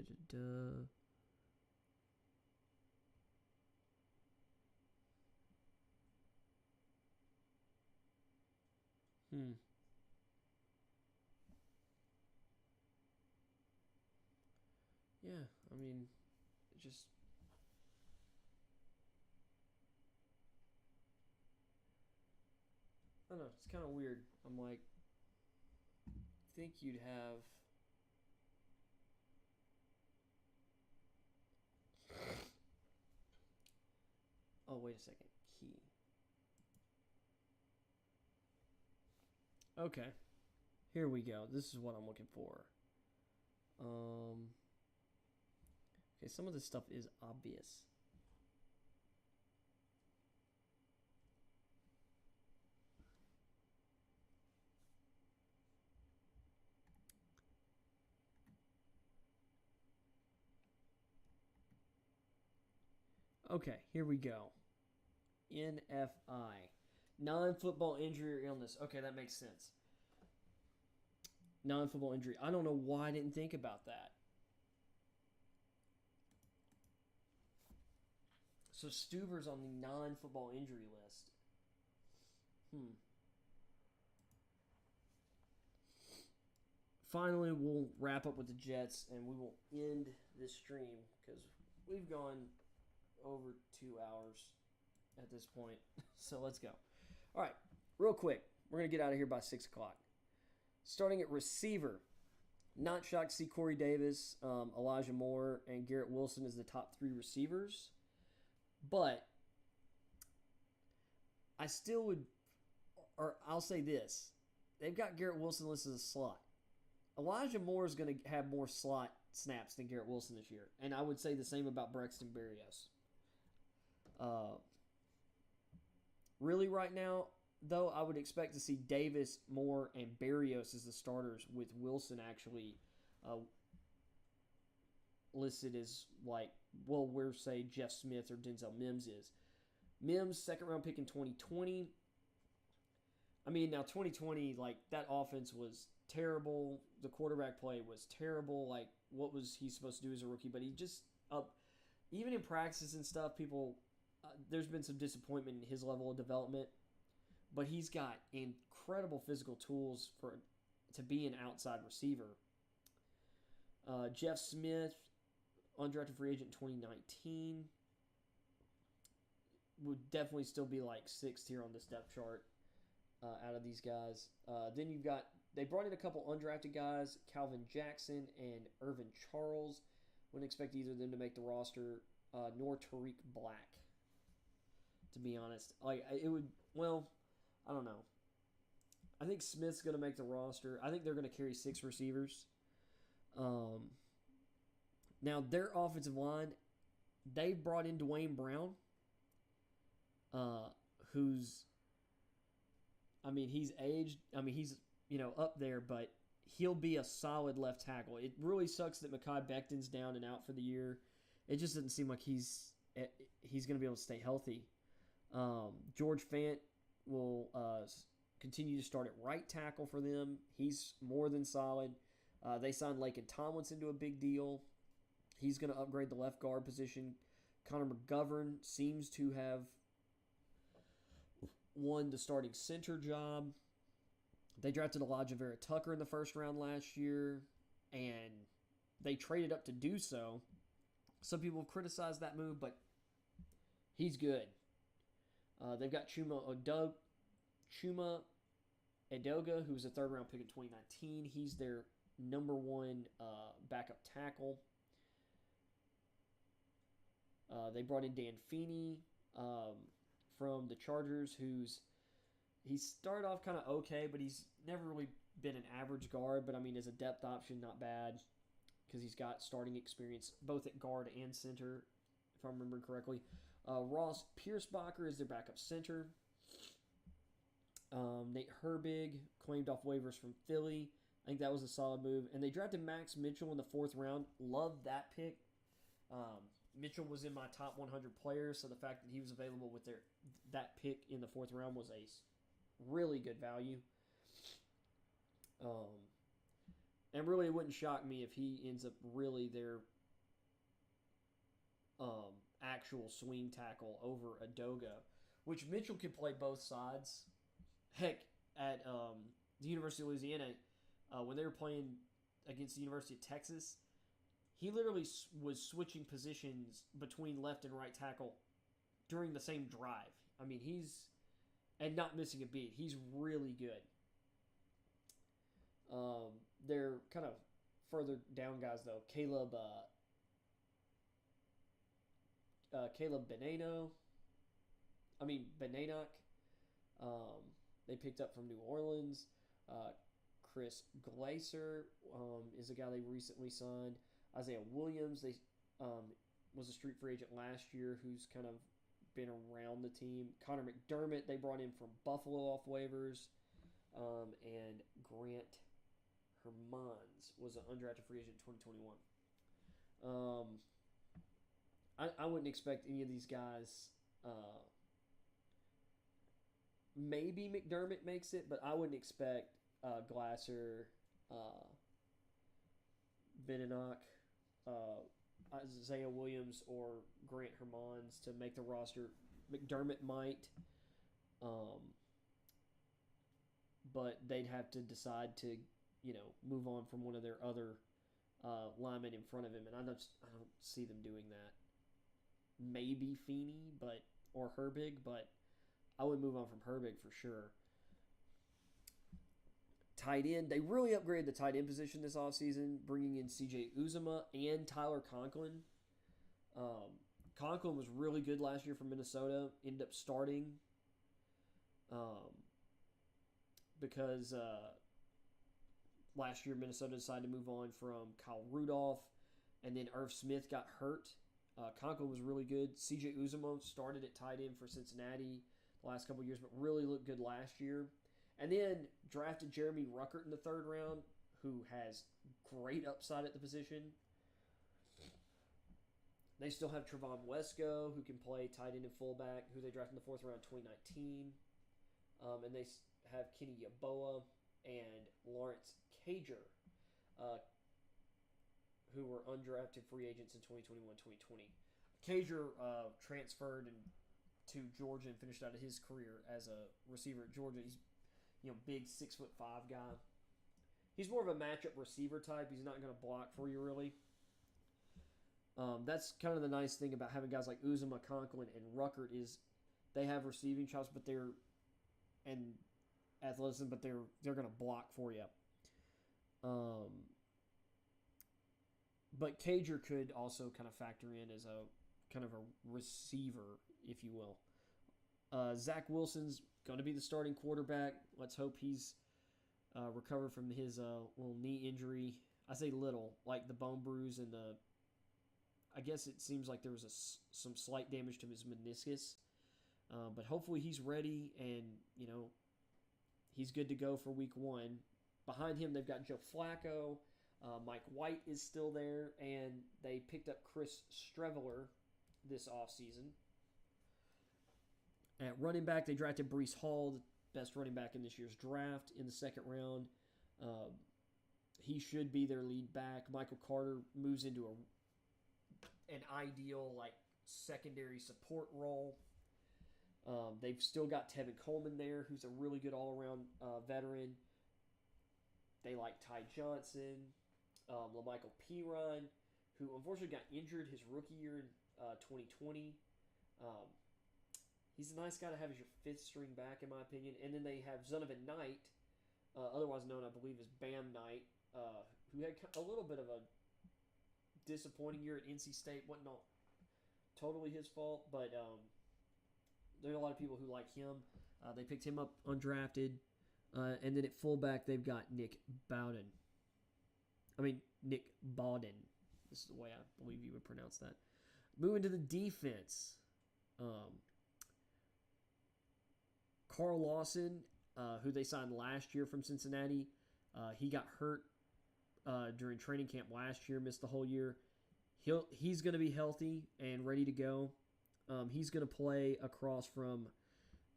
Yeah, just I don't know, it's kind of weird. I'm like, think you'd have oh, wait a second. Key. Okay. Here we go. This is what I'm looking for. Okay, some of this stuff is obvious. Okay, here we go. NFI. Non-football injury or illness. Okay, that makes sense. Non-football injury. I don't know why I didn't think about that. So Stuver's on the non-football injury list. Finally, we'll wrap up with the Jets, and we will end this stream because we've gone over 2 hours at this point. So let's go. All right, real quick. We're going to get out of here by 6 o'clock. Starting at receiver. Not shocked to see Corey Davis, Elijah Moore, and Garrett Wilson as the top 3 receivers. But I still would, or I'll say this. They've got Garrett Wilson listed as a slot. Elijah Moore is going to have more slot snaps than Garrett Wilson this year. And I would say the same about Braxton Berrios. Really right now, though, I would expect to see Davis, Moore, and Berrios as the starters with Wilson actually listed as where say Jeff Smith or Denzel Mims is. Mims, 2nd round pick in 2020. I mean, now 2020, like that offense was terrible. The quarterback play was terrible. Like, what was he supposed to do as a rookie? But he just even in practices and stuff, people there's been some disappointment in his level of development. But he's got incredible physical tools to be an outside receiver. Jeff Smith, undrafted free agent in 2019, would definitely still be like sixth here on this depth chart out of these guys. Then they brought in a couple undrafted guys, Calvin Jackson and Irvin Charles. Wouldn't expect either of them to make the roster, nor Tariq Black. To be honest, like it would. Well, I don't know. I think Smith's going to make the roster. I think they're going to carry 6 receivers. Now, their offensive line, they brought in Dwayne Brown, who's, I mean, he's aged. I mean, he's, up there, but he'll be a solid left tackle. It really sucks that Mekhi Becton's down and out for the year. It just doesn't seem like he's going to be able to stay healthy. George Fant will continue to start at right tackle for them. He's more than solid. They signed Laken Tomlinson to a big deal. He's going to upgrade the left guard position. Connor McGovern seems to have won the starting center job. They drafted Elijah Vera Tucker in the first round last year, and they traded up to do so. Some people have criticized that move, but he's good. They've got Chuma Edoga, who was a third-round pick in 2019. He's their number 1 backup tackle. They brought in Dan Feeney from the Chargers, he started off kind of okay, but he's never really been an average guard. But, I mean, as a depth option, not bad because he's got starting experience both at guard and center, if I'm remembering correctly. Ross Piercebacher is their backup center. Nate Herbig claimed off waivers from Philly. I think that was a solid move. And they drafted Max Mitchell in the 4th round. Loved that pick. Mitchell was in my top 100 players, so the fact that he was available with that pick in the 4th round was a really good value. And really, it wouldn't shock me if he ends up really their actual swing tackle over Adoga, which Mitchell can play both sides. Heck, at the University of Louisiana, when they were playing against the University of Texas, he literally was switching positions between left and right tackle during the same drive. I mean, and not missing a beat. He's really good. They're kind of further down guys, though. Caleb Benanoc. They picked up from New Orleans. Chris Glaser is a guy they recently signed. Isaiah Williams, they was a street free agent last year who's kind of been around the team. Connor McDermott, they brought in from Buffalo off waivers. And Grant Hermans was an undrafted free agent in 2021. I wouldn't expect any of these guys. Maybe McDermott makes it, but I wouldn't expect Glasser, Beninock, Isaiah Williams, or Grant Hermans to make the roster. McDermott might, but they'd have to decide to, move on from one of their other linemen in front of him, and I don't see them doing that. Maybe Feeney, or Herbig, but I would move on from Herbig for sure. Tight end, they really upgraded the tight end position this offseason, bringing in C.J. Uzomah and Tyler Conklin. Conklin was really good last year for Minnesota, ended up starting because last year Minnesota decided to move on from Kyle Rudolph, and then Irv Smith got hurt. Conklin was really good. C.J. Uzomah started at tight end for Cincinnati the last couple of years, but really looked good last year. And then drafted Jeremy Ruckert in the 3rd round, who has great upside at the position. They still have Trevon Wesco, who can play tight end and fullback, who they drafted in the 4th round in 2019. And they have Kenny Yeboah and Lawrence Cager, who were undrafted free agents in 2021-2020. Cager transferred to Georgia and finished out of his career as a receiver at Georgia. He's big 6'5" guy. He's more of a matchup receiver type. He's not going to block for you really. That's kind of the nice thing about having guys like Uzomah, Conklin, and Ruckert is they have receiving chops, but and athleticism, but they're going to block for you. But Cager could also kind of factor in as a kind of a receiver, if you will. Zach Wilson's going to be the starting quarterback. Let's hope he's recovered from his little knee injury. I say little, like the bone bruise and I guess it seems like there was some slight damage to his meniscus. But hopefully he's ready and, he's good to go for week 1. Behind him, they've got Joe Flacco. Mike White is still there, and they picked up Chris Streveler this offseason. At running back, they drafted Breece Hall, the best running back in this year's draft, in the second round. He should be their lead back. Michael Carter moves into an ideal secondary support role. They've still got Tevin Coleman there, who's a really good all-around veteran. They like Ty Johnson, LaMichael Piron, who unfortunately got injured his rookie year in 2020. He's a nice guy to have as your fifth string back, in my opinion. And then they have Zonovan Knight, otherwise known, I believe, as Bam Knight, who had a little bit of a disappointing year at NC State. Wasn't not totally his fault, but there are a lot of people who like him. They picked him up undrafted. And then at fullback, they've got Nick Bowden. This is the way I believe you would pronounce that. Moving to the defense. Carl Lawson, who they signed last year from Cincinnati, he got hurt during training camp last year, missed the whole year. He's going to be healthy and ready to go. He's going to play across from,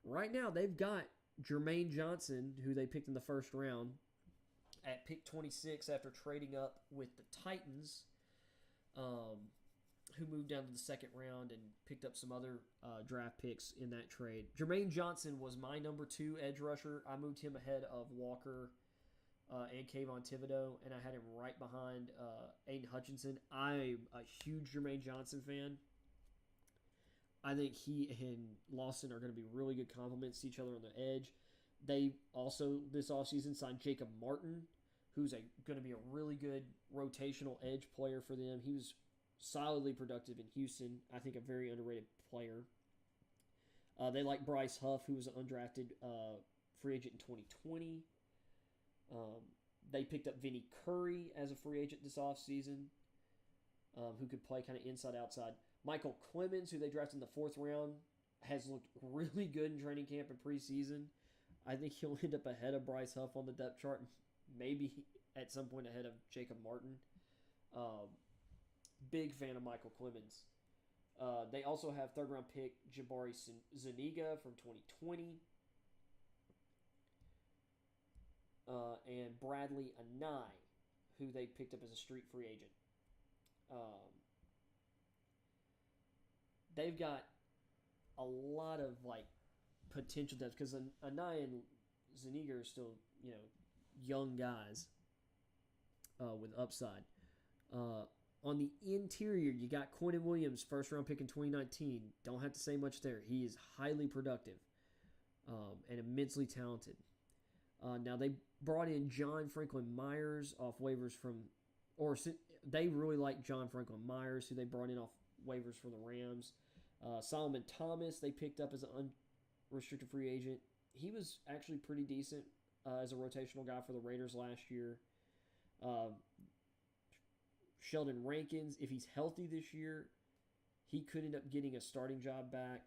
right now they've got Jermaine Johnson, who they picked in the first round, at pick 26 after trading up with the Titans, who moved down to the second round and picked up some other draft picks in that trade. Jermaine Johnson was my number 2 edge rusher. I moved him ahead of Walker and Kayvon Thibodeau, and I had him right behind Aiden Hutchinson. I'm a huge Jermaine Johnson fan. I think he and Lawson are going to be really good complements to each other on the edge. They also, this offseason, signed Jacob Martin, who's going to be a really good rotational edge player for them. He was solidly productive in Houston. I think a very underrated player. They like Bryce Huff, who was an undrafted free agent in 2020. They picked up Vinny Curry as a free agent this offseason, who could play kind of inside-outside. Michael Clemens, who they drafted in the 4th round, has looked really good in training camp and preseason. I think he'll end up ahead of Bryce Huff on the depth chart, maybe at some point ahead of Jacob Martin. Big fan of Michael Clemens. They also have 3rd-round pick Jabari Zuniga from 2020. And Bradley Anai, who they picked up as a street free agent. They've got a lot of potential depth because Anai and Zuniga are still young guys with upside. On the interior, you got Quentin Williams, 1st round pick in 2019. Don't have to say much there. He is highly productive and immensely talented. Now they brought in John Franklin Myers off waivers they really like John Franklin Myers, who they brought in off waivers from the Rams. Solomon Thomas they picked up as an unrestricted free agent. He was actually pretty decent as a rotational guy for the Raiders last year. Sheldon Rankins, if he's healthy this year, he could end up getting a starting job back.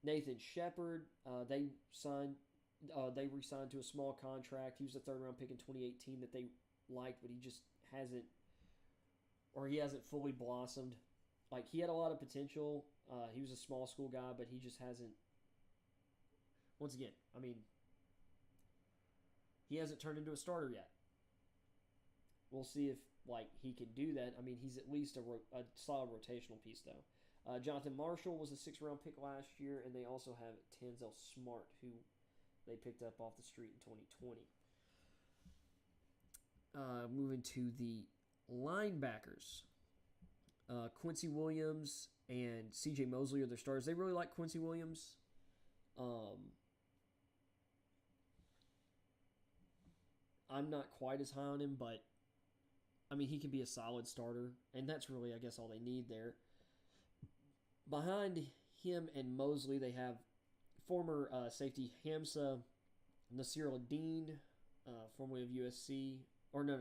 Nathan Shepard, they re-signed to a small contract. He was a 3rd round pick in 2018 that they liked, but he just hasn't fully blossomed. He had a lot of potential. He was a small school guy, but he just hasn't once again, I mean, he hasn't turned into a starter yet. We'll see if he can do that. I mean, he's at least a solid rotational piece, though. Jonathan Marshall was a 6th-round pick last year, and they also have Tanzel Smart, who they picked up off the street in 2020. Moving to the linebackers. Quincy Williams and C.J. Mosley are their starters. They really like Quincy Williams. I'm not quite as high on him, but I mean, he can be a solid starter, and that's really, I guess, all they need there. Behind him and Mosley, they have former safety Hamza Nasir-Ladin, formerly of USC, or no,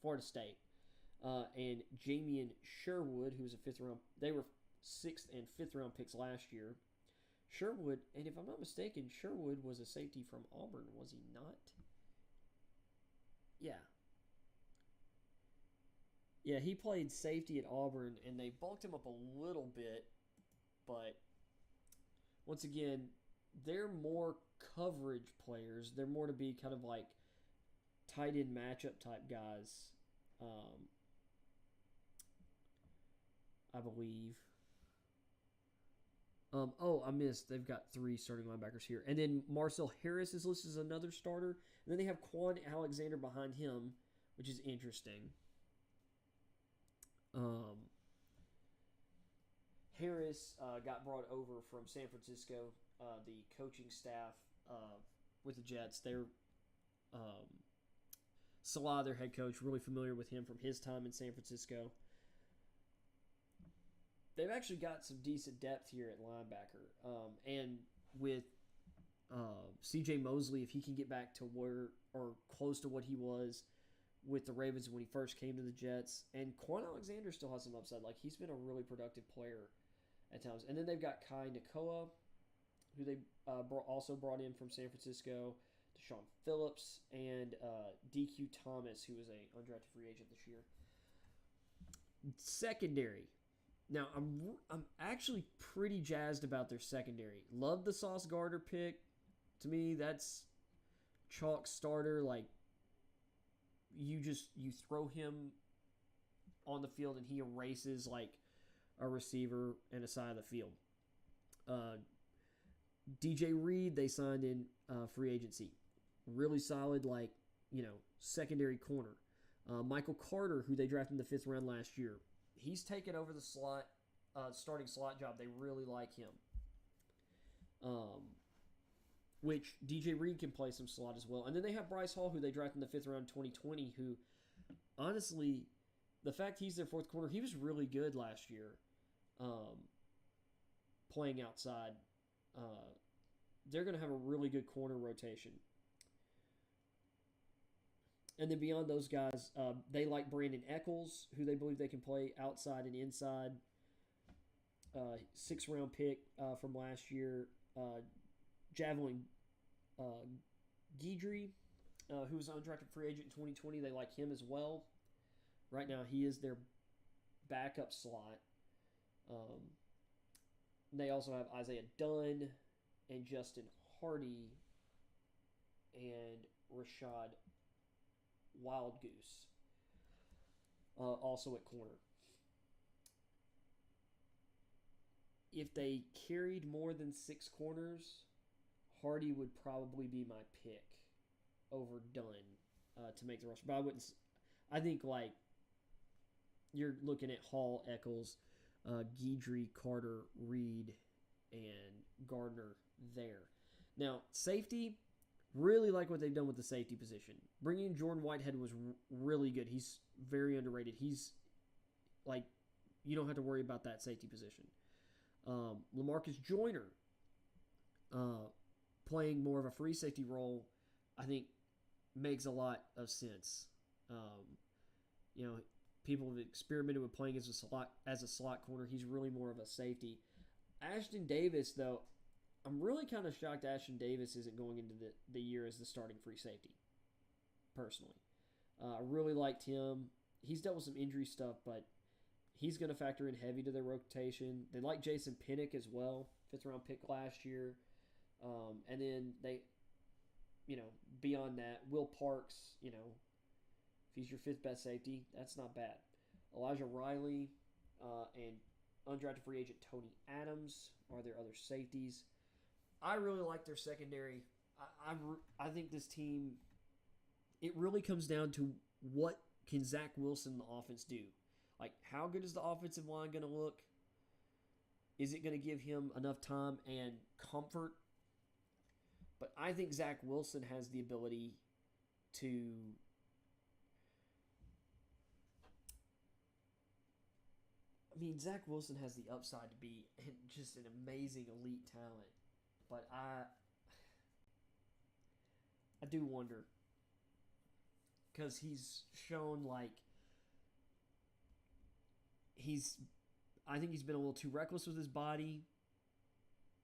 Florida State, and Jamian Sherwood, who was a 5th-round. They were 6th and 5th-round picks last year. Sherwood, and if I'm not mistaken, Sherwood was a safety from Auburn, was he not? Yeah. Yeah, he played safety at Auburn, and they bulked him up a little bit, but once again, they're more coverage players. They're more to be kind of like tight end matchup type guys, I believe. I missed. They've got 3 starting linebackers here. And then Marcel Harris is listed as another starter. And then they have Quan Alexander behind him, which is interesting. Harris got brought over from San Francisco, the coaching staff with the Jets. They're Salah, their head coach, really familiar with him from his time in San Francisco. They've actually got some decent depth here at linebacker. And with C.J. Mosley, if he can get back to where or close to what he was with the Ravens when he first came to the Jets. And Quan Alexander still has some upside. He's been a really productive player at times. And then they've got Kai Nakoa, who they also brought in from San Francisco, Deshaun Phillips, and DQ Thomas, who was an undrafted free agent this year. Secondary. Now, I'm actually pretty jazzed about their secondary. Love the Sauce Gardner pick. To me, that's chalk starter. You throw him on the field and he erases a receiver and a side of the field. DJ Reed, they signed in free agency. Really solid, secondary corner. Michael Carter, who they drafted in the 5th round last year. He's taken over the starting slot job. They really like him. Which DJ Reed can play some slot as well. And then they have Bryce Hall, who they drafted in the 5th round in 2020, who, honestly, the fact he's their 4th corner, he was really good last year playing outside. They're going to have a really good corner rotation. And then beyond those guys, they like Brandon Eccles, who they believe they can play outside and inside. 6th round pick from last year. Javelin Guidry, who was an undrafted free agent in 2020. They like him as well. Right now, he is their backup slot. They also have Isaiah Dunn and Justin Hardy and Rashad Wild Goose, also at corner. If they carried more than 6 corners, Hardy would probably be my pick over Dunn to make the roster. But I think you're looking at Hall, Eccles, Guidry, Carter, Reed, and Gardner there. Now, safety, really like what they've done with the safety position. Bringing in Jordan Whitehead was really good. He's very underrated. He's you don't have to worry about that safety position. LaMarcus Joyner, playing more of a free safety role, I think makes a lot of sense. People have experimented with playing as a slot corner. He's really more of a safety. Ashton Davis, though, I'm really kind of shocked Ashton Davis isn't going into the year as the starting free safety, personally. I really liked him. He's dealt with some injury stuff, but he's going to factor in heavy to their rotation. They like Jason Pinnock as well, 5th round pick last year. And then they, beyond that, Will Parks, if he's your fifth best safety, that's not bad. Elijah Riley and undrafted free agent Tony Adams are their other safeties. I really like their secondary. I think this team, it really comes down to what can Zach Wilson and the offense do. Like, how good is the offensive line going to look? Is it going to give him enough time and comfort? But I think Zach Wilson has the ability to Zach Wilson has the upside to be just an amazing elite talent. But I do wonder, because he's shown I think he's been a little too reckless with his body,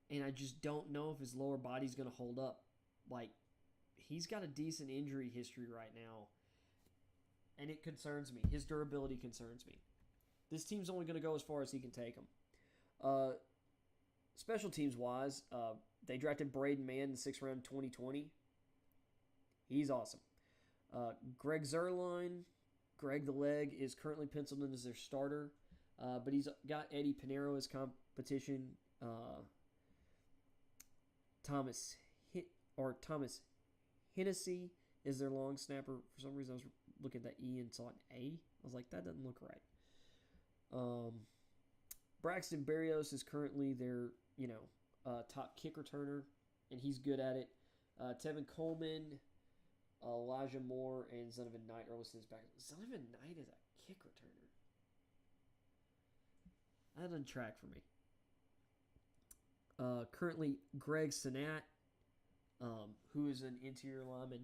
and I just don't know if his lower body's going to hold up. Like, he's got a decent injury history right now, and it concerns me. His durability concerns me. This team's only going to go as far as he can take them. Special teams wise, they drafted Braden Mann in the 6th round in 2020. He's awesome. Greg Zuerlein, Greg the Leg, is currently penciled in as their starter, but he's got Eddie Pinheiro as competition. Thomas Hennessy is their long snapper. For some reason, I was looking at that E and saw an A. I was like, that doesn't look right. Braxton Berrios is currently their, top kick returner, and he's good at it. Tevin Coleman, Elijah Moore, and Zonovan Knight are listed as back. Zonovan Knight is a kick returner. That doesn't track for me. Currently, Greg Sinat, who is an interior lineman.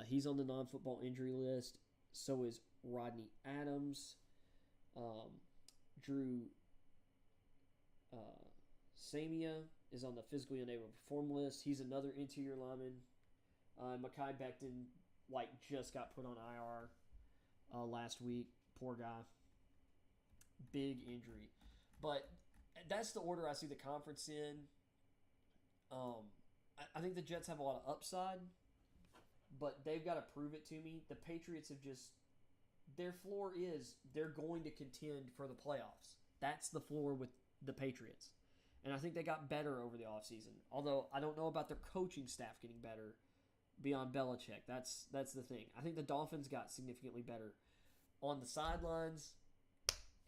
He's on the non-football injury list. So is Rodney Adams. Drew Samia is on the physically unable to perform list. He's another interior lineman. Mekhi Becton, just got put on IR last week. Poor guy. Big injury. But that's the order I see the conference in. I think the Jets have a lot of upside, but they've got to prove it to me. The Patriots have their floor is they're going to contend for the playoffs. That's the floor with the Patriots. And I think they got better over the offseason. Although I don't know about their coaching staff getting better beyond Belichick. That's the thing. I think the Dolphins got significantly better on the sidelines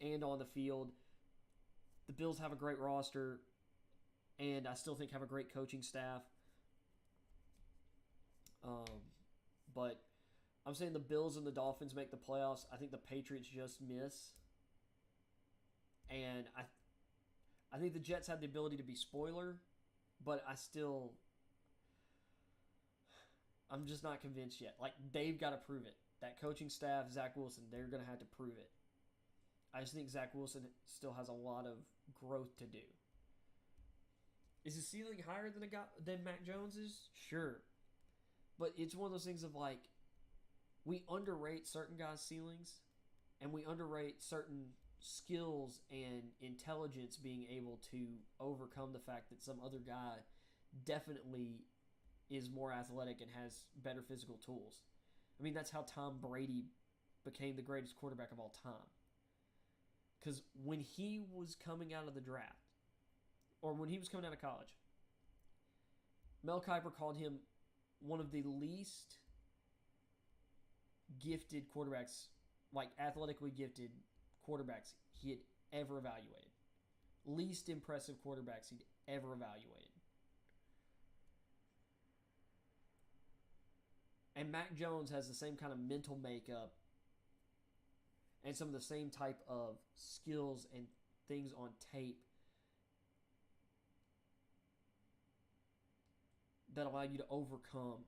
and on the field. The Bills have a great roster, and I still think have a great coaching staff. But I'm saying the Bills and the Dolphins make the playoffs. I think the Patriots just miss. And I think the Jets have the ability to be spoiler, but I'm just not convinced yet. They've got to prove it. That coaching staff, Zach Wilson, they're going to have to prove it. I just think Zach Wilson still has a lot of growth to do. Is his ceiling higher than Mac Jones's? Sure. But it's one of those things of we underrate certain guys' ceilings, and we underrate certain skills and intelligence being able to overcome the fact that some other guy definitely is more athletic and has better physical tools. That's how Tom Brady became the greatest quarterback of all time. Because when he was coming out of the draft, or when he was coming out of college, Mel Kiper called him one of the least gifted quarterbacks, athletically gifted quarterbacks he had ever evaluated. Least impressive quarterbacks he'd ever evaluated. And Mac Jones has the same kind of mental makeup and some of the same type of skills and things on tape that allow you to overcome.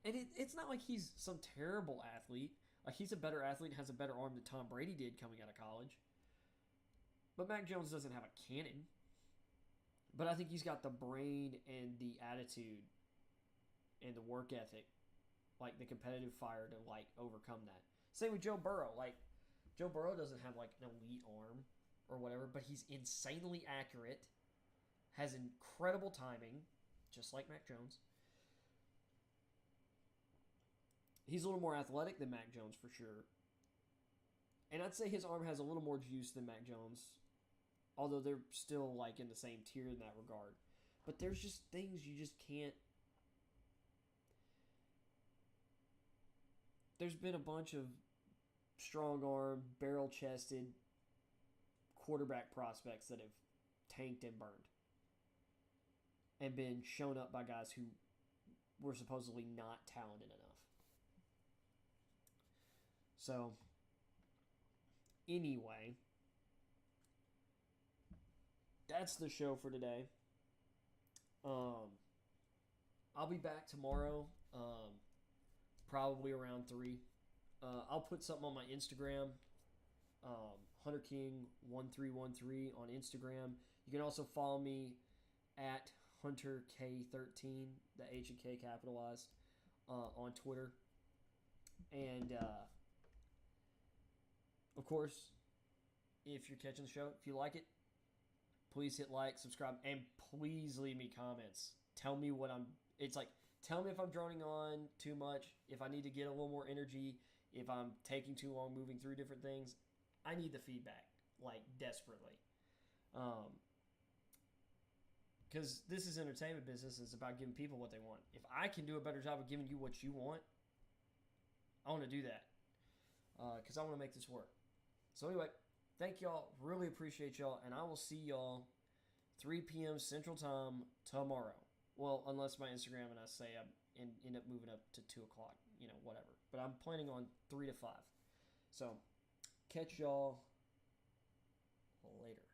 And it's not like he's some terrible athlete. He's a better athlete and has a better arm than Tom Brady did coming out of college. But Mac Jones doesn't have a cannon. But I think he's got the brain and the attitude and the work ethic, the competitive fire to overcome that. Same with Joe Burrow. Joe Burrow doesn't have an elite arm or whatever, but he's insanely accurate, has incredible timing, just like Mac Jones. He's a little more athletic than Mac Jones for sure. And I'd say his arm has a little more juice than Mac Jones, although they're still like in the same tier in that regard. But there's just things you just can't. There's been a bunch of strong arm, barrel chested quarterback prospects that have tanked and burned and been shown up by guys who were supposedly not talented enough. So, anyway, that's the show for today. I'll be back tomorrow, probably around 3. I'll put something on my Instagram, HunterKing1313 on Instagram. You can also follow me at HunterK13, the H and K capitalized, on Twitter. And, of course, if you're catching the show, if you like it, please hit like, subscribe, and please leave me comments. Tell me tell me if I'm droning on too much, if I need to get a little more energy, if I'm taking too long moving through different things. I need the feedback, like, desperately. Because this is entertainment business. It's about giving people what they want. If I can do a better job of giving you what you want, I want to do that. Because I want to make this work. So anyway, thank y'all. Really appreciate y'all. And I will see y'all 3 p.m. Central Time tomorrow. Well, unless my Instagram and I say I end up moving up to 2 o'clock. Whatever. But I'm planning on 3 to 5. So, catch y'all later.